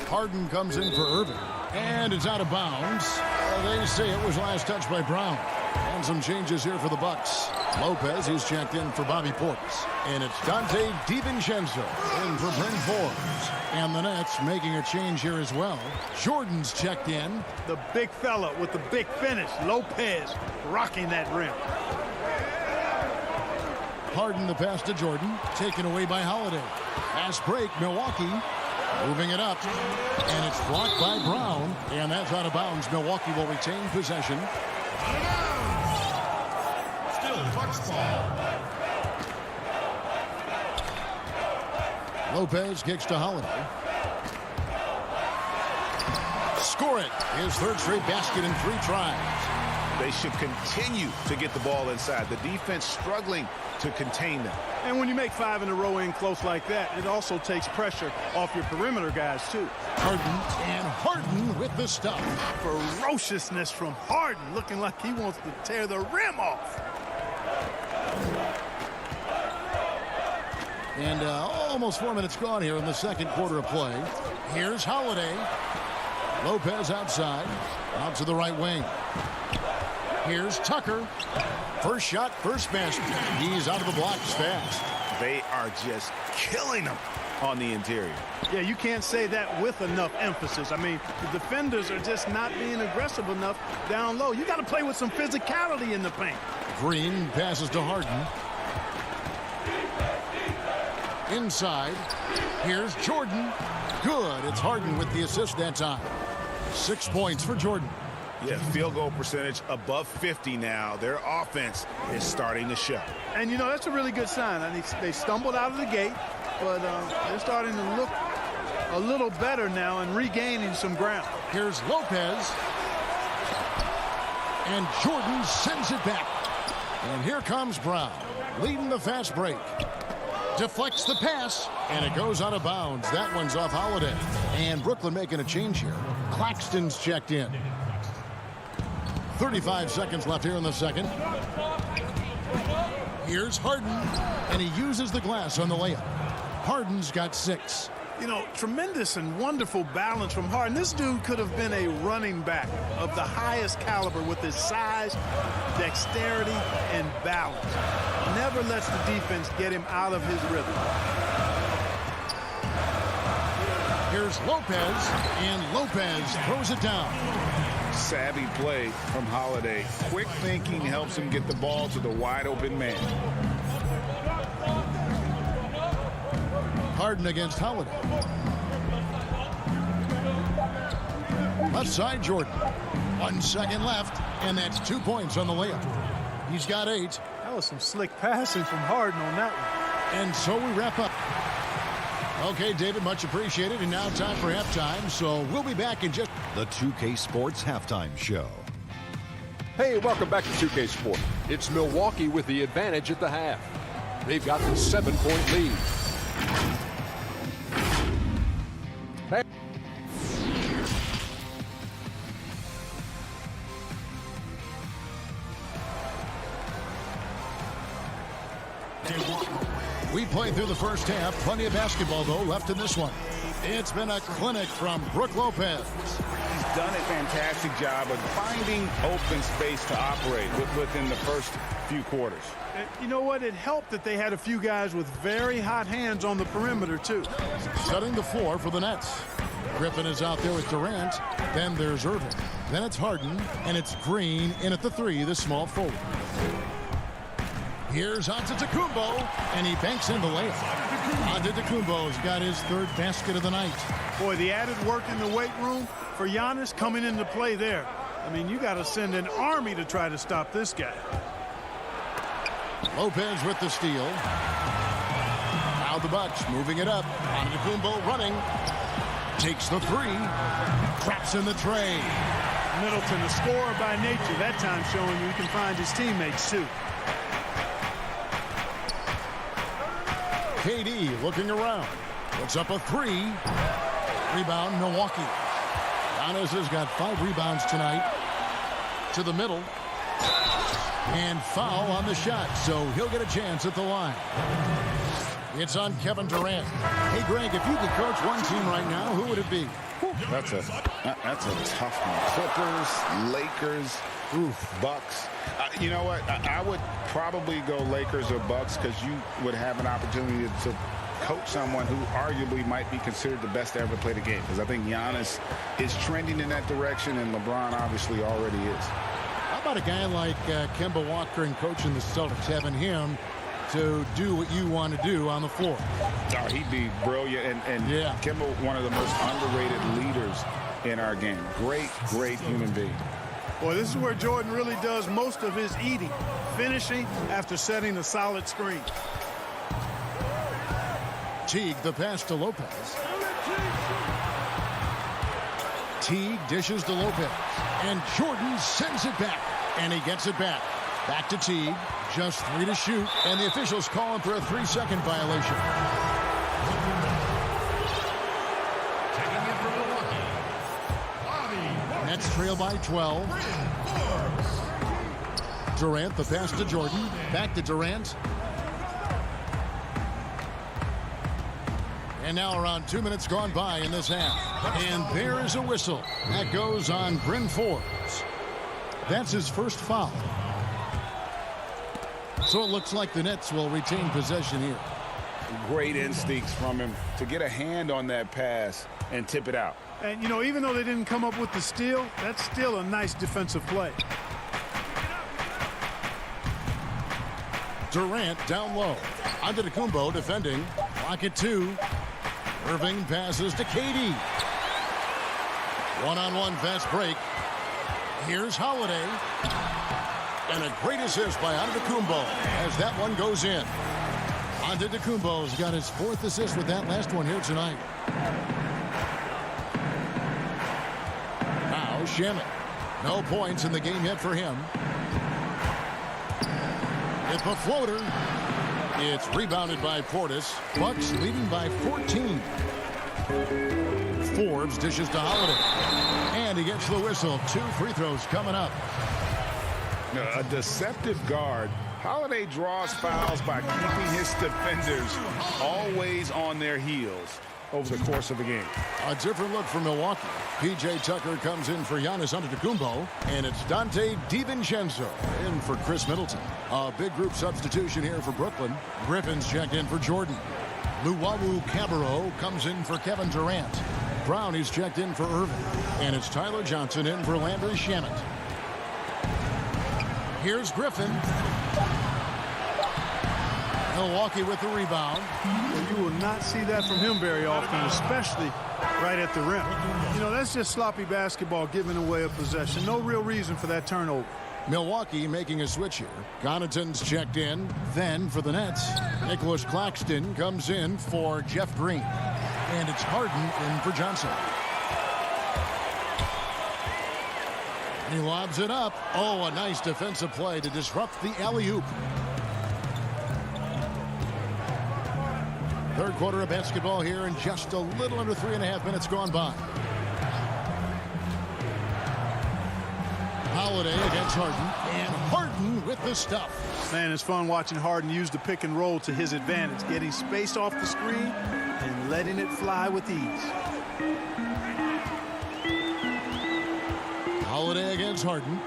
Harden comes in for Irving. And it's out of bounds. They say it was last touched by Brown. And some changes here for the Bucks. Lopez, he's checked in for Bobby Portis. And it's Dante DiVincenzo in for Bryn Forbes. And the Nets making a change here as well. Jordan's checked in. The big fella with the big finish. Lopez rocking that rim. Harden the pass to Jordan. Taken away by Holiday. Fast break, Milwaukee. Moving it up. And it's blocked by Brown. And that's out of bounds. Milwaukee will retain possession. Still Bucks ball. Lopez kicks to Holiday. Score it. His 3rd straight basket in 3 tries. They should continue to get the ball inside. The defense struggling to contain them. And when you make 5 in a row in close like that, it also takes pressure off your perimeter guys, too. Harden with the stuff. Ferociousness from Harden, looking like he wants to tear the rim off. And almost 4 minutes gone here in the second quarter of play. Here's Holiday. Lopez outside. Out to the right wing. Here's Tucker. First shot, first basket. He's out of the blocks fast. They are just killing them on the interior. Yeah, you can't say that with enough emphasis. I mean, the defenders are just not being aggressive enough down low. You got to play with some physicality in the paint. Green passes to Harden. Inside. Here's Jordan. Good. It's Harden with the assist that time. 6 points for Jordan. Yeah, field goal percentage above 50 now. Their offense is starting to show. And, you know, that's a really good sign. I mean, they stumbled out of the gate, but they're starting to look a little better now and regaining some ground. Here's Lopez. And Jordan sends it back. And here comes Brown, leading the fast break. Deflects the pass, and it goes out of bounds. That one's off Holiday. And Brooklyn making a change here. Claxton's checked in. 35 seconds left here in the second. Here's Harden, and he uses the glass on the layup. Harden's got 6. You know, tremendous and wonderful balance from Harden. This dude could have been a running back of the highest caliber with his size, dexterity, and balance. Never lets the defense get him out of his rhythm. Here's Lopez, and Lopez throws it down. Savvy play from Holiday. Quick thinking helps him get the ball to the wide open man. Harden against Holiday. Left side, Jordan. 1 second left, and that's 2 points on the layup. He's got 8. That was some slick passing from Harden on that one. And so we wrap up. Okay, David, much appreciated. And now time for halftime, so we'll be back in just... The 2K Sports Halftime Show. Hey, welcome back to 2K Sport. It's Milwaukee with the advantage at the half. They've got the 7-point lead. We played through the first half. Plenty of basketball, though, left in this one. It's been a clinic from Brook Lopez. He's done a fantastic job of finding open space to operate within the first few quarters. You know what? It helped that they had a few guys with very hot hands on the perimeter, too. Setting the floor for the Nets. Griffin is out there with Durant. Then there's Irving. Then it's Harden. And it's Green in at the 3, the small forward. Here's Antetokounmpo, and he banks in the layup. Antetokounmpo's got his 3rd basket of the night. Boy, the added work in the weight room for Giannis coming into play there. I mean, you got to send an army to try to stop this guy. Lopez with the steal. Now the Bucks moving it up. Antetokounmpo running. Takes the 3. Traps in the tray. Middleton, a scorer by nature, that time showing you he can find his teammates, too. KD looking around. Puts up a 3. Rebound, Milwaukee. Giannis has got 5 rebounds tonight. To the middle. And foul on the shot, so he'll get a chance at the line. It's on Kevin Durant. Hey, Greg, if you could coach one team right now, who would it be? That's a tough one. Clippers, Lakers, Bucks. You know what? I would probably go Lakers or Bucks because you would have an opportunity to coach someone who arguably might be considered the best to ever play the game. Because I think Giannis is trending in that direction, and LeBron obviously already is. How about a guy like Kemba Walker and coaching the Celtics, having him to do what you want to do on the floor? Oh, he'd be brilliant. And yeah. Kemba, one of the most underrated leaders in our game. Great human being. Boy, this is where Jordan really does most of his eating, finishing after setting a solid screen. Teague, the pass to Lopez. Teague dishes to Lopez. And Jordan sends it back. And he gets it back. Back to Teague. Just 3 to shoot. And the officials call him for a 3-second violation. Nets trail by 12. Durant, the pass to Jordan. Back to Durant. And now around 2 minutes gone by in this half. And there is a whistle. That goes on Bryn Forbes. That's his first foul. So it looks like the Nets will retain possession here. Great instincts from him to get a hand on that pass and tip it out. And, you know, even though they didn't come up with the steal, that's still a nice defensive play. Durant down low. Antetokounmpo defending. Clock at 2. Irving passes to KD. One-on-one fast break. Here's Holiday. And a great assist by Antetokounmpo as that one goes in. Antetokounmpo's got his 4th assist with that last one here tonight. Now Shamet. No points in the game yet for him. It's a floater. It's rebounded by Portis. Bucks leading by 14. Forbes dishes to Holiday. And he gets the whistle. 2 free throws coming up. A deceptive guard. Holiday draws fouls by keeping his defenders always on their heels over the course of the game. A different look for Milwaukee. P.J. Tucker comes in for Giannis Antetokounmpo, and it's Dante DiVincenzo in for Chris Middleton. A big group substitution here for Brooklyn. Griffin's checked in for Jordan. Luwawu-Cabarrot comes in for Kevin Durant. Brown is checked in for Irving, and it's Tyler Johnson in for Landry Shamet. Here's Griffin. Milwaukee with the rebound. You will not see that from him very often, especially right at the rim. You know, that's just sloppy basketball, giving away a possession. No real reason for that turnover. Milwaukee making a switch here. Connaughton's checked in. Then for the Nets, Nicholas Claxton comes in for Jeff Green. And it's Harden in for Johnson. He lobs it up. Oh, a nice defensive play to disrupt the alley-oop. Third quarter of basketball here, and just a little under 3.5 minutes gone by. Holiday against Harden, and Harden with the stuff. Man, it's fun watching Harden use the pick and roll to his advantage, getting space off the screen and letting it fly with ease. Holiday against Harden.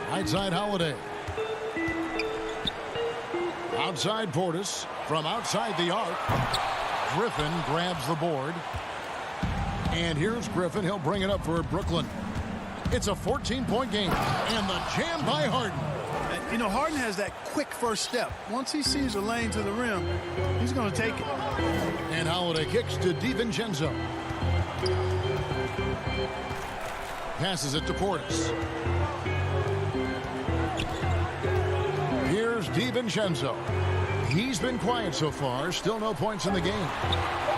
Right side Holiday. Outside Portis. From outside the arc. Griffin grabs the board. And here's Griffin. He'll bring it up for Brooklyn. It's a 14-point game. And the jam by Harden. You know, Harden has that quick first step. Once he sees a lane to the rim, he's going to take it. And Holiday kicks to DiVincenzo. Passes it to Portis. Here's DiVincenzo. He's been quiet so far. Still no points in the game.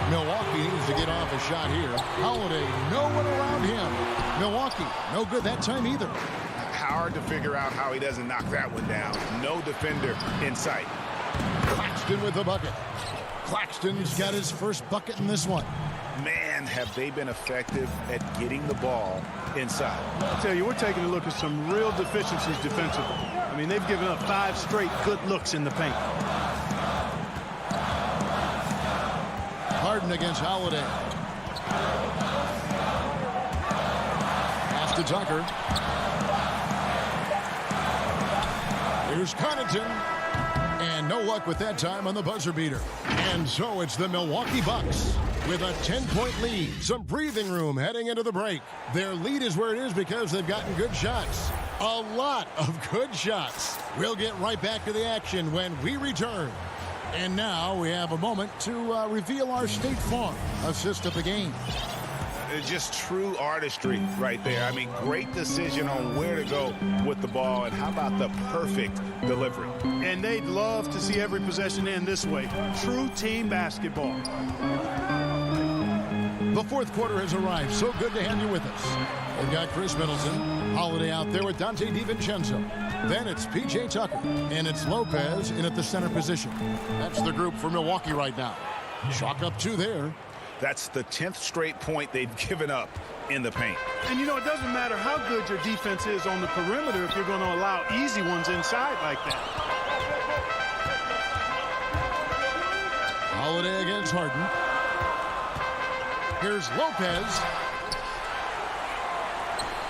Milwaukee needs to get off a shot here. Holiday, no one around him. Milwaukee, no good that time either. Hard to figure out how he doesn't knock that one down. No defender in sight. Claxton with the bucket. Claxton's got his first bucket in this one. Man, have they been effective at getting the ball inside. I'll tell you, we're taking a look at some real deficiencies defensively. I mean, they've given up 5 straight good looks in the paint. Harden against Holiday. Pass to Tucker. Here's Connaughton. And no luck with that time on the buzzer beater. And so it's the Milwaukee Bucks with a 10-point lead. Some breathing room heading into the break. Their lead is where it is because they've gotten good shots. A lot of good shots. We'll get right back to the action when we return. And now we have a moment to reveal our State Farm assist of the game. It's just true artistry right there. I mean, great decision on where to go with the ball, and how about the perfect delivery. And they'd love to see every possession end this way. True team basketball. The fourth quarter has arrived. So good to have you with us. We've got Chris Middleton, Holiday out there with Dante DiVincenzo. Then it's P.J. Tucker, and it's Lopez in at the center position. That's the group for Milwaukee right now. Chalk up 2 there. That's the 10th straight point they've given up in the paint. And, you know, it doesn't matter how good your defense is on the perimeter if you're going to allow easy ones inside like that. Holiday against Harden. Here's Lopez.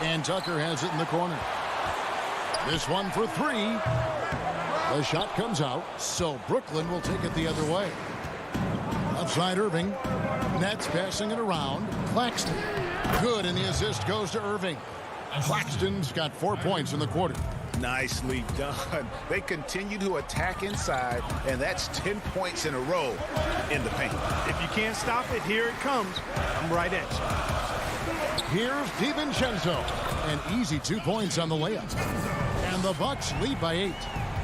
And Tucker has it in the corner. This one for 3. The shot comes out, so Brooklyn will take it the other way. Outside Irving. Nets passing it around. Claxton. Good, and the assist goes to Irving. Claxton's got 4 points in the quarter. Nicely done. They continue to attack inside, and that's 10 points in a row in the paint. If you can't stop it, here it comes. I'm right at you. Here's DiVincenzo. An easy 2 points on the layup. And the Bucks lead by 8.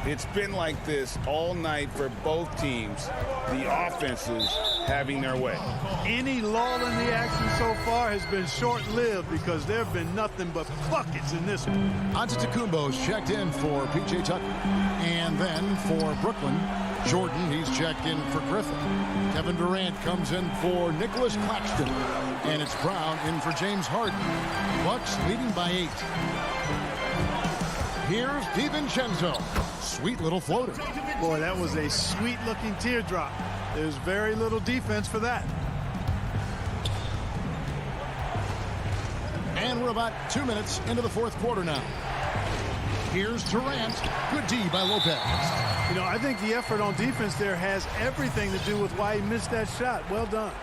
It's been like this all night for both teams. The offenses having their way. Any lull in the action so far has been short-lived because there have been nothing but buckets in this one. Antetokounmpo's checked in for P.J. Tucker. And then for Brooklyn, Jordan, he's checked in for Griffin. Kevin Durant comes in for Nicholas Claxton. And it's Brown in for James Harden. Bucks leading by 8. Here's DiVincenzo. Sweet little floater. Boy, that was a sweet-looking teardrop. There's very little defense for that. And we're about 2 minutes into the fourth quarter now. Here's Durant. Good D by Lopez. You know, I think the effort on defense there has everything to do with why he missed that shot. Well done.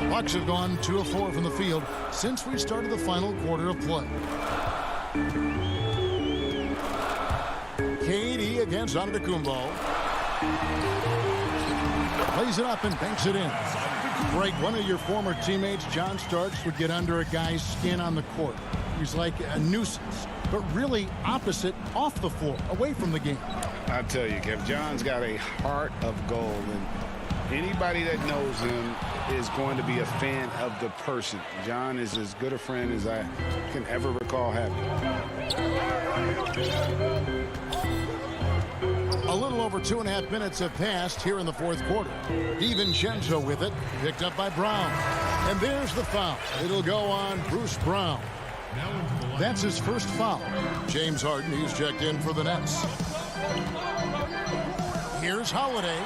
Bucks have gone 2 of 4 from the field since we started the final quarter of play. KD against Antetokounmpo. Plays it up and banks it in. Greg, one of your former teammates, John Starks, would get under a guy's skin on the court. He's like a nuisance, but really opposite off the floor, away from the game. I tell you, Kev, John's got a heart of gold, and anybody that knows him is going to be a fan of the person. John is as good a friend as I can ever recall having. A little over 2.5 minutes have passed here in the fourth quarter. DiVincenzo with it, picked up by Brown. And there's the foul. It'll go on Bruce Brown. That's his first foul. James Harden, he's checked in for the Nets. Here's Holiday.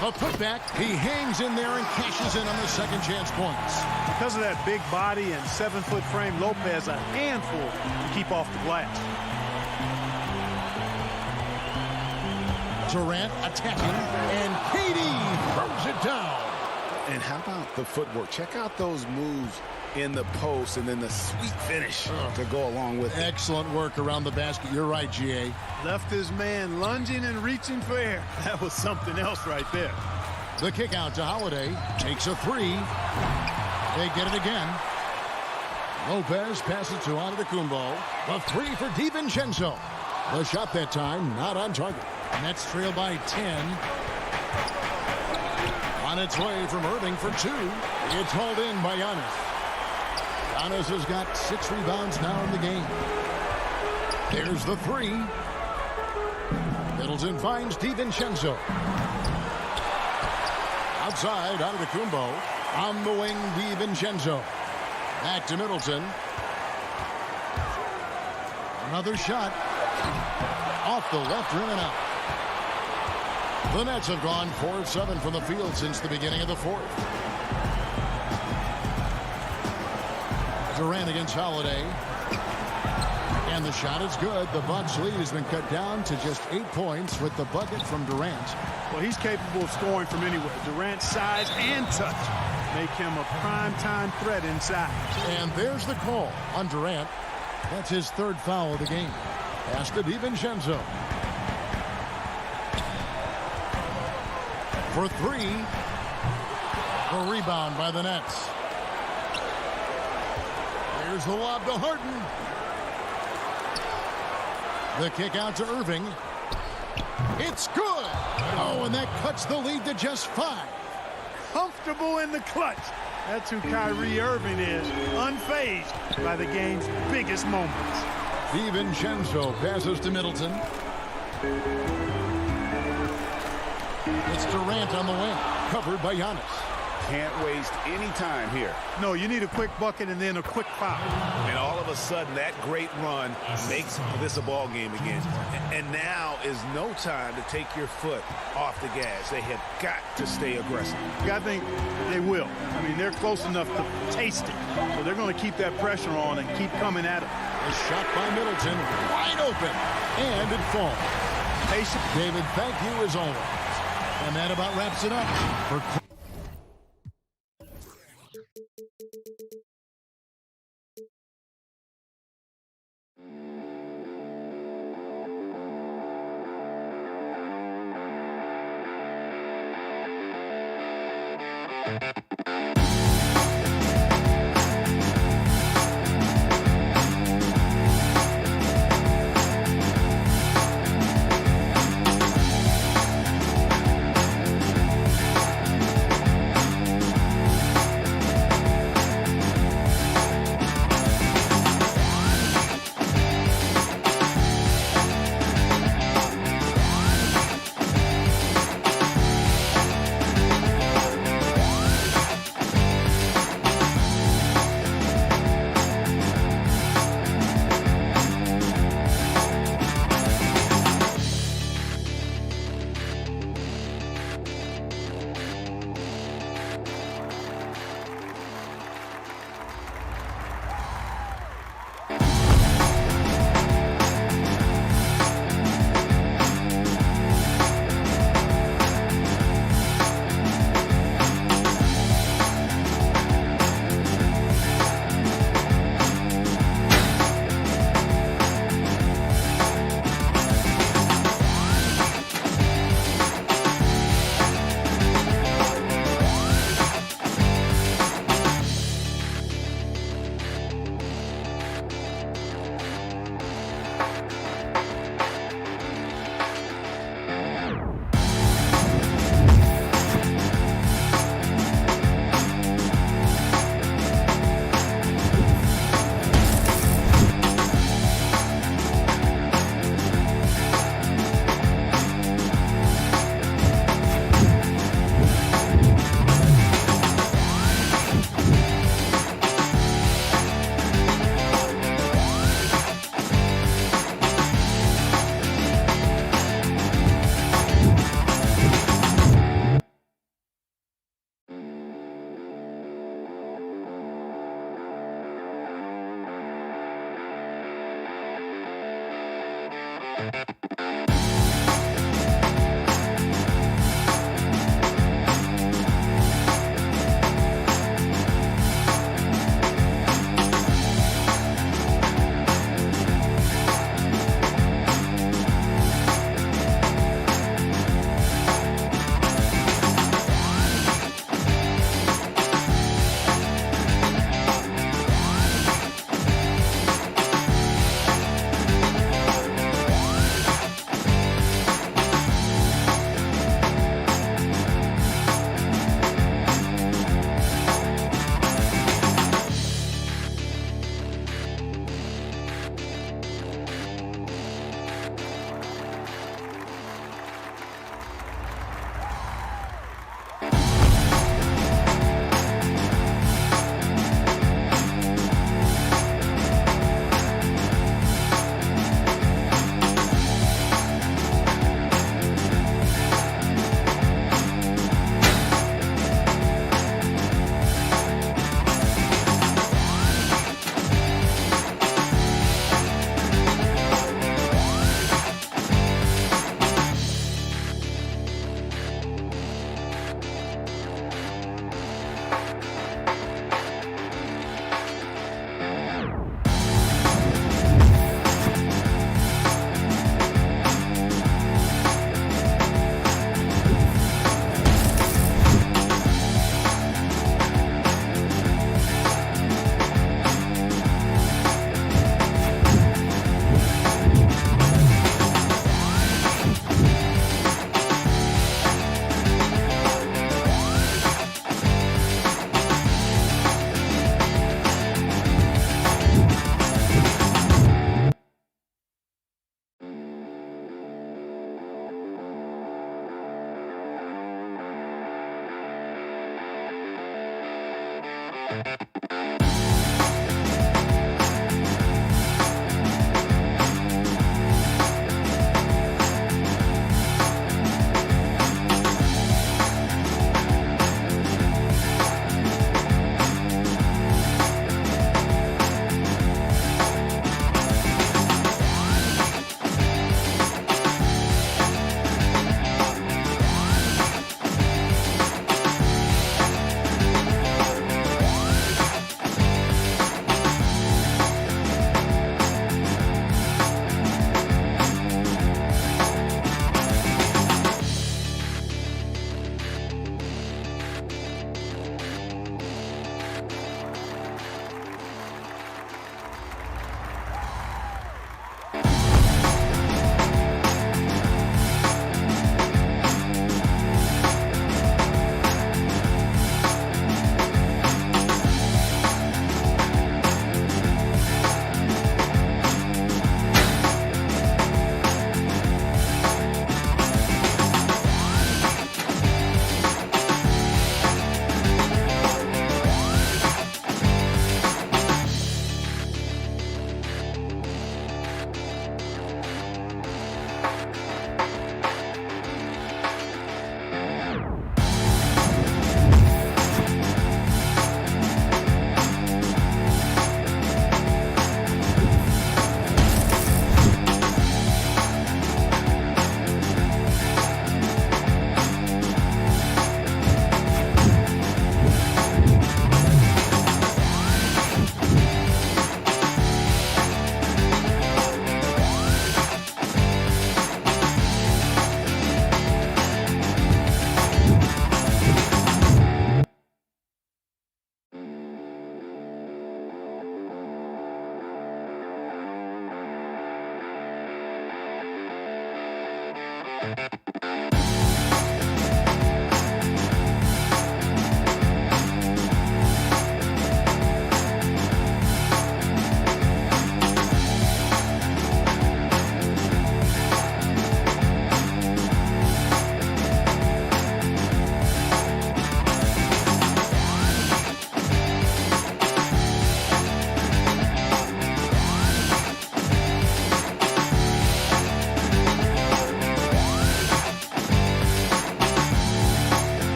A putback. He hangs in there and cashes in on the second chance points. Because of that big body and 7-foot frame, Lopez a handful to keep off the glass. Durant attacking, and KD throws it down. And how about the footwork? Check out those moves in the post and then the sweet finish to go along with it. Excellent work around the basket. You're right, GA. Left his man lunging and reaching for air. That was something else right there. The kick out to Holiday. Takes a 3. They get it again. Lopez passes to Antetokounmpo. The 3 for DiVincenzo. The shot that time not on target. Nets trail by 10. On its way from Irving for 2. It's hauled in by Giannis. Giannis has got 6 rebounds now in the game. There's the 3. Middleton finds DiVincenzo. Outside, Antetokounmpo. On the wing, DiVincenzo. Back to Middleton. Another shot. Off the left rim and out. The Nets have gone 4 of 7 from the field since the beginning of the fourth. Durant against Holiday. And the shot is good. The Bucks lead has been cut down to just 8 points with the bucket from Durant. Well, he's capable of scoring from anywhere. Durant's size and touch make him a prime-time threat inside. And there's the call on Durant. That's his 3rd foul of the game. Pass to DiVincenzo. For 3. The rebound by the Nets. Here's the lob to Harden. The kick out to Irving. It's good. Oh, and that cuts the lead to just 5. Comfortable in the clutch. That's who Kyrie Irving is, unfazed by the game's biggest moments. DiVincenzo passes to Middleton. It's Durant on the wing, covered by Giannis. Can't waste any time here. No, you need a quick bucket and then a quick foul. And all of a sudden, that great run makes this a ball game again. And now is no time to take your foot off the gas. They have got to stay aggressive. I think they will. I mean, they're close enough to taste it. So they're going to keep that pressure on and keep coming at it. A shot by Middleton, wide open, and it falls. Patient, David, thank you as always. And that about wraps it up for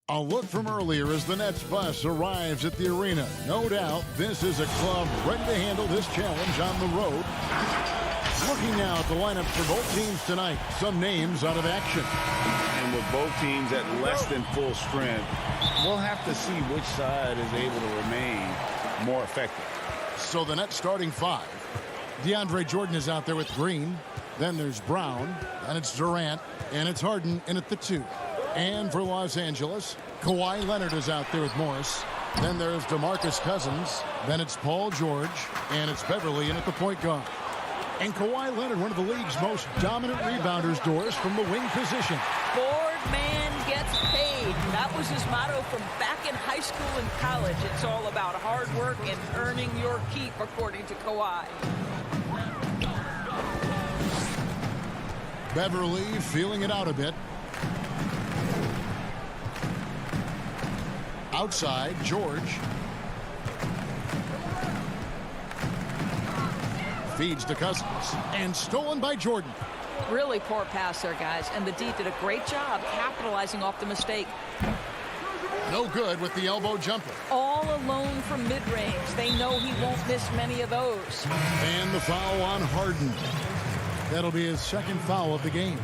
A look from earlier as the Nets bus arrives at the arena. No doubt this is a club ready to handle this challenge on the road. Looking now at the lineups for both teams tonight. Some names out of action. And with both teams at less than full strength, we'll have to see which side is able to remain more effective. So the Nets starting five. DeAndre Jordan is out there with Green. Then there's Brown. And it's Durant. And it's Harden in at the 2. And for Los Angeles, Kawhi Leonard is out there with Morris. Then there's DeMarcus Cousins. Then it's Paul George. And it's Beverly in at the point guard. And Kawhi Leonard, one of the league's most dominant rebounders, Doris, from the wing position. Board man gets paid. That was his motto from back in high school and college. It's all about hard work and earning your keep, according to Kawhi. Beverly feeling it out a bit. Outside, George. Feeds to Cousins. And stolen by Jordan. Really poor pass there, guys. And the D did a great job capitalizing off the mistake. No good with the elbow jumper. All alone from mid-range. They know he won't miss many of those. And the foul on Harden. That'll be his second foul of the game.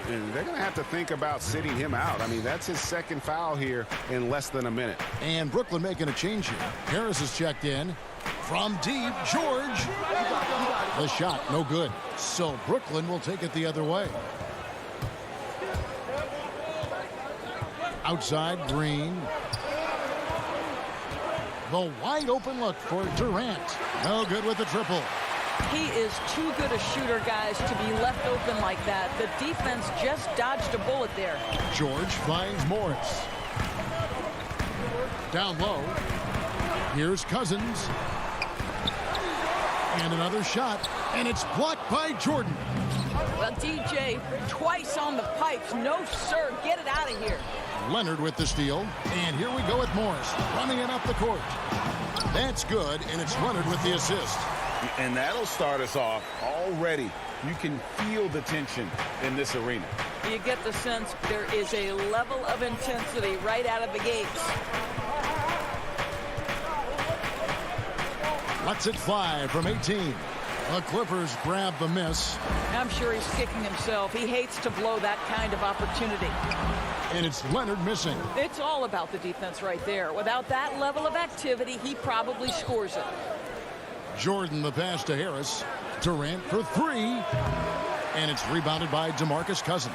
And they're going to have to think about sitting him out. I mean, that's his second foul here in less than a minute. And Brooklyn making a change here. Harris is checked in. From deep, George. The shot, no good. So Brooklyn will take it the other way. Outside, Green. The wide open look for Durant. No good with the triple. He is too good a shooter, guys, to be left open like that. The defense just dodged a bullet there. George finds Morris. Down low. Here's Cousins. And another shot. And it's blocked by Jordan. Well, DJ, twice on the pipes. No, sir. Get it out of here. Leonard with the steal. And here we go with Morris. Running it up the court. That's good. And it's Leonard with the assist. And that'll start us off already. You can feel the tension in this arena. You get the sense there is a level of intensity right out of the gates. Lets it fly from 18. The Clippers grab the miss. I'm sure he's kicking himself. He hates to blow that kind of opportunity. And it's Leonard missing. It's all about the defense right there. Without that level of activity, he probably scores it. Jordan the pass to Harris. Durant for three. And it's rebounded by DeMarcus Cousins.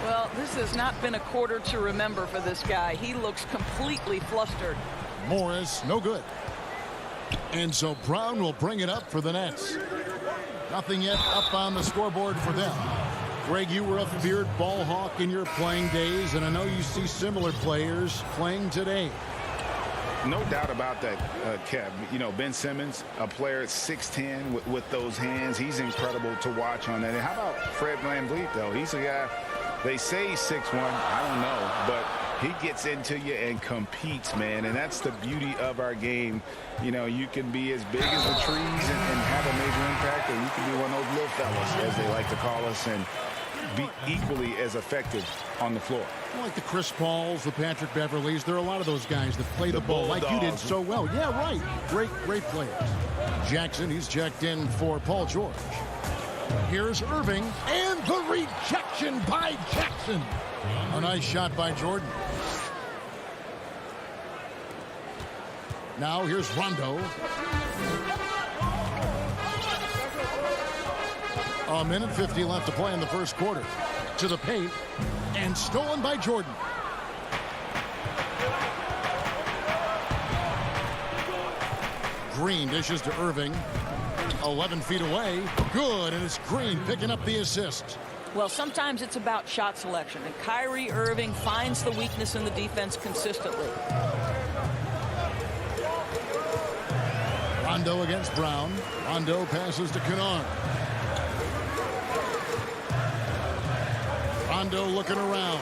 Well, this has not been a quarter to remember for this guy. He looks completely flustered. Morris, no good. And so Brown will bring it up for the Nets. Nothing yet up on the scoreboard for them. Greg, you were a feared ball hawk in your playing days, and I know you see similar players playing today. No doubt about that, Kev. You know, Ben Simmons, a player at 6'10" with those hands. He's incredible to watch on that. And how about Fred VanVleet, though? He's a guy, they say he's 6'1". I don't know, but he gets into you and competes, man. And that's the beauty of our game. You know, you can be as big as the trees and have a major impact, or you can be one of those little fellas, as they like to call us, and be equally as effective on the floor. Like the Chris Pauls, the Patrick Beverleys, there are a lot of those guys that play the ball like you did so well. Yeah, right. Great players. Jackson, he's checked in for Paul George. Here's Irving, and the rejection by Jackson. A nice shot by Jordan. Now here's Rondo. A minute 50 left to play in the first quarter. To the paint, and stolen by Jordan. Green dishes to Irving. 11 feet away. Good, and it's Green picking up the assist. Well, sometimes it's about shot selection, and Kyrie Irving finds the weakness in the defense consistently. Rondo against Brown. Rondo passes to Kennard. Rondo looking around.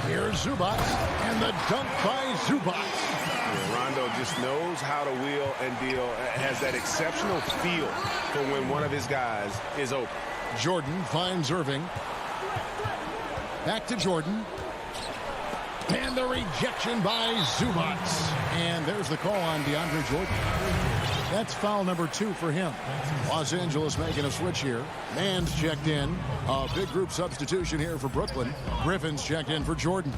Here's Zubac, and the dunk by Zubac. Yeah, Rondo just knows how to wheel and deal. Has that exceptional feel for when one of his guys is open. Jordan finds Irving. Back to Jordan. And the rejection by Zubac. And there's the call on DeAndre Jordan. That's foul number 2 for him. Los Angeles making a switch here. Mann's checked in. A big group substitution here for Brooklyn. Griffin's checked in for Jordan.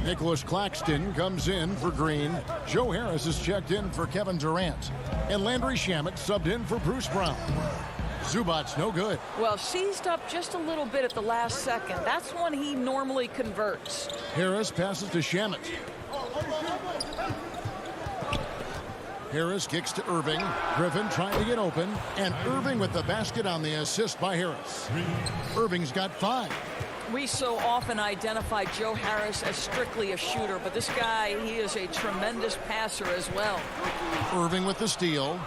Nicholas Claxton comes in for Green. Joe Harris is checked in for Kevin Durant. And Landry Shamet subbed in for Bruce Brown. Zubac's no good. Well, seized up just a little bit at the last second. That's when he normally converts. Harris passes to Shamet. Harris kicks to Irving. Griffin trying to get open. And Irving with the basket on the assist by Harris. Irving's got 5. We so often identify Joe Harris as strictly a shooter, but this guy, he is a tremendous passer as well. Irving with the steal.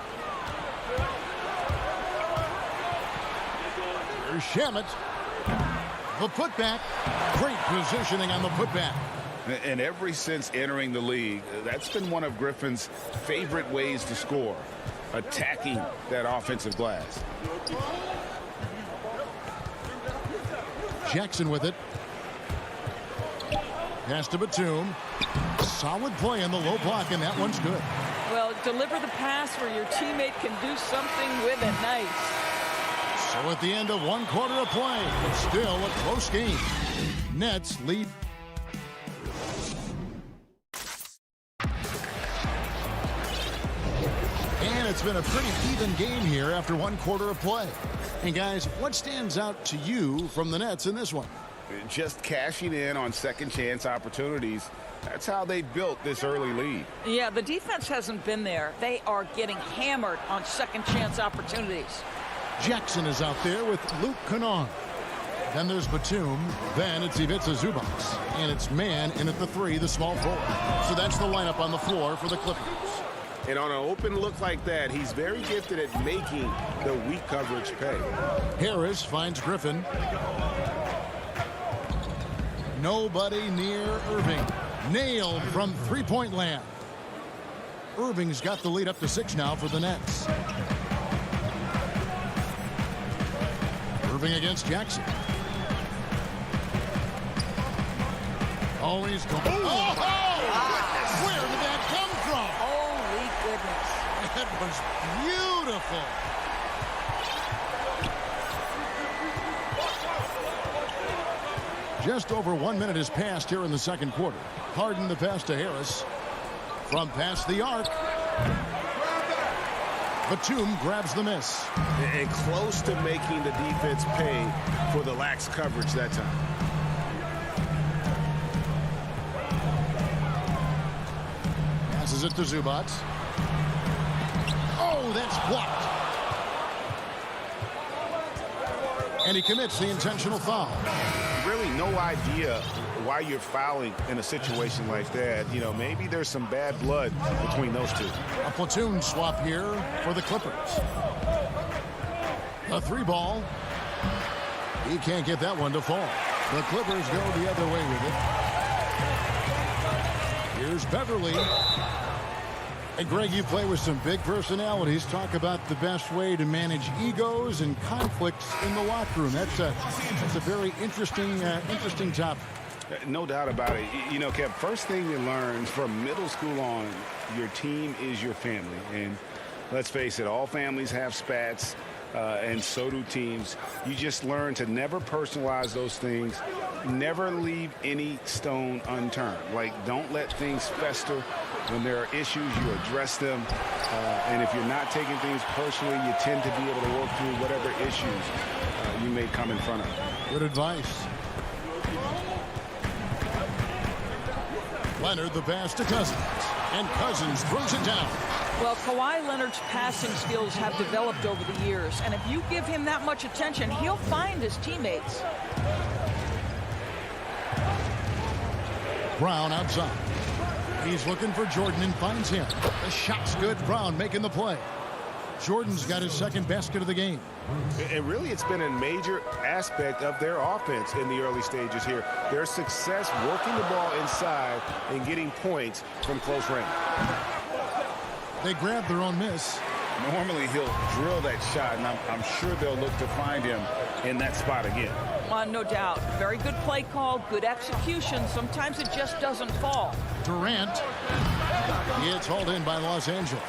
Here's Shamet. The putback. Great positioning on the putback. And ever since entering the league, that's been one of Griffin's favorite ways to score. attacking that offensive glass. Jackson with it. Pass to Batum. Solid play in the low block, and that one's good. Well, deliver the pass where your teammate can do something with it. Nice. So at the end of 1 quarter of play, it's still a close game. Nets lead. And it's been a pretty even game here after 1 quarter of play. And guys, what stands out to you from the Nets in this one? Just cashing in on second chance opportunities. That's how they built this early lead. Yeah, the defense hasn't been there. They are getting hammered on second chance opportunities. Jackson is out there with Luke Kennard. Then there's Batum. Then it's Ivica Zubac. And it's Mann in at the 3, the small forward. So that's the lineup on the floor for the Clippers. And on an open look like that, he's very gifted at making the weak coverage pay. Harris finds Griffin. Nobody near Irving. Nailed from three-point land. Irving's got the lead up to 6 now for the Nets. Irving against Jackson. Oh, he's going. Oh! Where did that come from? Holy goodness. That was beautiful. Just over 1 minute has passed here in the second quarter. Harden the pass to Harris. From past the arc. Batum grabs the miss. And close to making the defense pay for the lax coverage that time. Passes it to Zubac. Oh, that's blocked. And he commits the intentional foul. Really no idea why you're fouling in a situation like that. You know, maybe there's some bad blood between those two. A platoon swap here for the Clippers. A 3 ball. He can't get that one to fall. The Clippers go the other way with it. Here's Beverly. And Greg, you play with some big personalities. Talk about the best way to manage egos and conflicts in the locker room. That's a very interesting topic. No doubt about it. You know, Kev, first thing you learn from middle school on, your team is your family. And let's face it, all families have spats, and so do teams. You just learn to never personalize those things. Never leave any stone unturned. Like, don't let things fester. When there are issues, you address them. And if you're not taking things personally, you tend to be able to work through whatever issues you may come in front of. Good advice. Leonard the pass to Cousins. And Cousins throws it down. Well, Kawhi Leonard's passing skills have developed over the years. And if you give him that much attention, he'll find his teammates. Brown outside. He's looking for Jordan and finds him. The shot's good. Brown making the play. Jordan's got his second basket of the game. And really, it's been a major aspect of their offense in the early stages here. Their success working the ball inside and getting points from close range. They grab their own miss. Normally, he'll drill that shot, and I'm sure they'll look to find him in that spot again. No doubt. Very good play call, good execution. Sometimes it just doesn't fall. Durant. He gets hauled in by Los Angeles.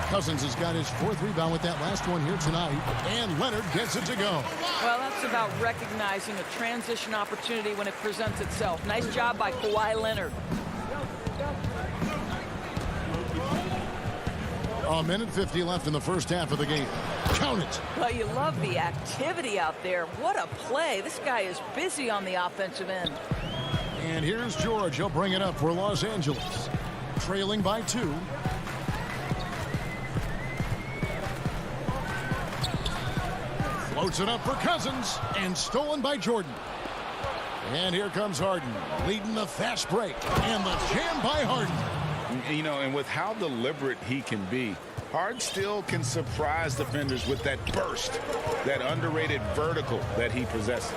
Cousins has got his 4th rebound with that last one here tonight. And Leonard gets it to go. Well, that's about recognizing a transition opportunity when it presents itself. Nice job by Kawhi Leonard. A minute 50 left in the first half of the game. Count it. Well, you love the activity out there. What a play. This guy is busy on the offensive end. And here's George. He'll bring it up for Los Angeles. Trailing by 2. Floats it up for Cousins. And stolen by Jordan. And here comes Harden. Leading the fast break. And the jam by Harden. You know, and with how deliberate he can be, Harden still can surprise defenders with that burst, that underrated vertical that he possesses.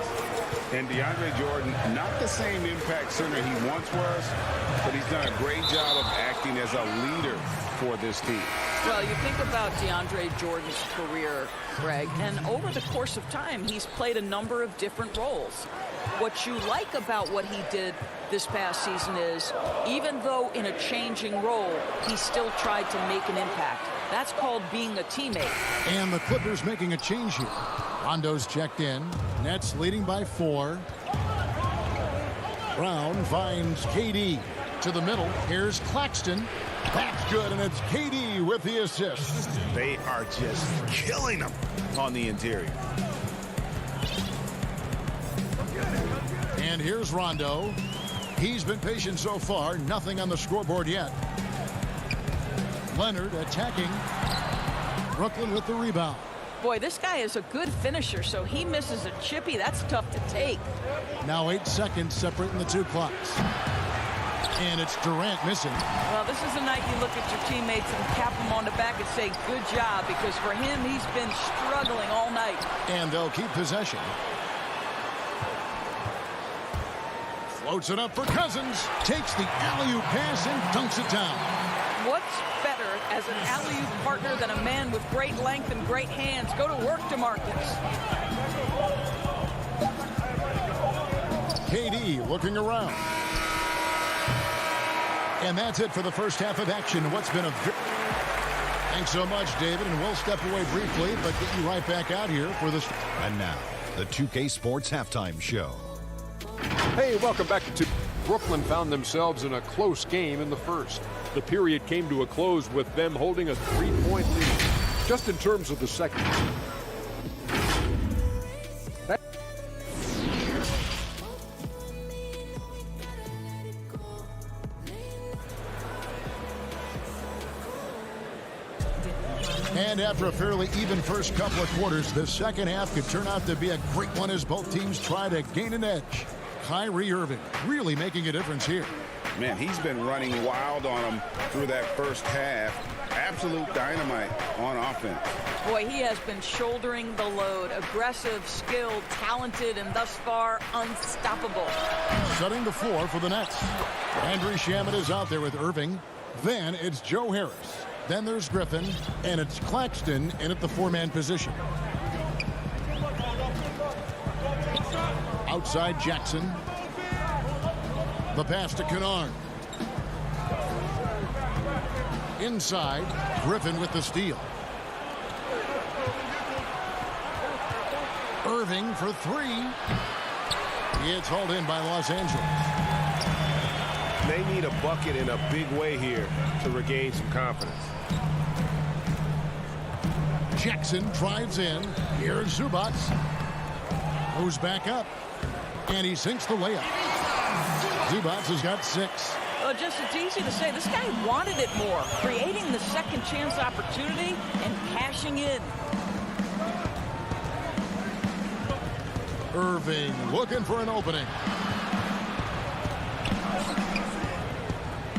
And DeAndre Jordan, not the same impact center he once was, but he's done a great job of acting as a leader for this team. Well, you think about DeAndre Jordan's career, Greg, and over the course of time, he's played a number of different roles. What you like about what he did this past season is, even though in a changing role, he still tried to make an impact. That's called being a teammate. And the Clippers making a change here. Rondo's checked in. Nets leading by 4. Brown finds KD to the middle. Here's Claxton. That's good, and it's KD with the assist. They are just killing them on the interior. And here's Rondo. He's been patient so far. Nothing on the scoreboard yet. Leonard attacking. Brooklyn with the rebound. Boy, this guy is a good finisher, so he misses a chippy. That's tough to take. Now 8 seconds separating the two clocks. And it's Durant missing. Well, this is a night you look at your teammates and tap them on the back and say, good job, because for him, he's been struggling all night. And they'll keep possession. Floats it up for Cousins. Takes the alley-oop pass and dunks it down. What's better as an alley-oop partner than a man with great length and great hands? Go to work, DeMarcus. KD looking around. And that's it for the first half of action. What's been a... Thanks so much, David, and we'll step away briefly, but get you right back out here for this. And now, the 2K Sports Halftime Show. Hey, welcome back to Brooklyn. Found themselves in a close game in the first. The period came to a close with them holding a 3-point lead. Just in terms of the second. And after a fairly even first couple of quarters, the second half could turn out to be a great one as both teams try to gain an edge. Kyrie Irving really making a difference here. Man, he's been running wild on them through that first half. Absolute dynamite on offense. Boy, he has been shouldering the load. Aggressive, skilled, talented, and thus far unstoppable. Setting the floor for the Nets. Andrew Shamet is out there with Irving. Then it's Joe Harris. Then there's Griffin, and it's Claxton in at the 4-man position. Outside Jackson. The pass to Kennard. Inside, Griffin with the steal. Irving for 3. It's hauled in by Los Angeles. They need a bucket in a big way here to regain some confidence. Jackson drives in. Here's Zubac. Goes back up. And he sinks the layup. Zubac has got 6. Well, just it's easy to say. This guy wanted it more. Creating the second chance opportunity and cashing in. Irving looking for an opening.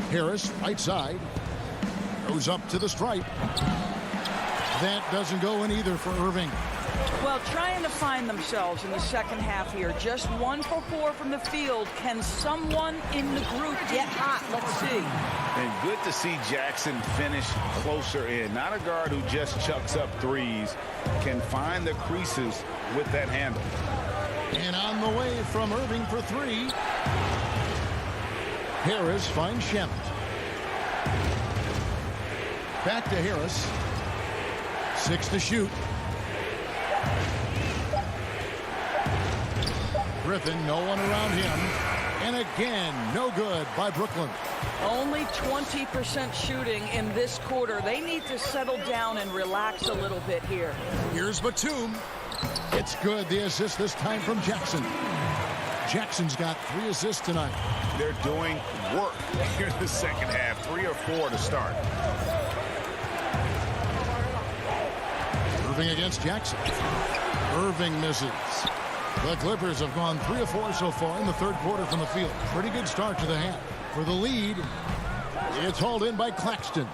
Harris, right side. Goes up to the stripe. That doesn't go in either for Irving. Well, trying to find themselves in the second half here. Just 1 for 4 from the field. Can someone in the group get hot? Let's see. And good to see Jackson finish closer in. Not a guard who just chucks up threes. Can find the creases with that handle. And on the way from Irving for 3. Harris finds Shamet. Back to Harris. 6 to shoot. Griffin, no one around him. And again, no good by Brooklyn. Only 20% shooting in this quarter. They need to settle down and relax a little bit here. Here's Batum. It's good. The assist this time from Jackson. Jackson's got 3 assists tonight. They're doing work here in the second half. 3 or 4 to start. Irving against Jackson. Irving misses. The Clippers have gone 3 or 4 so far in the third quarter from the field. Pretty good start to the half. For the lead, it's hauled in by Claxton.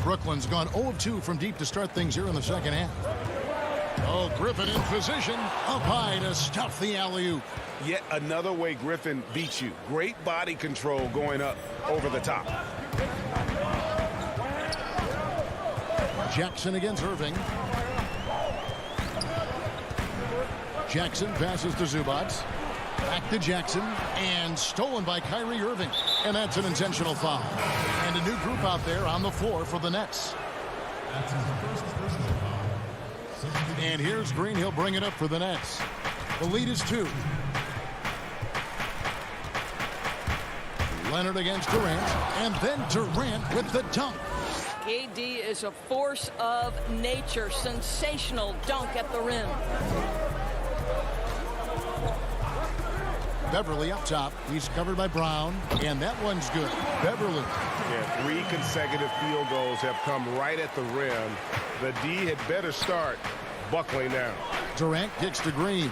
Brooklyn's gone 0 of 2 from deep to start things here in the second half. Oh, Griffin in position, up high to stuff the alley-oop. Yet another way Griffin beats you. Great body control going up over the top. Jackson against Irving. Jackson passes to Zubac. Back to Jackson, and stolen by Kyrie Irving. And that's an intentional foul. And a new group out there on the floor for the Nets. And here's Green. He'll bring it up for the Nets. The lead is 2. Leonard against Durant, and then Durant with the dunk. KD is a force of nature. Sensational dunk at the rim. Beverly up top. He's covered by Brown, and that one's good. Beverly. Yeah, 3 consecutive field goals have come right at the rim. The D had better start buckling down. Durant kicks to Green.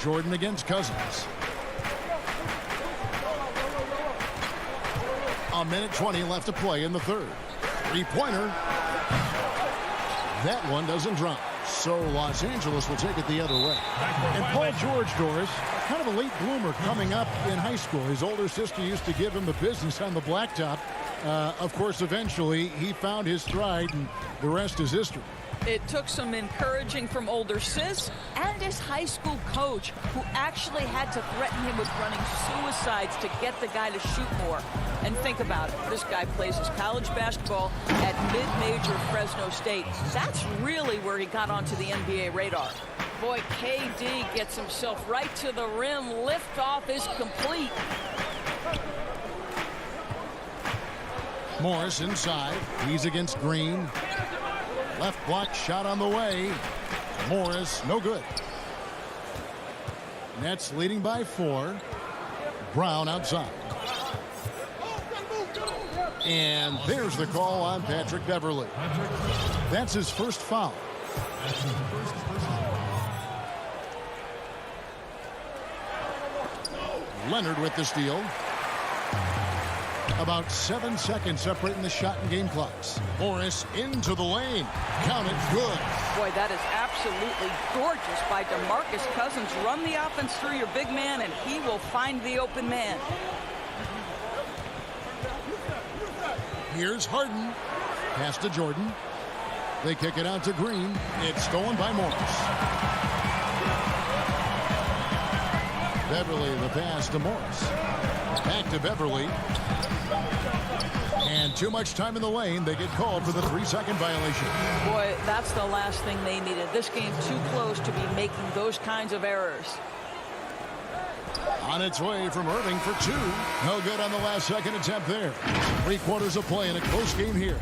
Jordan against Cousins. A minute 20 left to play in the third. Three-pointer. That one doesn't drop. So Los Angeles will take it the other way. And Paul George, Doris, kind of a late bloomer coming up in high school. His older sister used to give him the business on the blacktop. Of course, eventually he found his stride, and the rest is history. It took some encouraging from older sis and his high school coach, who actually had to threaten him with running suicides to get the guy to shoot more. And think about it. This guy plays his college basketball at mid-major Fresno State. That's really where he got onto the NBA radar. Boy, KD gets himself right to the rim. Liftoff is complete. Morris inside. He's against Green. Left block shot on the way. Morris, no good. Nets leading by 4. Brown outside. And there's the call on Patrick Beverly. That's his first foul. Leonard with the steal. About 7 seconds separating the shot and game clocks. Morris into the lane. Count it, good. Boy, that is absolutely gorgeous by DeMarcus Cousins. Run the offense through your big man, and he will find the open man. Here's Harden. Pass to Jordan. They kick it out to Green. It's stolen by Morris. Beverly, the pass to Morris. Back to Beverly. And too much time in the lane. They get called for the 3-second violation. Boy, that's the last thing they needed. This game too close to be making those kinds of errors. On its way from Irving for 2. No good on the last second attempt there. 3 quarters of play in a close game here.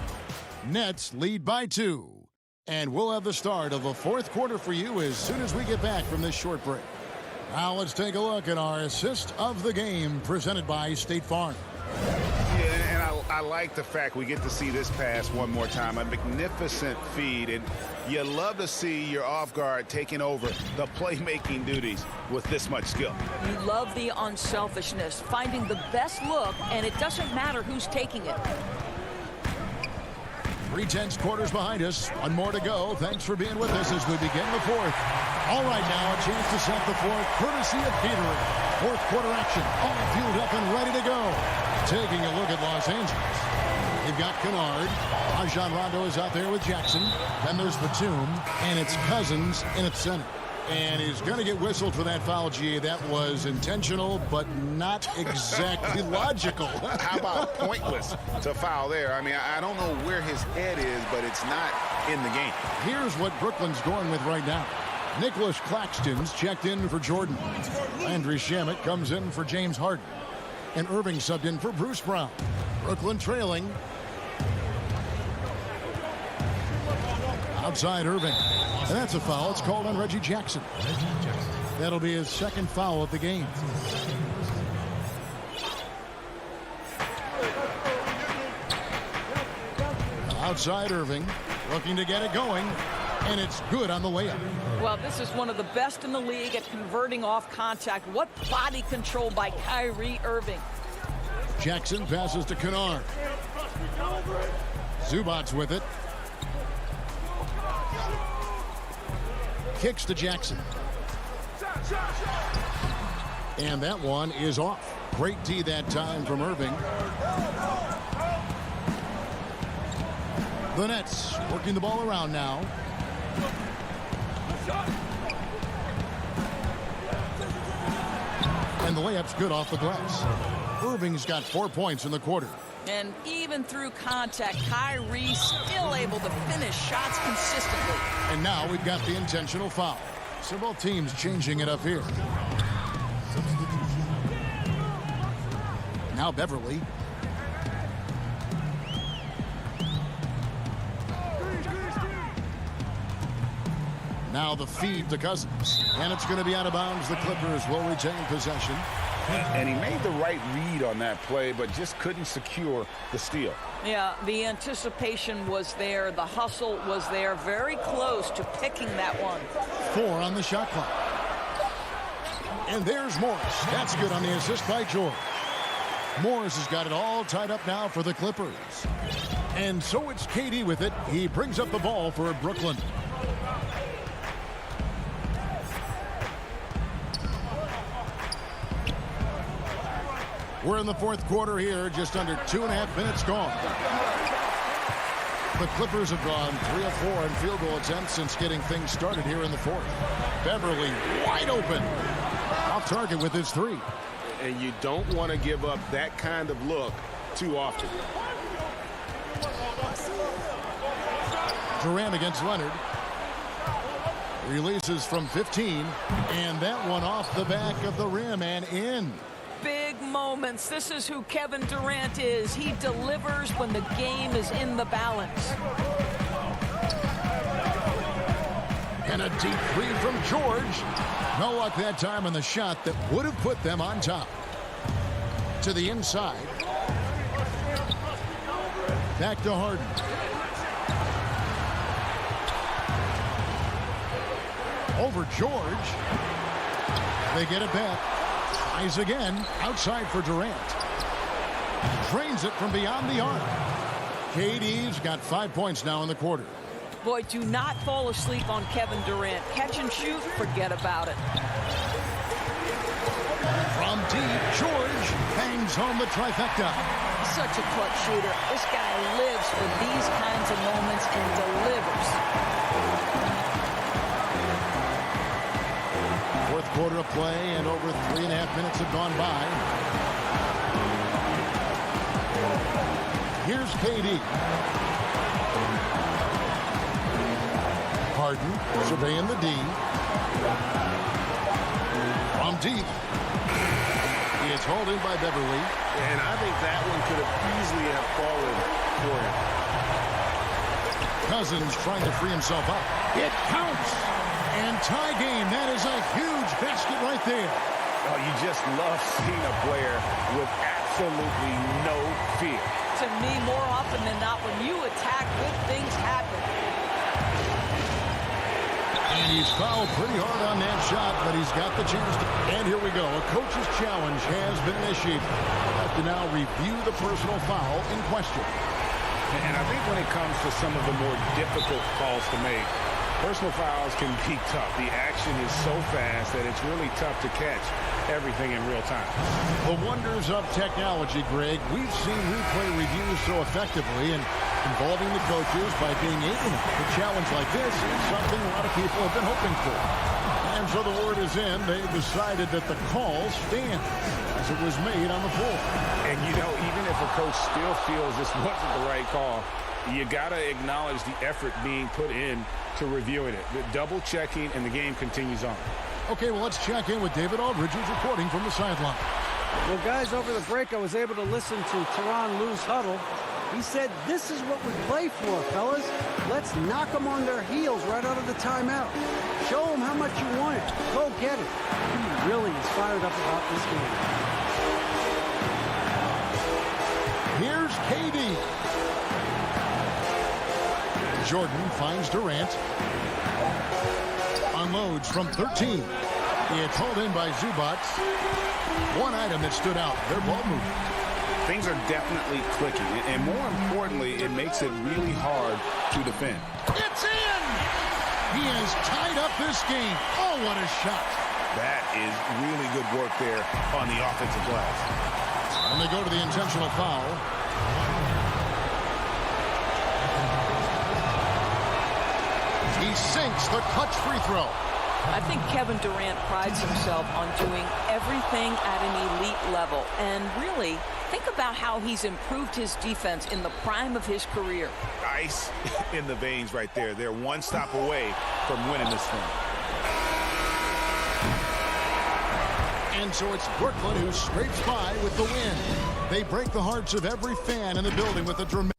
Nets lead by 2. And we'll have the start of the 4th quarter for you as soon as we get back from this short break. Now let's take a look at our assist of the game presented by State Farm. Yeah, and I like the fact we get to see this pass one more time. A magnificent feed, and you love to see your off guard taking over the playmaking duties with this much skill. You love the unselfishness, finding the best look, and it doesn't matter who's taking it. 3/10 quarters behind us. 1 more to go. Thanks for being with us as we begin the 4th. All right, now a chance to set the 4th, courtesy of Gatorade. 4th quarter action, all fueled up and ready to go. Taking a look at Los Angeles. They've got Kennard. Rajon Rondo is out there with Jackson. Then there's Batum, and it's Cousins in its center. And he's going to get whistled for that foul, G. That was intentional, but not exactly logical. How about pointless to foul there? I mean, I don't know where his head is, but it's not in the game. Here's what Brooklyn's going with right now. Nicholas Claxton's checked in for Jordan. Landry Shamet comes in for James Harden. And Irving subbed in for Bruce Brown. Brooklyn trailing. Outside Irving. And that's a foul. It's called on Reggie Jackson. That'll be his 2nd foul of the game. Outside Irving. Looking to get it going. And it's good on the way up. Well, this is one of the best in the league at converting off contact. What body control by Kyrie Irving. Jackson passes to Kennard. Zubac's with it. Kicks to Jackson. And that one is off. Great D that time from Irving. The Nets working the ball around now. And the layup's good off the glass. Irving's got 4 points in the quarter. And even through contact, Kyrie still able to finish shots consistently. And now we've got the intentional foul. So both teams changing it up here. Now Beverly. Now the feed to Cousins. And it's going to be out of bounds. The Clippers will retain possession. And he made the right read on that play, but just couldn't secure the steal. Yeah, the anticipation was there. The hustle was there. Very close to picking that one. 4 on the shot clock. And there's Morris. That's good on the assist by George. Morris has got it all tied up now for the Clippers. And so it's KD with it. He brings up the ball for Brooklyn. We're in the fourth quarter here, just under 2.5 minutes gone. The Clippers have gone 3 of 4 in field goal attempts since getting things started here in the fourth. Beverly wide open. Off target with his 3. And you don't want to give up that kind of look too often. Durant against Leonard. Releases from 15. And that one off the back of the rim and in. Big moments. This is who Kevin Durant is. He delivers when the game is in the balance. And a deep 3 from George. No luck that time on the shot that would have put them on top. To the inside. Back to Harden. Over George. They get it back. Tries again. Outside for Durant. Drains it from beyond the arc. KD's got 5 points now in the quarter. Boy, do not fall asleep on Kevin Durant. Catch and shoot, forget about it. From deep, George bangs home the trifecta. Such a clutch shooter. This guy lives for these kinds of moments and delivers. Fourth quarter of play, and over 3.5 minutes have gone by. Here's KD. Harden surveying the D. From deep. He is hauled in by Beverly. And I think that one could have easily have fallen for him. Cousins trying to free himself up. It counts. And tie game. That is a huge basket right there. Oh, you just love seeing a player with absolutely no fear. To me, more often than not, when you attack, good things happen. And he's fouled pretty hard on that shot, but he's got the chance to. And here we go. A coach's challenge has been initiated. We'll have to now review the personal foul in question. And I think when it comes to some of the more difficult calls to make, personal fouls can be tough. The action is so fast that it's really tough to catch everything in real time. The wonders of technology, Greg. We've seen replay reviews so effectively, and involving the coaches by being able to challenge like this is something a lot of people have been hoping for. And so the word is in. They've decided that the call stands as it was made on the floor. And, you know, even if a coach still feels this wasn't the right call, you got to acknowledge the effort being put in to reviewing it. The double checking, and the game continues on. Okay, well, let's check in with David Aldridge, who's reporting from the sideline. Well, guys, over the break, I was able to listen to Tyronn Lue's huddle. He said, this is what we play for, fellas. Let's knock them on their heels right out of the timeout. Show them how much you want it. Go get it. He really is fired up about this game. Here's KD. Jordan finds Durant. Unloads from 13. It's hauled in by Zubac. One item that stood out, their ball movement. things are definitely clicking. And more importantly, it makes it really hard to defend. It's in! He has tied up this game. Oh, what a shot. That is really good work there on the offensive glass. And they go to the intentional foul. He sinks the clutch free throw. I think Kevin Durant prides himself on doing everything at an elite level. And really, think about how he's improved his defense in the prime of his career. Ice in the veins right there. They're one stop away from winning this thing. And so it's Brooklyn who scrapes by with the win. They break the hearts of every fan in the building with a dramatic